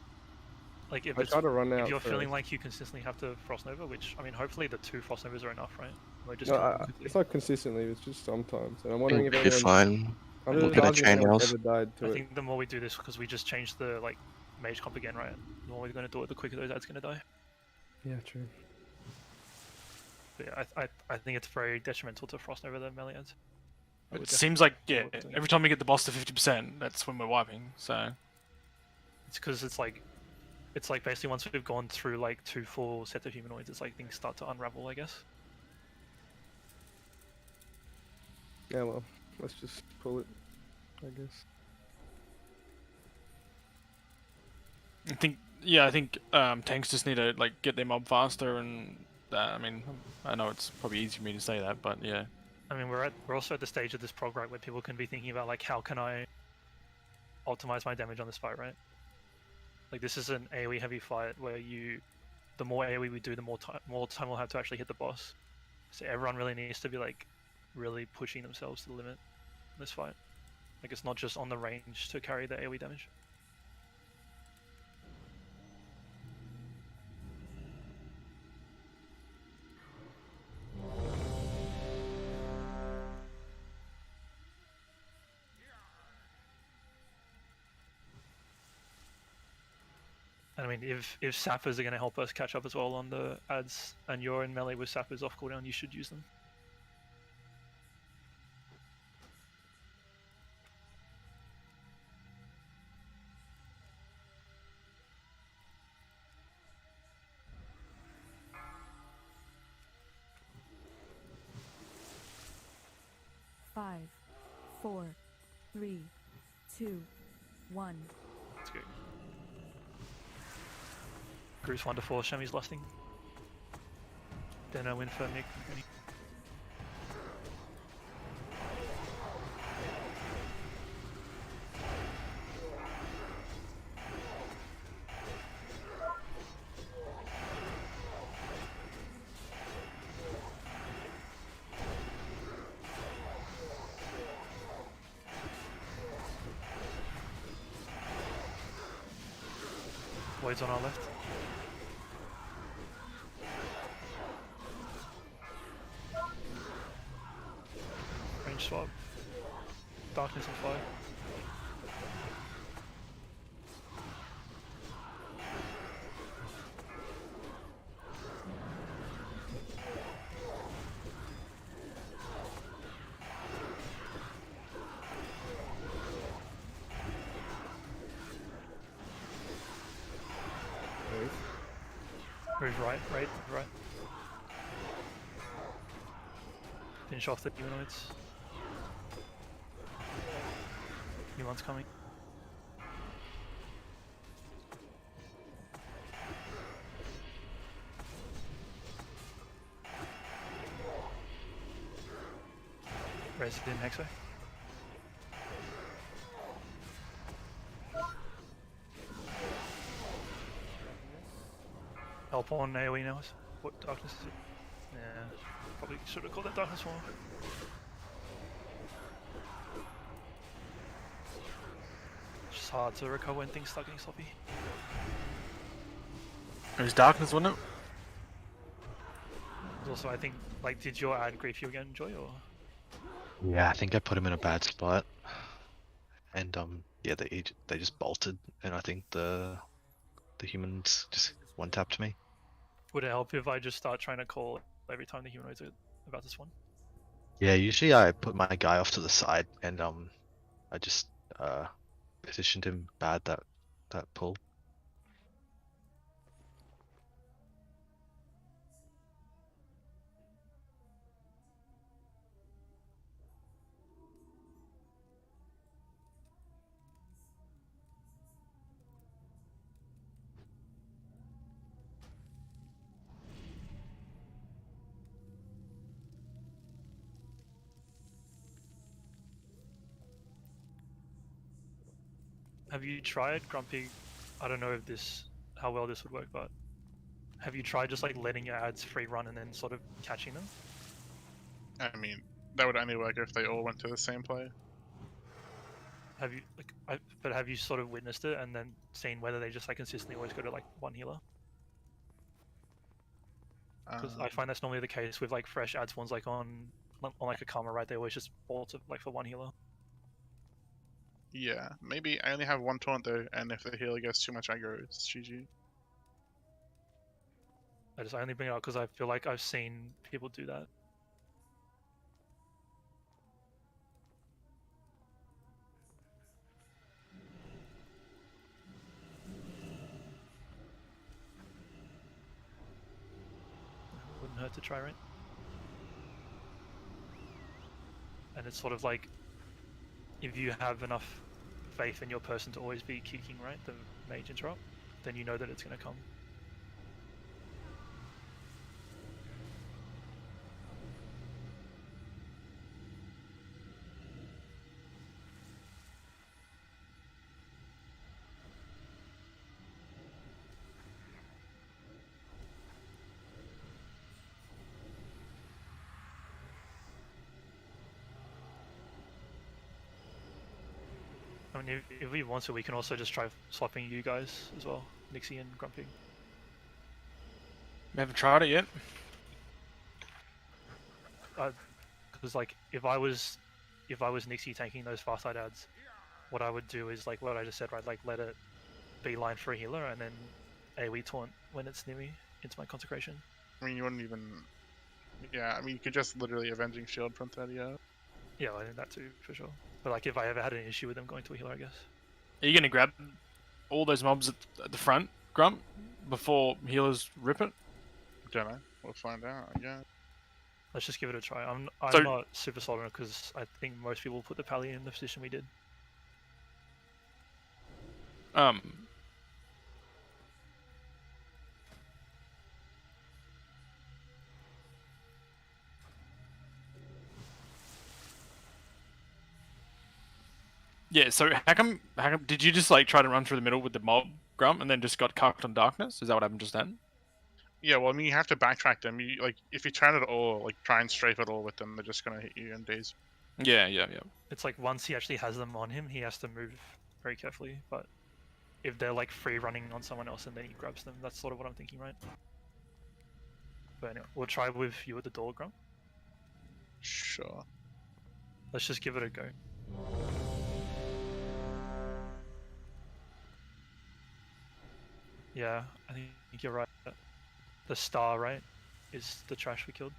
like if I it's, try to run if out you're feeling first. like you consistently have to frost nova, which I mean, hopefully the 2 frost novas are enough, right? We're just No, killing them quickly. it's not consistently. It's just sometimes, and I'm wondering if You're anyone's. fine. I'm We'll just get a asking if chain anyone's else. ever died to I it. think the more we do this, because we just changed the like mage comp again, right? The more we're going to do it, the quicker those ads going to die. Yeah, true. But yeah, I think it's very detrimental to frost over the melee ads. I would It seems like, yeah, definitely do it. every time we get the boss to 50%, that's when we're wiping, so... It's because it's like basically once we've gone through like 2 full sets of humanoids, it's like things start to unravel, I guess. Yeah, well, let's just pull it, I guess. I think tanks just need to like get their mob faster, and I mean, I know it's probably easy for me to say that, but yeah. I mean, we're also at the stage of this prog, right, where people can be thinking about like how can I optimize my damage on this fight, right? Like this is an AoE heavy fight where the more AoE we do, the more time we'll have to actually hit the boss. So everyone really needs to be like really pushing themselves to the limit in this fight. Like it's not just on the range to carry the AoE damage. I mean, if sappers are going to help us catch up as well on the ads, and you're in melee with sappers off cooldown, you should use them. Five, 4, 3, 2, 1. Let's go. Gru's 1 to 4, Shami's lusting. Then a win for Nick. Void's on our left. Range swap. Darkness and fire. Move right. Finish off the humanoids. New one's coming. Resident Hexo. Help on AoE now. What darkness is it? Yeah, probably should have called that darkness more. It's just hard to recover when things start getting sloppy. It was darkness, wasn't it? Also, I think, like, did your ad grief you again, Joy, or? Yeah, I think I put him in a bad spot, and yeah, they just bolted, and I think the humans just one tapped me. Would it help if I just start trying to call every time the humanoids are about to spawn? Yeah, usually I put my guy off to the side, and I just positioned him bad that pull. Have you tried, Grumpy? I don't know if how well this would work, but have you tried just like letting your ads free run and then sort of catching them? I mean, that would only work if they all went to the same player. Have you but have you sort of witnessed it and then seen whether they just like consistently always go to like one healer? Because I find that's normally the case with like fresh ad spawns, like on like a Karma, right? They always just bolt it like for one healer. Yeah, maybe I only have one taunt though, and if the healer gets too much aggro, it's GG. I only bring it up because I feel like I've seen people do that. Wouldn't hurt to try, right? And it's sort of like, if you have enough faith in your person to always be kicking, right, the mage interrupt, then you know that it's going to come. I mean, if we want to, we can also just try swapping you guys as well, Nixie and Grumpy. We haven't tried it yet. Because like, if I was Nixie tanking those fast side ads, what I would do is like what I just said, right? Like let it beeline for a healer, and then AoE taunt when it's near me into my consecration. I mean, you wouldn't even. Yeah, I mean, you could just literally Avenging Shield from 30 yards. Yeah, I think that too, for sure. But like, if I ever had an issue with them going to a healer, I guess. Are you gonna grab all those mobs at the front, Grump, before healers rip it? Don't know. We'll find out. Yeah. Let's just give it a try. I'm So- not super sold on it because I think most people put the pally in the position we did. Yeah, so how come did you just like try to run through the middle with the mob, Grump, and then just got cucked on darkness? Is that what happened just then? Yeah, well, I mean, you have to backtrack them. You like, if you turn it all, like, try and strafe it all with them, they're just gonna hit you in days. Yeah. It's like once he actually has them on him, he has to move very carefully. But if they're like free running on someone else and then he grabs them, that's sort of what I'm thinking, right? But anyway, we'll try with you at the door, Grump. Sure. Let's just give it a go. Yeah, I think you're right. The star, right, is the trash we killed.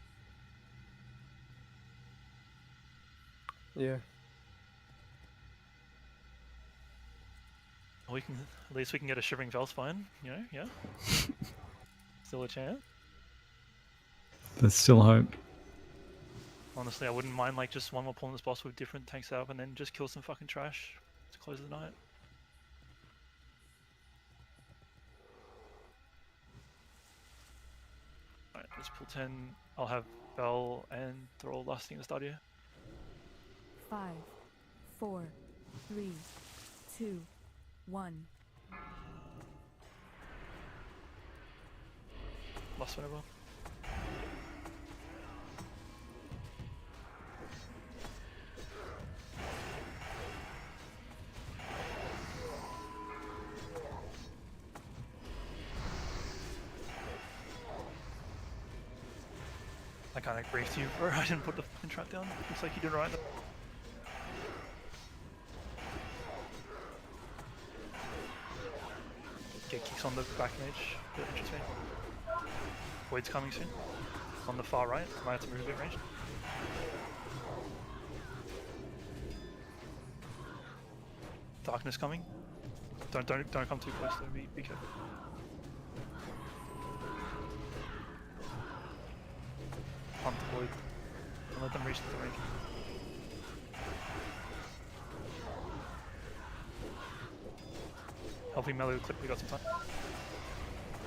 Yeah. We can, at least we can get a Shivering Velspine, you know, yeah. Still a chance. There's still hope. Honestly, I wouldn't mind like just one more pull on this boss with different tanks out and then just kill some fucking trash to close the night. Alright, let's pull 10. I'll have Bell and Thrall lasting the start here. 5, 4, 3, 2, 1. Lost whenever. I kind of griefed you, bro. I didn't put the fucking trap down. Looks like you did right. Get kicks on the back mage. Bit interesting. Void's coming soon. On the far right. Might have to move a bit range. Darkness coming. Don't come too close though. Be careful. Hunt the void. Don't let them reach the range. Helping melee clip, we got some time.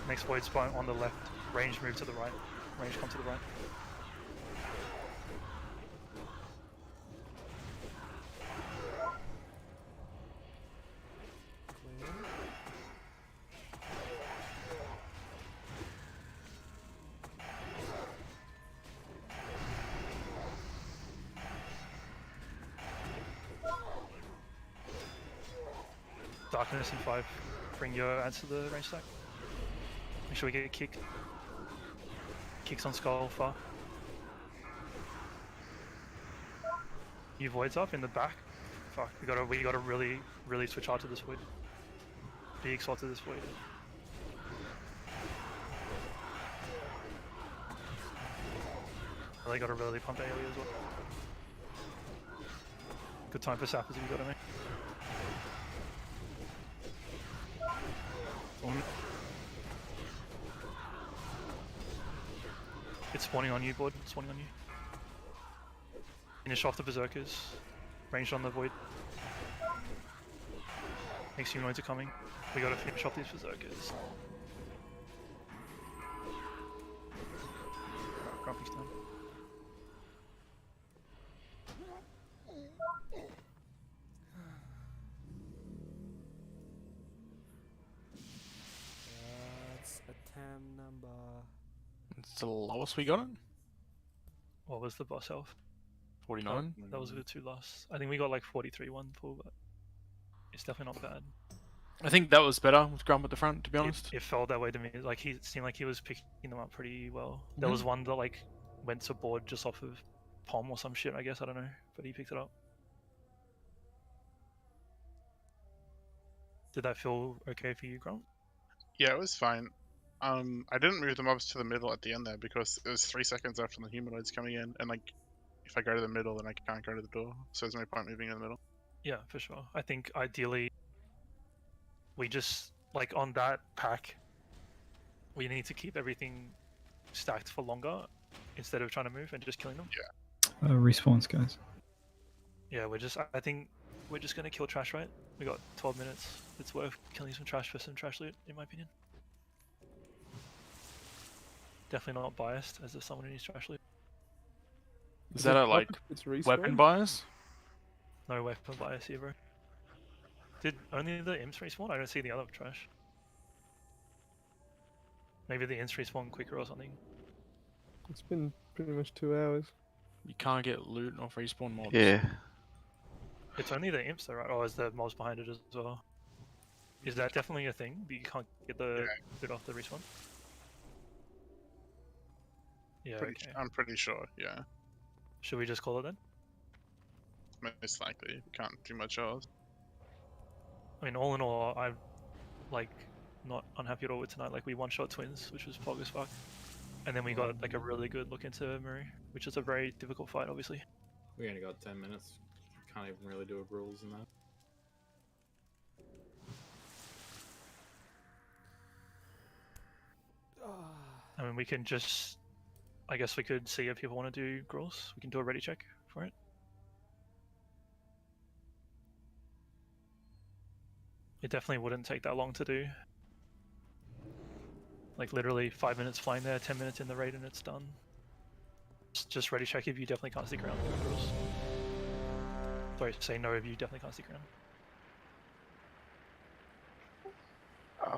Next void spawn on the left. Range move to the right. Range come to the right. Darkness in 5. Bring your ads to the range stack. Make sure we get a kick. Kicks on skull far. You voids up in the back. Fuck, we gotta really switch hard to this void. Big sword to this void. Really gotta really pump AoE as well. Good time for sappers if you got me. It's spawning on you, bud. It's spawning on you. Finish off the berserkers. Ranged on the void. Next humanoids are coming. We gotta finish off these berserkers. Grumpy's done. That's attempt number. It's the lowest we got it. What was the boss health? 49. That was the 2 last. I think we got like 43 one pull, but it's definitely not bad. I think that was better with Grump at the front, to be honest. It felt that way to me. Like he seemed like he was picking them up pretty well. There was one that like went to board just off of Pom or some shit. I guess I don't know, but he picked it up. Did that feel okay for you, Grump? Yeah, it was fine. I didn't move the mobs to the middle at the end there because it was 3 seconds after the humanoids coming in, and like, if I go to the middle, then I can't go to the door. So there's no point moving in the middle. Yeah, for sure. I think ideally, we just like on that pack, we need to keep everything stacked for longer instead of trying to move and just killing them. Yeah. Respawns, guys. Yeah, I think we're just gonna kill trash, right? We got 12 minutes. It's worth killing some trash for some trash loot, in my opinion. Definitely not biased as if someone who needs trash loot. Is that a like weapon bias? No weapon bias here, bro. Did only the imps respawn? I don't see the other trash. Maybe the imps respawn quicker or something. It's been pretty much 2 hours. You can't get loot off respawn mobs. Yeah. It's only the imps though, right? Or is the mobs behind it as well? Is that definitely a thing? That you can't get the loot off the respawn? Yeah, okay. I'm pretty sure, yeah. Should we just call it then? Most likely. We can't do much else. I mean, all in all, I'm like not unhappy at all with tonight. Like we one-shot twins, which was pog as fuck, and then we got like a really good look into Murray, which is a very difficult fight, obviously. We only got 10 minutes. Can't even really do a rules in that. I mean, we can just, I guess we could see if people want to do Grulls. We can do a ready check for it. It definitely wouldn't take that long to do. Like literally 5 minutes flying there, 10 minutes in the raid and it's done. Just ready check if you definitely can't stick around. Sorry, say no if you definitely can't stick around.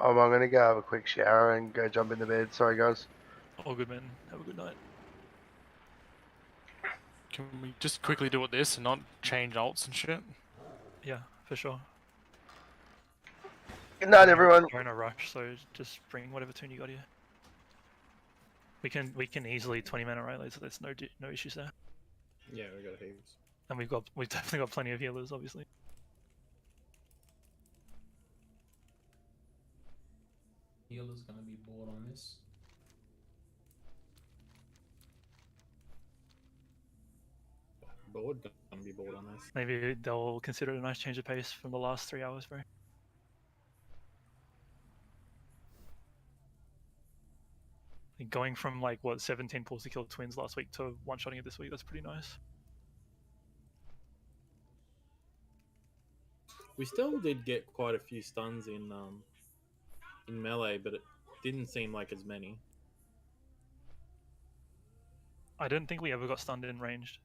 I'm gonna go have a quick shower and go jump in the bed. Sorry, guys. All good, man. Have a good night. Can we just quickly do it this and not change alts and shit? Yeah, for sure. Good night, everyone. We're in a rush, so just bring whatever tune you got here. We can easily 20-man right? So there's no issues there. Yeah, we got heaps. And we've definitely got plenty of healers, obviously. Healer's gonna be bored on this. Bored? Gonna be bored on this. Maybe they'll consider it a nice change of pace from the last 3 hours, bro. Going from like what 17 pulls to kill twins last week to one-shotting it this week, that's pretty nice. We still did get quite a few stuns in melee, but it didn't seem like as many. I don't think we ever got stunned in ranged.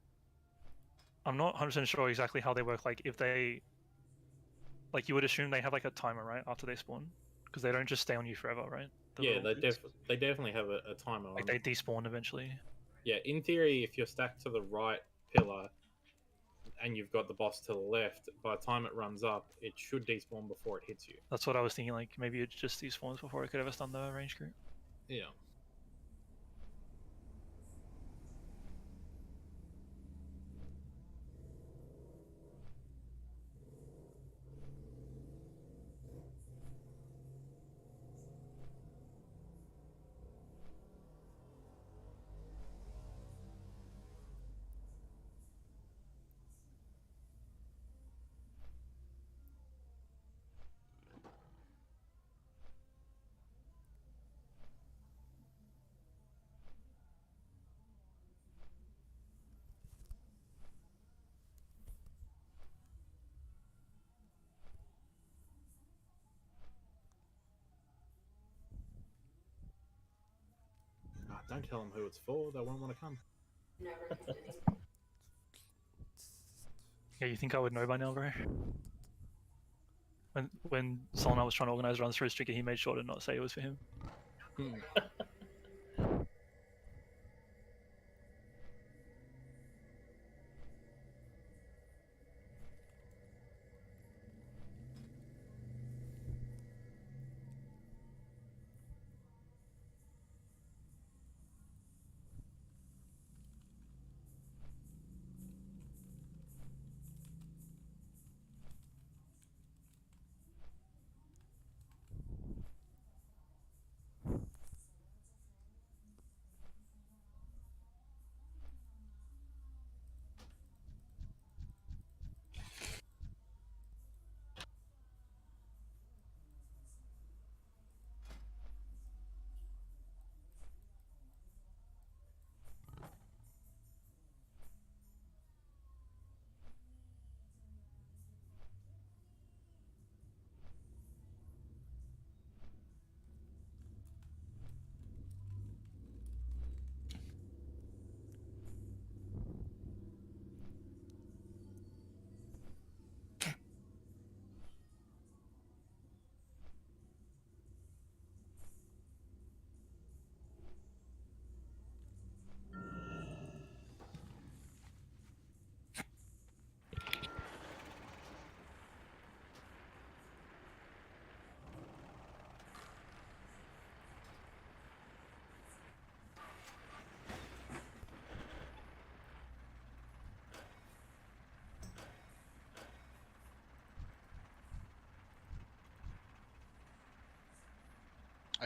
I'm not 100% sure exactly how they work. Like if they, like you would assume they have like a timer, right, after they spawn, because they don't just stay on you forever, right? Yeah, they definitely have a timer. Like they despawn eventually. Yeah, in theory, if you're stacked to the right pillar and you've got the boss to the left, by the time it runs up, it should despawn before it hits you. That's what I was thinking. Like maybe it just despawns before it could ever stun the range group. Yeah. Don't tell them who it's for, they won't want to come. Yeah, you think I would know by now, bro? When Solana was trying to organize runs for his trigger, he made sure to not say it was for him.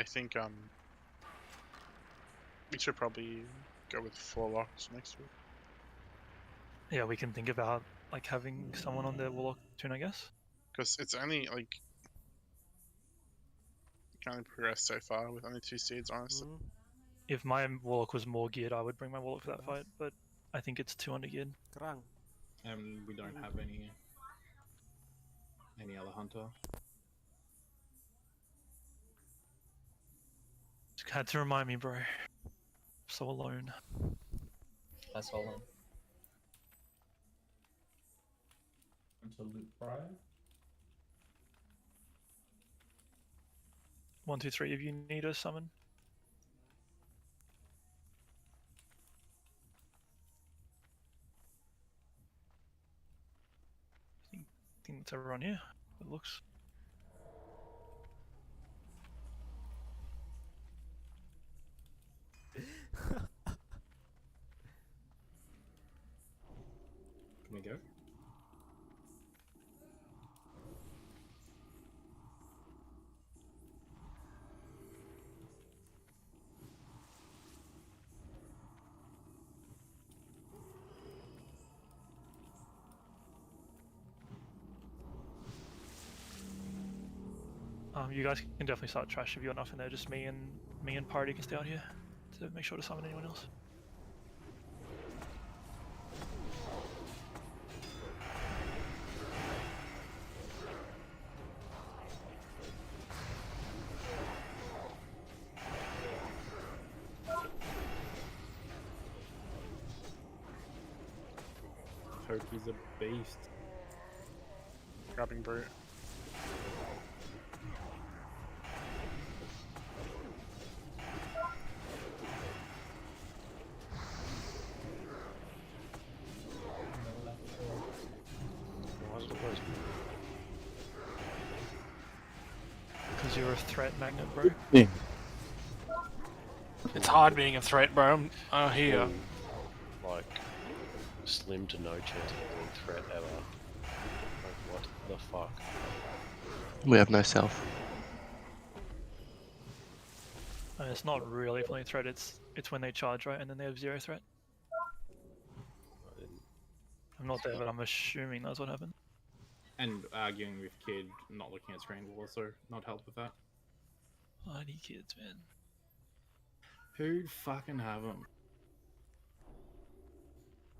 I think we should probably go with 4 locks next week. Yeah, we can think about like having someone on their Warlock tune, I guess. Because it's only like can only progress so far with only 2 seeds, honestly. If my Warlock was more geared, I would bring my Warlock for that fight, but I think it's too under geared. And we don't have any other hunter. Just had to remind me, bro. So alone. That's all on. Until Luke Pryor. 1, 2, 3. If you need a summon. I think that's everyone here. It looks. Can we go? You guys can definitely start trash if you're enough in there. Just me and Party can stay out here to make sure to summon anyone else. Pokey's a beast. Grabbing brute. Because you're a threat magnet, bro. Yeah. It's hard being a threat, bro. Oh, here. Like, slim to no chance of being threat ever. Like, what the fuck? We have no self. It's not really playing threat. It's when they charge, right, and then they have 0 threat. I'm not there, but I'm assuming that's what happened. And arguing with Kid, not looking at screen will also not help with that. Bloody kids, man. Who'd fucking have them?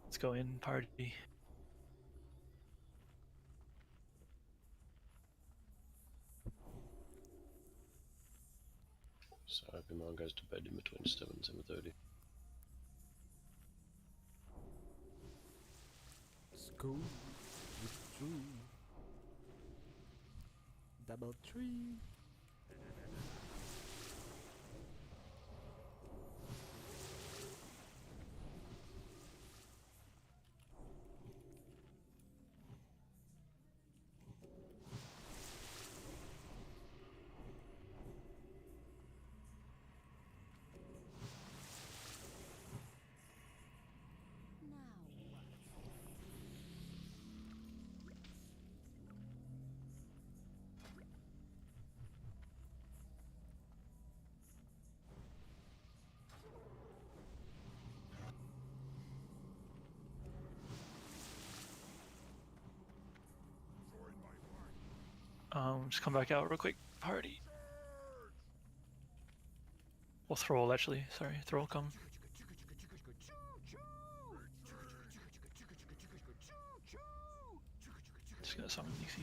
Let's go in, Party. So everyone goes to bed in between 7 and 7:30. School withdrew. Double 3. Just come back out real quick, Party. Or Thrall, actually. Sorry, Thrall, come. Just gonna summon Nixie.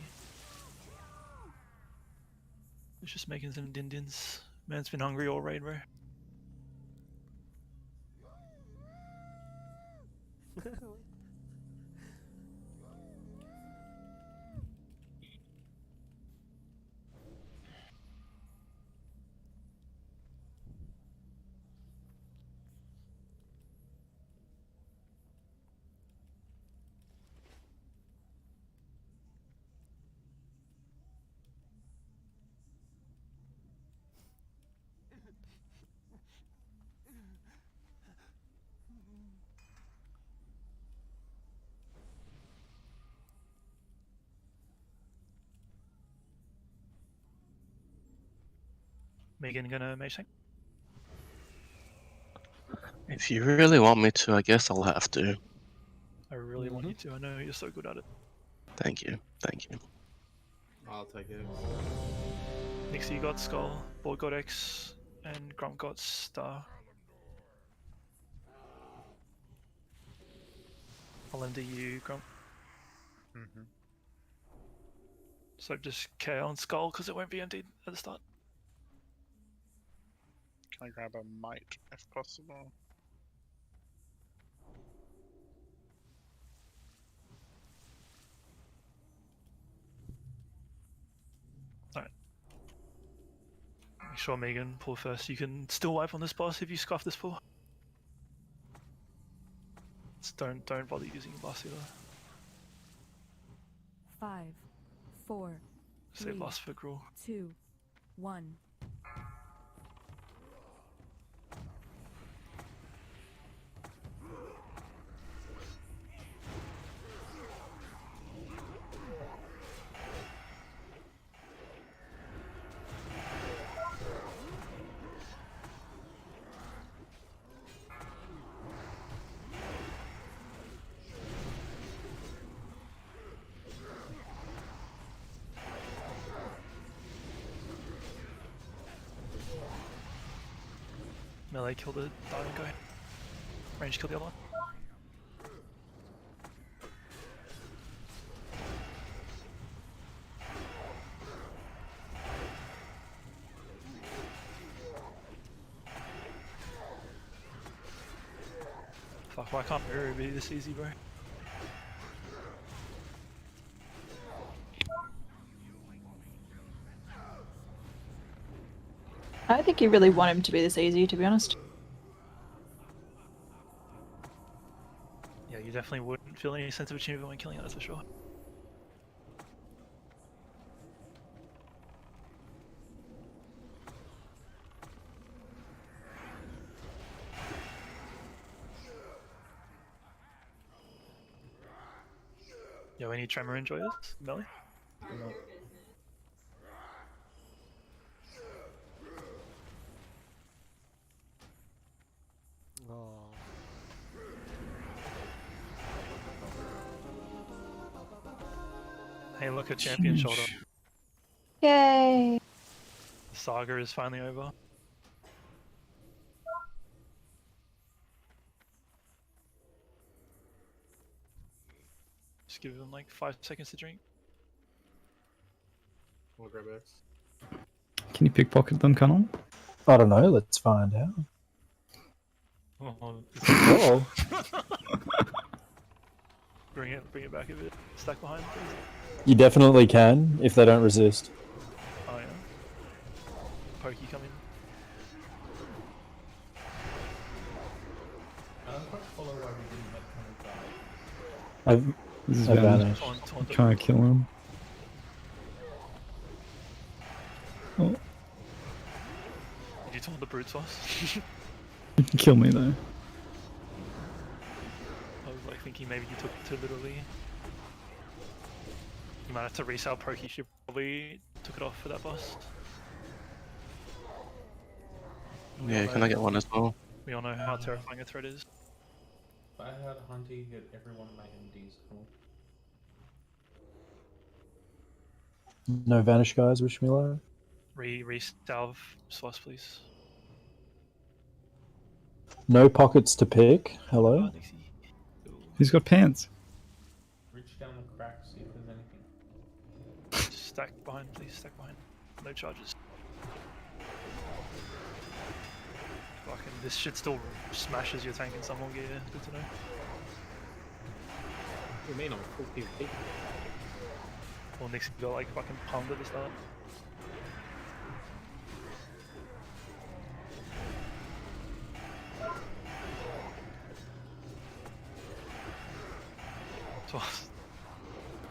He's just making some din-dins. Man's been hungry all raid, bro. Megan gonna mage tank? If you really want me to, I guess I'll have to. I really want you to. I know you're so good at it. Thank you. Thank you. I'll take it. Nixie, you got Skull, Board got X, and Grump got Star. I'll end you, Grump. So just KO on Skull because it won't be emptied at the start. Can I grab a might if possible? Alright. Make sure Megan pull first. You can still wipe on this boss if you scuff this pull. Just don't bother using blast either. 5, 4, Save 3, blast for Gruul. 2, 1. Melee kill the diamond guy. Range kill the other one. Fuck, why can't Mirror be this easy, bro? I don't think you really want him to be this easy, to be honest. Yeah, you definitely wouldn't feel any sense of achievement when killing it, that's for sure. Yo, any tremor enjoyers? Melee? No. Oh. Hey, look, a champion shoulder. Yay! The saga is finally over. Just give them like 5 seconds to drink. I'll grab X. Can you pickpocket them, Connell? I don't know. Let's find out. Oh, Uh-oh. bring it back a bit. Stack behind, please. You definitely can if they don't resist. Oh yeah. Pokey coming. I don't quite follow why we didn't let Connor die. This is I bad. vanished. I'm trying to kill him. Oh, Did you taunt the brute sauce? you can kill me though. I was like thinking maybe you took it too literally. You might have to resell Pokey, she probably took it off for that boss. Yeah, can I get one as well? We all know how terrifying a threat is. If I had Hunty get every one of my MDs, cool. No vanish, guys. Wish me luck. Re-salve sauce, please. No pockets to pick. Hello. He's got pants. Reach down the crack, see if there's anything. Stack behind, please. Stack behind. No charges. Fucking, this shit still smashes your tank in some more gear. Good to know. What do you mean I'm full PvP? Well, Nixie got like fucking pumped at the start. Sauce.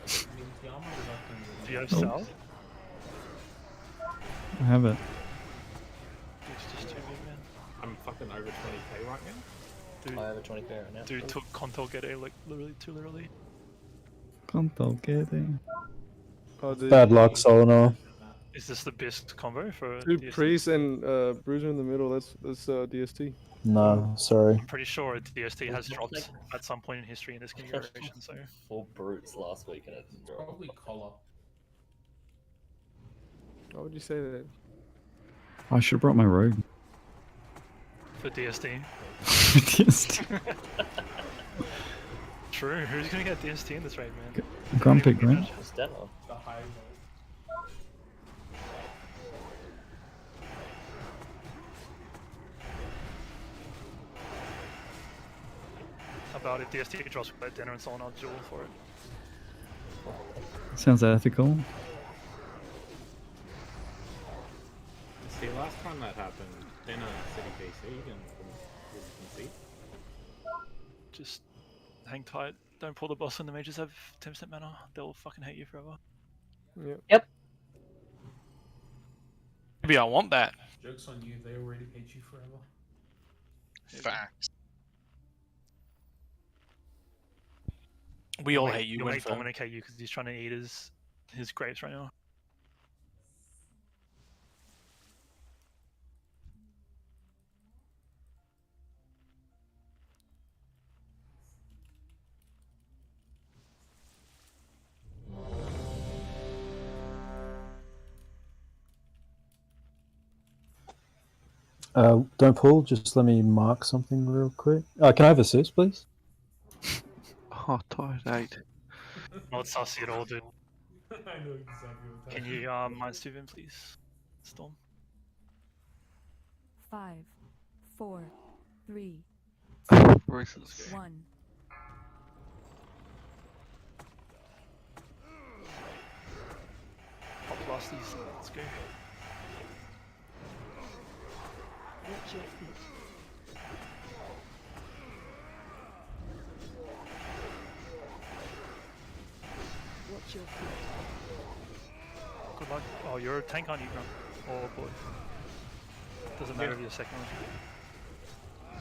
Do you have Oh. salve? I have it. It's just too big, man. I'm fucking over 20k right now. Dude, I have a 20k right now. dude took Contel Gede like literally too literally. Can't get it. Oh, dude. Bad luck, Solana. Is this the best combo for Two DST? priests and bruiser in the middle. That's DST. No, sorry. I'm pretty sure DST has There's dropped like- at some point in history in this configuration, so 4 brutes last week and it It's dropped. probably collar. Why would you say that? I should have brought my rogue. for DST. DST. True, who's gonna get DST in this raid, man? Grumpy Grunt. Stella. The high roll. How about if DST drops with dinner and someone, I'll duel for it. Sounds ethical. See, last time that happened, then City PC and concede. Just hang tight. Don't pull the boss when the mages have 10% mana. They'll fucking hate you forever. Yep. Maybe I want that. Joke's on you, they already hate you forever. Facts. We all hate you, You'll make Winfern. Dominic hate you because he's trying to eat his grapes right now. Don't pull, just let me mark something real quick. Can I have assist, please? Oh, tired 8. Not sussy at all, dude. I know exactly what that Can is. you minus 2 him, please? Storm. 5, 4, 3, Braces. 1. Pop blast these. Let's go. Watch your feet. Watch your feet. Good luck. Oh, you're a tank, aren't you, Grunt? Oh boy. Doesn't matter if you're second one.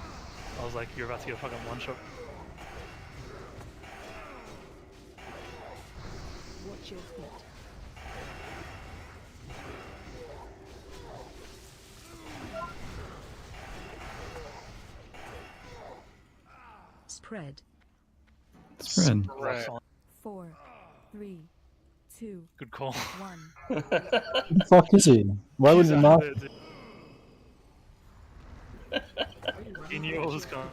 I was like, you're about to get a fucking one shot. Watch your feet. Spread. Spread. Right. 4, 3, 2, Good call. 1. Who the fuck is he? Why wouldn't you mark? He knew what was coming.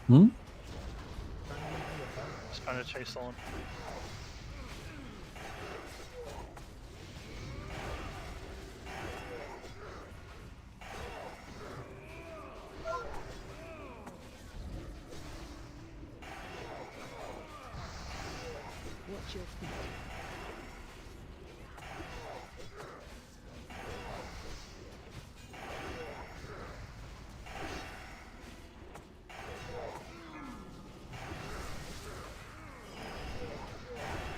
Hmm? Just trying to chase someone. Watch your feet.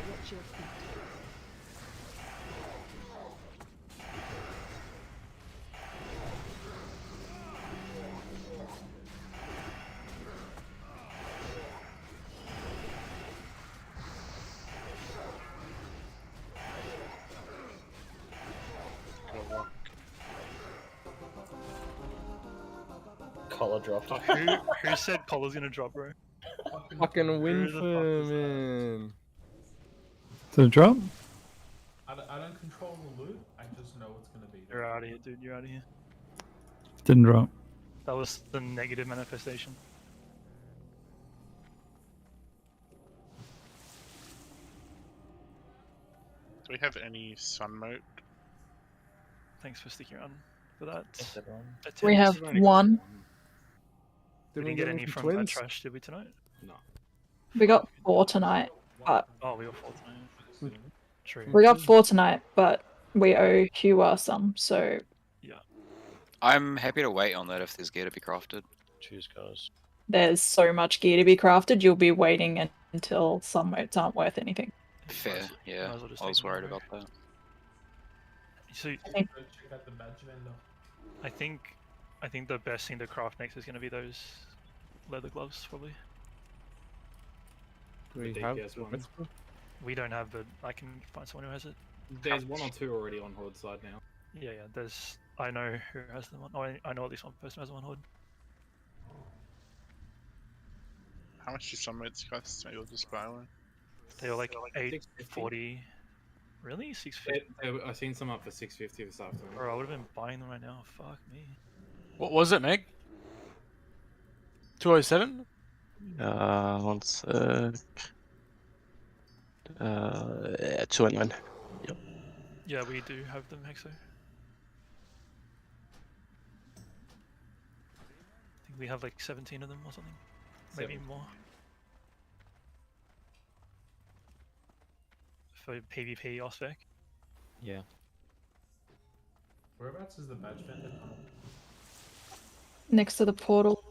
Watch your feet. Collar dropped. Who said collar's gonna drop, bro? Fucking Who the Winfern, fuck man. Did it drop? I don't control the loot, I just know it's gonna be there. You're out of here, dude. You're out of here. Didn't drop. That was the negative manifestation. Do we have any sun mode? Thanks for sticking around for that. Thanks, everyone. We have one. We didn't get any from that trash, did we, tonight? No. We got 4 tonight, but Oh, we got 4 tonight. True. we got 4 tonight, but we owe Hua some, so I'm happy to wait on that if there's gear to be crafted. Cheers, guys. there's so much gear to be crafted. You'll be waiting until some modes aren't worth anything. Fair, yeah. might as well just I was take them worried away. about that. So I think Go check out the badge vendor. I think the best thing to craft next is gonna be those leather gloves, probably. Do we The have DPS the ones. mitzvah? We don't have, but I can find someone who has it. There's one or two already on Horde side now. Yeah, yeah. There's. I know who has them on. Oh, I know at least one person who has them on Horde. How much do summits cost? Maybe we'll just buy one. They were like 650. 840. Really? 650? I've seen some up for 650 this afternoon. Bro, I would have been buying them right now. Fuck me. What was it, Meg? 207? One sec. 209. Yep. Yeah, we do have them, Hexo. I think we have like 17 of them or something. Maybe more. For PvP OSPEC. Yeah. Whereabouts is the badge vendor tunnel? Next to the portal.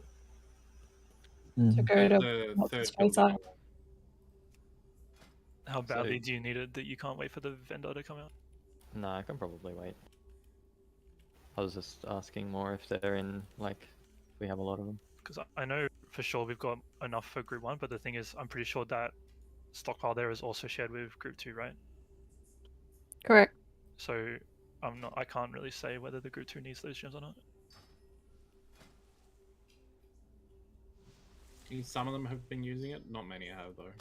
To go to The what's third his face building. up. How badly do you need it that you can't wait for the vendor to come out? No, I can probably wait. I was just asking more if they're in, like, we have a lot of them. Because I know for sure we've got enough for Group 1, but the thing is, I'm pretty sure that stockpile there is also shared with Group 2, right? Correct. So I can't really say whether the Group 2 needs those gems or not. Some of them have been using it, not many have though.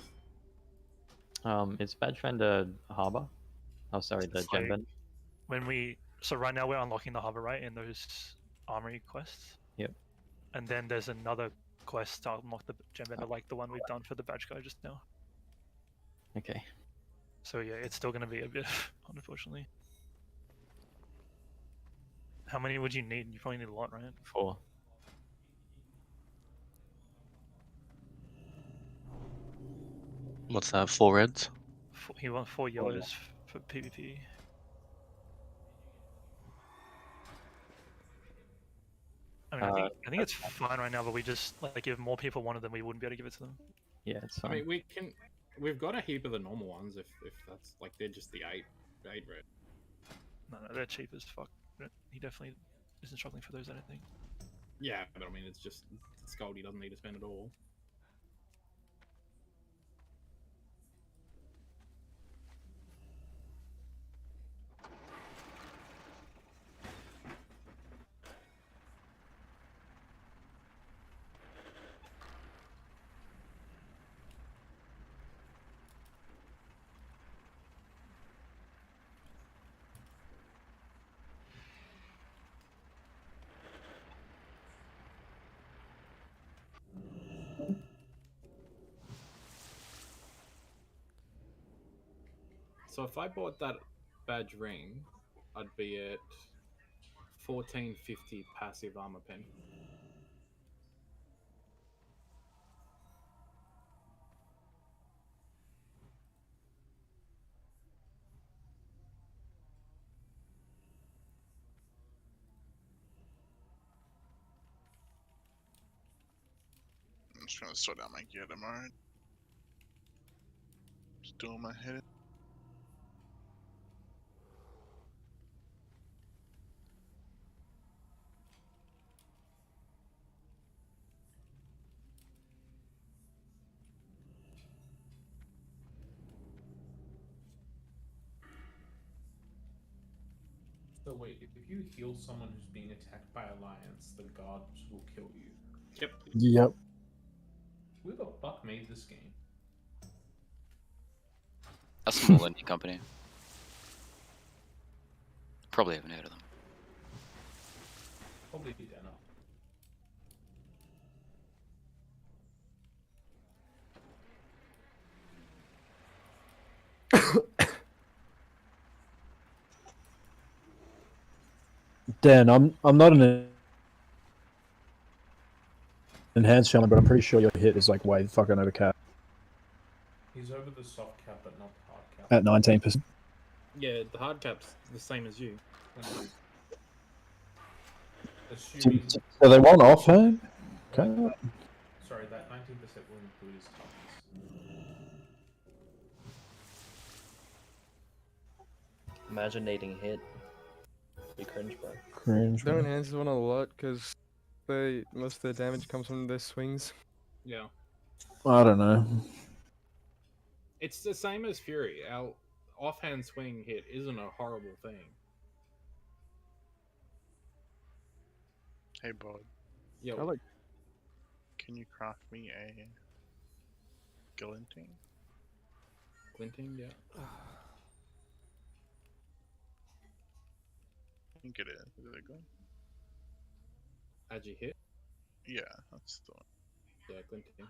Is Badge Vendor Harbor? Oh, sorry, the It's gem like vendor. so right now we're unlocking the harbor, right, in those armory quests. Yep. And then there's another quest to unlock the gem vendor, like the one we've done for the badge guy just now. Okay. So yeah, it's still gonna be a bit, unfortunately. How many would you need? You probably need a lot, right? 4. What's that? 4 reds? He wants 4 yellows for PvP. I mean, I think it's fine right now, but we just like if more people wanted them, we wouldn't be able to give it to them. Yeah, it's I fine. mean, we've got a heap of the normal ones if that's like they're just the 8 red. No, they're cheap as fuck. He definitely isn't struggling for those, I don't think. Yeah, but I mean, it's just gold he doesn't need to spend at all. So if I bought that badge ring, I'd be at 1450 passive armor pen. I'm just gonna sort out my gear tomorrow. Just doing my head. So wait, if you heal someone who's being attacked by Alliance, the guards will kill you. Yep. Yep. Who the fuck made this game? A small indie company. Probably haven't heard of them. Probably Dana. Dan, I'm not an enhanced shaman, but I'm pretty sure your hit is like way fucking over cap He's over the soft cap, but not the hard cap. at 19%. Yeah, the hard cap's the same as you. Assuming. So they want offhand? Okay. Sorry, that 19% will include his toughness. Imagine needing hit. Be cringe, bro. Cringe. Their enhances one a lot because most of their damage comes from their swings. Yeah. I don't know. It's the same as Fury. Our offhand swing hit isn't a horrible thing. Hey, bud. Yo, I like. Can you craft me a glinting? Glinting, yeah. I think it is. Is it a glint? Agi hit. Yeah, that's the one. Yeah, Glinting.